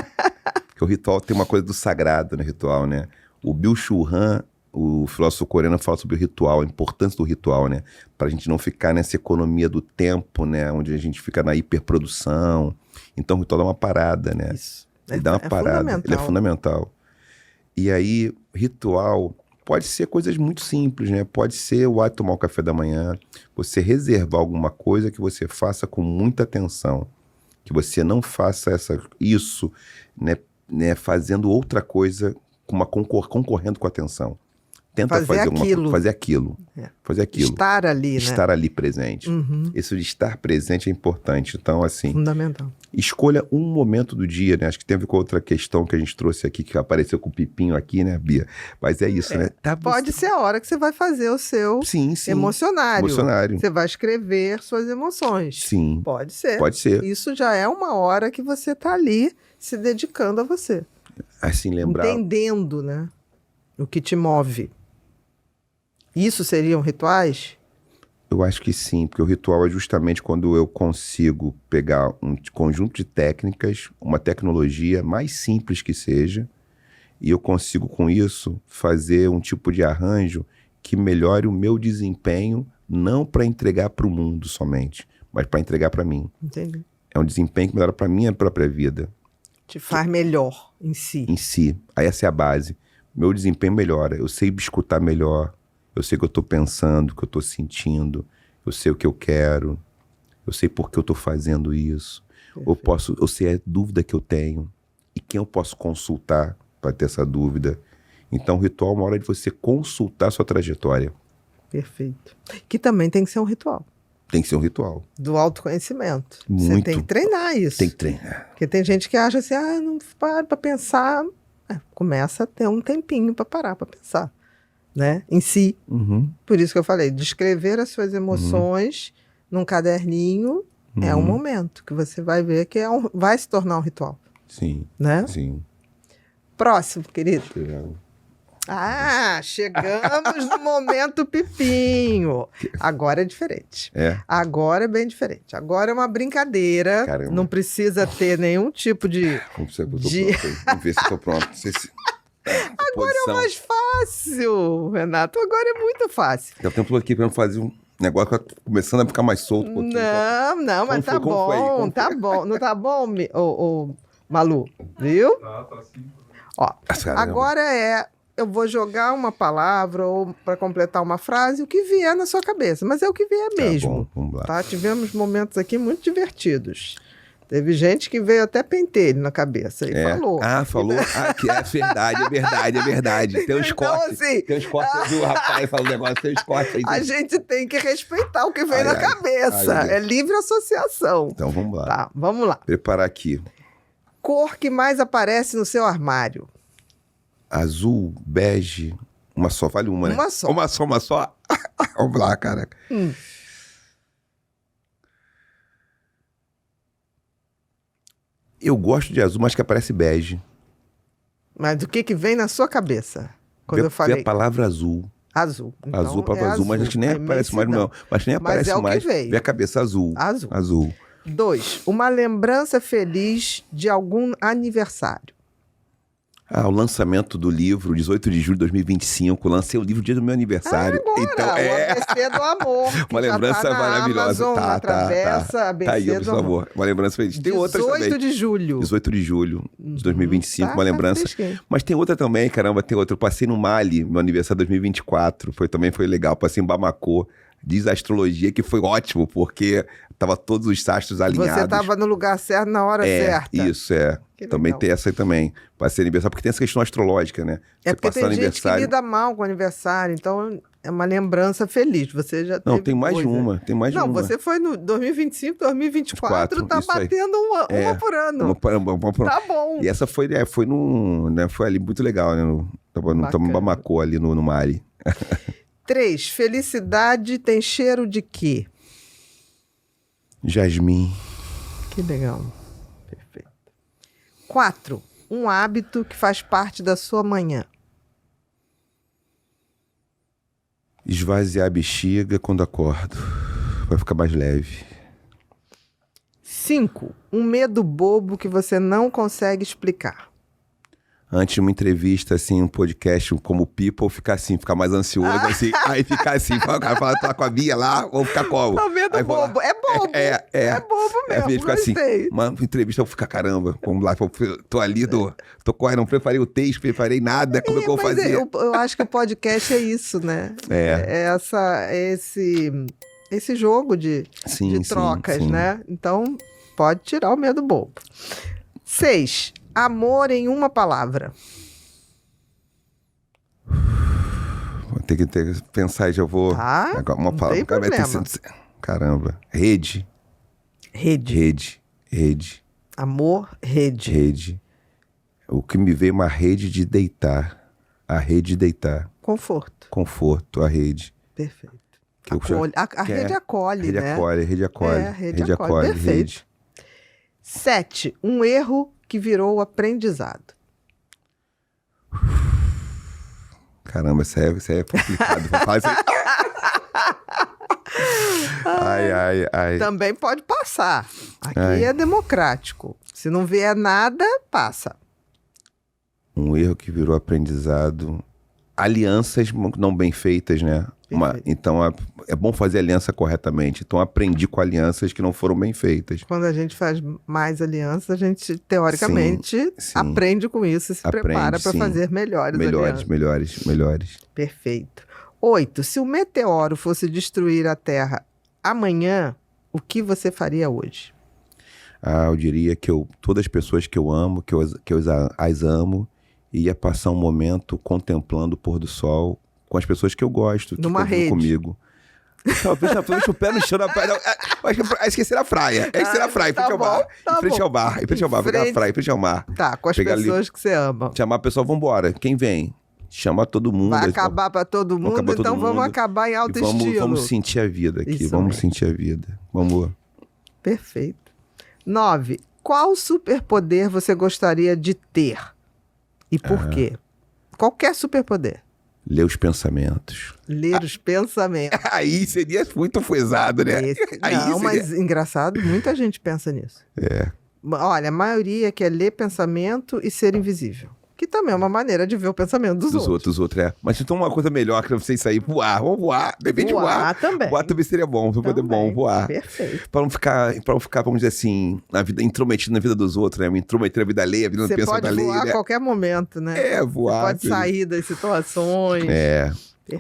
Que o ritual tem uma coisa do sagrado no ritual, né? O Byung-Chul Han, o filósofo coreano, fala sobre o ritual, a importância do ritual, né? Pra gente não ficar nessa economia do tempo, né? Onde a gente fica na hiperprodução. Então o ritual dá uma parada, né? Isso. Ele dá uma parada. Ele é fundamental. E aí, ritual pode ser coisas muito simples, né? Pode ser o ato de tomar o café da manhã, você reservar alguma coisa que você faça com muita atenção. Que você não faça isso, né, fazendo outra coisa, concorrendo com atenção. Tenta fazer aquilo. Fazer aquilo. Fazer aquilo. Estar ali, Estar ali presente. Isso de estar presente é importante. Então, assim... Fundamental. Escolha um momento do dia, né? Acho que tem a ver com outra questão que a gente trouxe aqui, que apareceu com o Pipinho aqui, né, Bia? Mas é isso, né? Pode ser a hora que você vai fazer o seu emocionário. Você vai escrever suas emoções. Sim. Pode ser. Pode ser. Isso já é uma hora que você está ali se dedicando a você. Assim, lembrar... Entendendo, né? O que te move. Isso seriam rituais? Eu acho que sim, porque o ritual é justamente quando eu consigo pegar um conjunto de técnicas, uma tecnologia mais simples que seja, e eu consigo com isso fazer um tipo de arranjo que melhore o meu desempenho, não para entregar para o mundo somente, mas para entregar para mim. Entendi. É um desempenho que melhora para minha própria vida. Te faz melhor em si. Em si. Aí essa é a base. Meu desempenho melhora. Eu sei escutar melhor. Eu sei o que eu estou pensando, o que eu estou sentindo. Eu sei o que eu quero. Eu sei por que eu estou fazendo isso. Eu sei a dúvida que eu tenho. E quem eu posso consultar para ter essa dúvida. Então o ritual é uma hora de você consultar a sua trajetória. Perfeito. Que também tem que ser um ritual. Tem que ser um ritual. Do autoconhecimento. Muito. Você tem que treinar isso. Tem que treinar. Porque tem gente que acha assim, não para para pensar. Começa a ter um tempinho para parar para pensar, né? Em si. Por isso que eu falei, de escrever as suas emoções num caderninho é um momento que você vai ver que vai se tornar um ritual. Sim. Né? Sim. Próximo, querido. Chegamos. Chegamos no momento Pipinho. Agora é diferente. Agora é bem diferente. Agora é uma brincadeira. Caramba. Não precisa ter nenhum tipo de... Vamos ver se eu tô pronto. Agora é mais fácil, Renato. Agora é muito fácil. Eu tenho aqui pra fazer um negócio que tá começando a ficar mais solto um pouquinho. Não, mas tá bom. Tá bom. Não tá bom, Malu? Viu? Tá sim. Ó, agora eu vou jogar uma palavra ou para completar uma frase, o que vier na sua cabeça. Mas é o que vier mesmo. Bom, vamos lá. Tá? Tivemos momentos aqui muito divertidos. Teve gente que veio até pentelho na cabeça e falou. Falou. Que é verdade. Tem uns cortes. Assim, tem uns cortes. Eu vi o rapaz falando negócio, tem uns cortes aí. A gente tem que respeitar o que vem na cabeça. É livre associação. Então vamos lá. Tá, vamos lá. Preparar aqui. Cor que mais aparece no seu armário. Azul, bege, uma só, vale uma, né? Uma só. Uma só. Vamos lá, caraca. Eu gosto de azul, mas que aparece bege. Mas do que vem na sua cabeça? Quando Vê, eu falei vê a palavra azul. azul. Então, Azul, palavra azul, mas acho que nem é aparece mais, imensidão. não. Mas nem Mas aparece é o que mais. veio. Vê a cabeça azul. Azul. Azul. 2. Uma lembrança feliz de algum aniversário. O lançamento do livro, 18 de julho de 2025. Lancei o livro no dia do meu aniversário. Agora, Então, o ABC do Amor. que uma já lembrança tá na maravilhosa. Amazon, na Travessa, ABC Tá aí, por do Amor. favor. Uma lembrança feliz. Tem outras 18 também. de julho. 18 de julho de 2025, Tá, uma lembrança. fresquinho. Mas tem outra também, caramba, tem outra. Eu passei no Mali, meu aniversário de 2024. Também foi legal. Passei em Bamako. Diz a astrologia que foi ótimo, porque tava todos os astros alinhados. Você estava no lugar certo na hora certa. Isso, é. Que Também legal. tem essa aí também. Passei aniversário, porque tem essa questão astrológica, né? É Você porque passar tem gente que lida mal com o aniversário, então é uma lembrança feliz. Você já Não, teve tem mais de coisa. uma. Tem mais de Não, uma. você foi no 2025, 2024, tá isso aí. batendo uma por ano. Uma por ano. Tá bom. E essa foi foi ali muito legal, né? Tava no Bacana. Bamako, ali no Mali. 3. Felicidade tem cheiro de quê? Jasmim. Que legal. Perfeito. 4. Um hábito que faz parte da sua manhã. Esvaziar a bexiga quando acordo. Vai ficar mais leve. 5. Um medo bobo que você não consegue explicar. Antes de uma entrevista, assim, um podcast como o People, ficar mais ansioso, assim. Aí ficar assim, o cara falar, tá com a Bia lá, vou ficar como? O medo Aí vou lá. bobo. É bobo. É bobo Aí mesmo. fica assim, Gostei. uma entrevista, eu vou ficar, caramba, vamos lá, tô ali, tô correndo, não preparei o texto, preparei nada, como é que eu vou Mas fazer? eu acho que o podcast é isso, né? É. Esse jogo de trocas, sim. né? Então, pode tirar o medo bobo. 6. Amor em uma palavra. Vou ter que pensar, já vou... Tá, Agora, uma não palavra, tem vai ter problema. caramba, rede. Rede. Amor, rede. Rede. O que me veio é uma rede de deitar. A rede de deitar. Conforto. A rede. Perfeito. Que eu Acolhe. A rede acolhe, Rede né? acolhe, rede acolhe. É, rede acolhe. Perfeito. Rede. 7. Um erro que virou aprendizado. Caramba, isso é complicado. Pra falar isso aí. Ai. Também pode passar. Aqui Ai. é democrático. Se não vier nada, passa. Um erro que virou aprendizado. Alianças não bem feitas, né? Então é bom fazer aliança corretamente. Então aprendi com alianças que não foram bem feitas. Quando a gente faz mais alianças, a gente, teoricamente, Sim. aprende com isso e se prepara para sim. fazer melhores alianças. Melhores. Perfeito. 8. Se o meteoro fosse destruir a Terra amanhã, o que você faria hoje? Eu diria que todas as pessoas que eu amo, que eu as amo, ia passar um momento contemplando o pôr do sol com as pessoas que eu gosto, que Numa convivem rede. comigo. Talvez o pé no chão da praia. Esquecer a praia. Esquecer a praia, em frente ao bar. Em frente ao bar. Em frente ao bar. Pegar a praia, em frente ao mar. Tá, com as Pegar pessoas que você ama. Chamar o pessoal, vambora. Quem vem? Chama todo mundo. Vai acabar para todo mundo, então vamos acabar em alto estilo. Vamos sentir a vida aqui. Isso vamos mesmo. sentir a vida. Vamos. Perfeito. 9. Qual superpoder você gostaria de ter? E por quê? Qualquer superpoder. Ler os pensamentos. Ler os pensamentos. Aí seria muito fuezado, né? Mas engraçado, muita gente pensa nisso. Olha, a maioria quer ler pensamento e ser invisível. Que também é uma maneira de ver o pensamento dos outros. Mas então uma coisa melhor que vocês sair, voar. Vamos voar. Depende de voar. Também. Voar também seria bom. Poder bom, voar. Perfeito. Pra não ficar, vamos dizer assim, na vida, intrometido na vida dos outros, né? Me intrometer na vida alheia, a vida no pensamento alheio. Você pode voar né? a qualquer momento, né? Voar. Você pode sair das situações.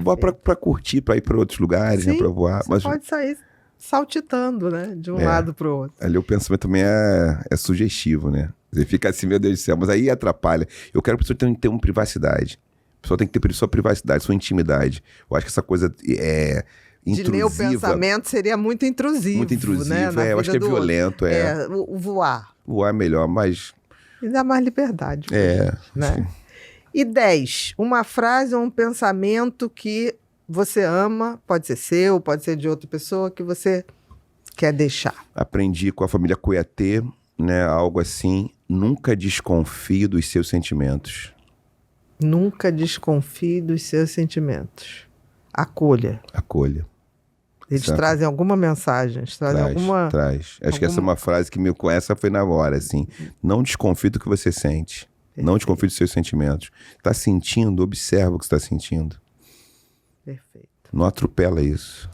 Voar pra curtir, pra ir pra outros lugares, Sim, né? Pra voar. Você pode sair saltitando, né? De um lado pro outro. Ali o pensamento também é sugestivo, né? Você fica assim, meu Deus do céu, mas aí atrapalha. Eu quero que a pessoa tenha uma privacidade. A pessoa tem que ter sua privacidade, sua intimidade. Eu acho que essa coisa intrusiva. De ler o pensamento seria muito intrusivo. Muito intrusivo, né? eu acho que é violento. Voar. Voar é melhor, mas E dá mais liberdade. É. Né? E 10, uma frase ou um pensamento que você ama, pode ser seu, pode ser de outra pessoa, que você quer deixar. Aprendi com a família Coiatê, né, algo assim, nunca desconfie dos seus sentimentos. Nunca desconfie dos seus sentimentos. Acolha. Acolha. Eles Certo. trazem alguma mensagem, eles trazem alguma... Traz. Acho que essa é uma frase que essa foi na hora, assim. Não desconfie do que você sente. Perfeito. Não desconfie dos seus sentimentos. Está sentindo, observa o que está sentindo. Perfeito. Não atropela isso.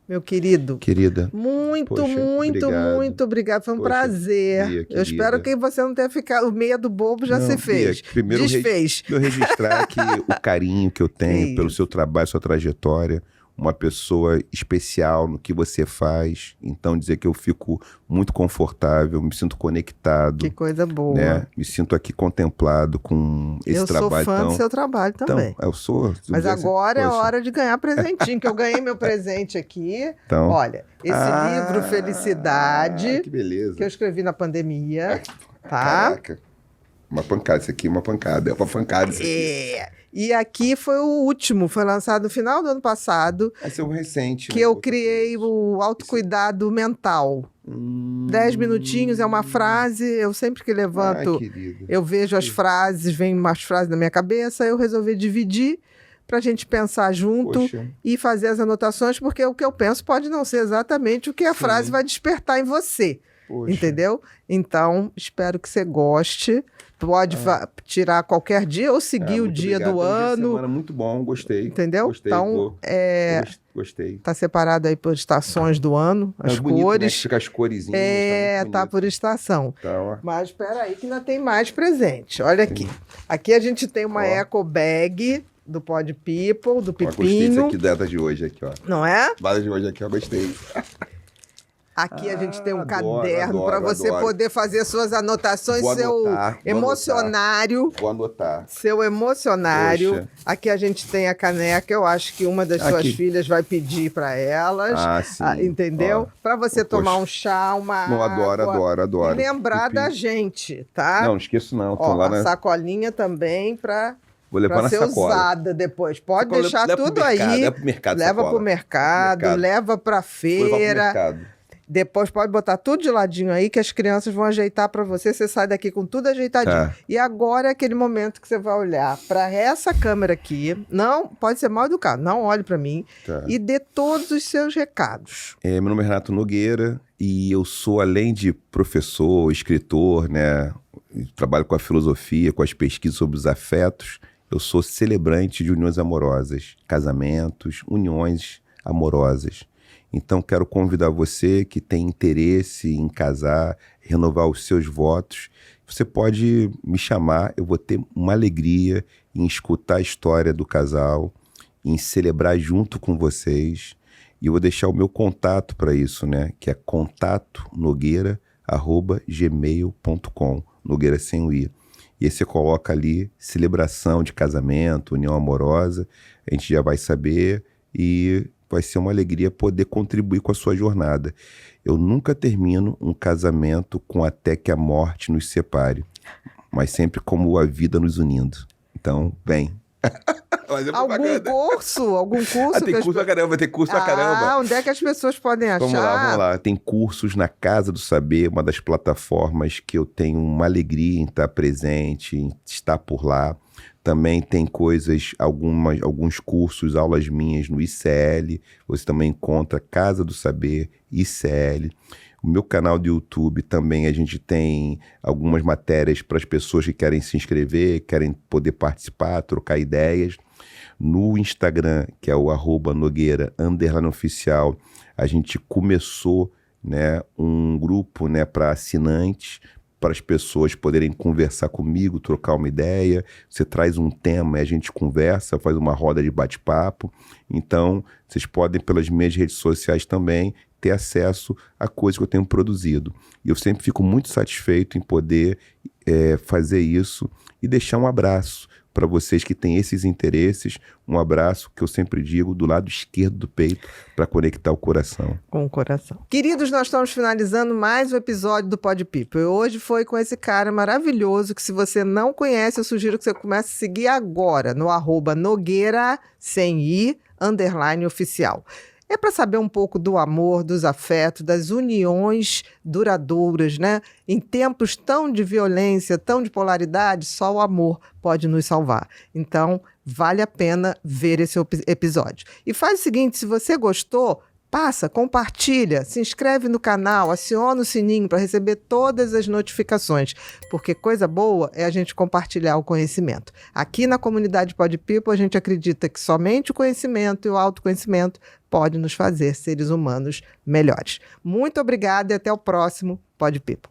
Meu querido. Querida. Muito, Poxa, muito, obrigado. muito obrigado. Foi um prazer. Bia, eu espero que você não tenha ficado... O meia do bobo já se fez. Bia, primeiro desfez. Eu registrar aqui o carinho que eu tenho pelo seu trabalho, sua trajetória. Uma pessoa especial no que você faz. Então, dizer que eu fico muito confortável, me sinto conectado. Que coisa boa. Né? Me sinto aqui contemplado com esse trabalho. Eu sou fã do seu trabalho também. Então, eu sou. Mas agora é hora de ganhar presentinho, que eu ganhei meu presente aqui. Então, olha, esse livro Felicidade, que beleza. Que eu escrevi na pandemia. Tá? Caraca. Uma pancada, isso aqui é uma pancada. É uma pancada isso aqui. E aqui foi o último, foi lançado no final do ano passado. Esse é o recente. Que eu criei o autocuidado mental. 10 minutinhos, é uma frase, eu sempre que levanto, eu vejo as frases, vem umas frases na minha cabeça, eu resolvi dividir para a gente pensar junto e fazer as anotações, porque o que eu penso pode não ser exatamente o que a frase vai despertar em você. Entendeu? Então, espero que você goste. Pode tirar qualquer dia ou seguir o dia do ano. Semana muito bom, gostei. Entendeu? Gostei, então, gostei. Tá separado aí por estações do ano, as bonito, cores. Né? Fica as coresinhas. Tá por estação. Tá, mas espera aí que ainda tem mais presente. Olha aqui. Aqui a gente tem uma eco bag do Pod People, do Pipinho. Gostei disso aqui, data de hoje aqui, ó. Não é? Data de hoje aqui, ó, gostei. Aqui a gente tem um caderno para você poder fazer suas anotações, emocionário. Vou anotar. Seu emocionário. Poxa. Aqui a gente tem a caneca, eu acho que uma das suas filhas vai pedir para elas. Sim. Entendeu? Para você tomar um chá, uma água. Adoro. E lembrar da gente, tá? Não esqueço não. A sacolinha também para... Vou levar na ser sacola. Usada depois. Pode deixar tudo aí. Leva pro mercado. Leva pro mercado, leva pra feira. Depois pode botar tudo de ladinho aí que as crianças vão ajeitar para você. Você sai daqui com tudo ajeitadinho. E agora é aquele momento que você vai olhar para essa câmera aqui. Não, pode ser mal educado. Não olhe para mim. E dê todos os seus recados. Meu nome é Renato Nogueira e eu sou, além de professor, escritor, né? Trabalho com a filosofia, com as pesquisas sobre os afetos. Eu sou celebrante de uniões amorosas, casamentos, uniões amorosas. Então, quero convidar você que tem interesse em casar, renovar os seus votos. Você pode me chamar, eu vou ter uma alegria em escutar a história do casal, em celebrar junto com vocês. E eu vou deixar o meu contato para isso, né? Que é contatonogueira@gmail.com, Nogueira sem o I. E aí você coloca ali celebração de casamento, união amorosa, a gente já vai saber e... vai ser uma alegria poder contribuir com a sua jornada. Eu nunca termino um casamento com até que a morte nos separe, mas sempre como a vida nos unindo. Então, vem. Algum curso? Tem curso pra caramba, tem curso pra caramba. Onde é que as pessoas podem achar? Vamos lá. Tem cursos na Casa do Saber, uma das plataformas que eu tenho uma alegria em estar presente, em estar por lá. Também tem alguns cursos, aulas minhas no ICL. Você também encontra Casa do Saber, ICL. O meu canal do YouTube também a gente tem algumas matérias para as pessoas que querem se inscrever, querem poder participar, trocar ideias. No Instagram, que é o @Nogueira_oficial, a gente começou, né, um grupo, né, para assinantes, para as pessoas poderem conversar comigo, trocar uma ideia. Você traz um tema e a gente conversa, faz uma roda de bate-papo. Então, vocês podem, pelas minhas redes sociais também, ter acesso a coisas que eu tenho produzido. E eu sempre fico muito satisfeito em poder fazer isso e deixar um abraço para vocês que têm esses interesses, um abraço que eu sempre digo do lado esquerdo do peito para conectar o coração. Com o coração. Queridos, nós estamos finalizando mais um episódio do Pod People. E hoje foi com esse cara maravilhoso que, se você não conhece, eu sugiro que você comece a seguir agora no @Nogueira, sem i, _oficial. É para saber um pouco do amor, dos afetos, das uniões duradouras, né? Em tempos tão de violência, tão de polaridade, só o amor pode nos salvar. Então, vale a pena ver esse episódio. E faz o seguinte, se você gostou, passa, compartilha, se inscreve no canal, aciona o sininho para receber todas as notificações, porque coisa boa é a gente compartilhar o conhecimento. Aqui na comunidade Pod People, a gente acredita que somente o conhecimento e o autoconhecimento pode nos fazer seres humanos melhores. Muito obrigada e até o próximo Pod People.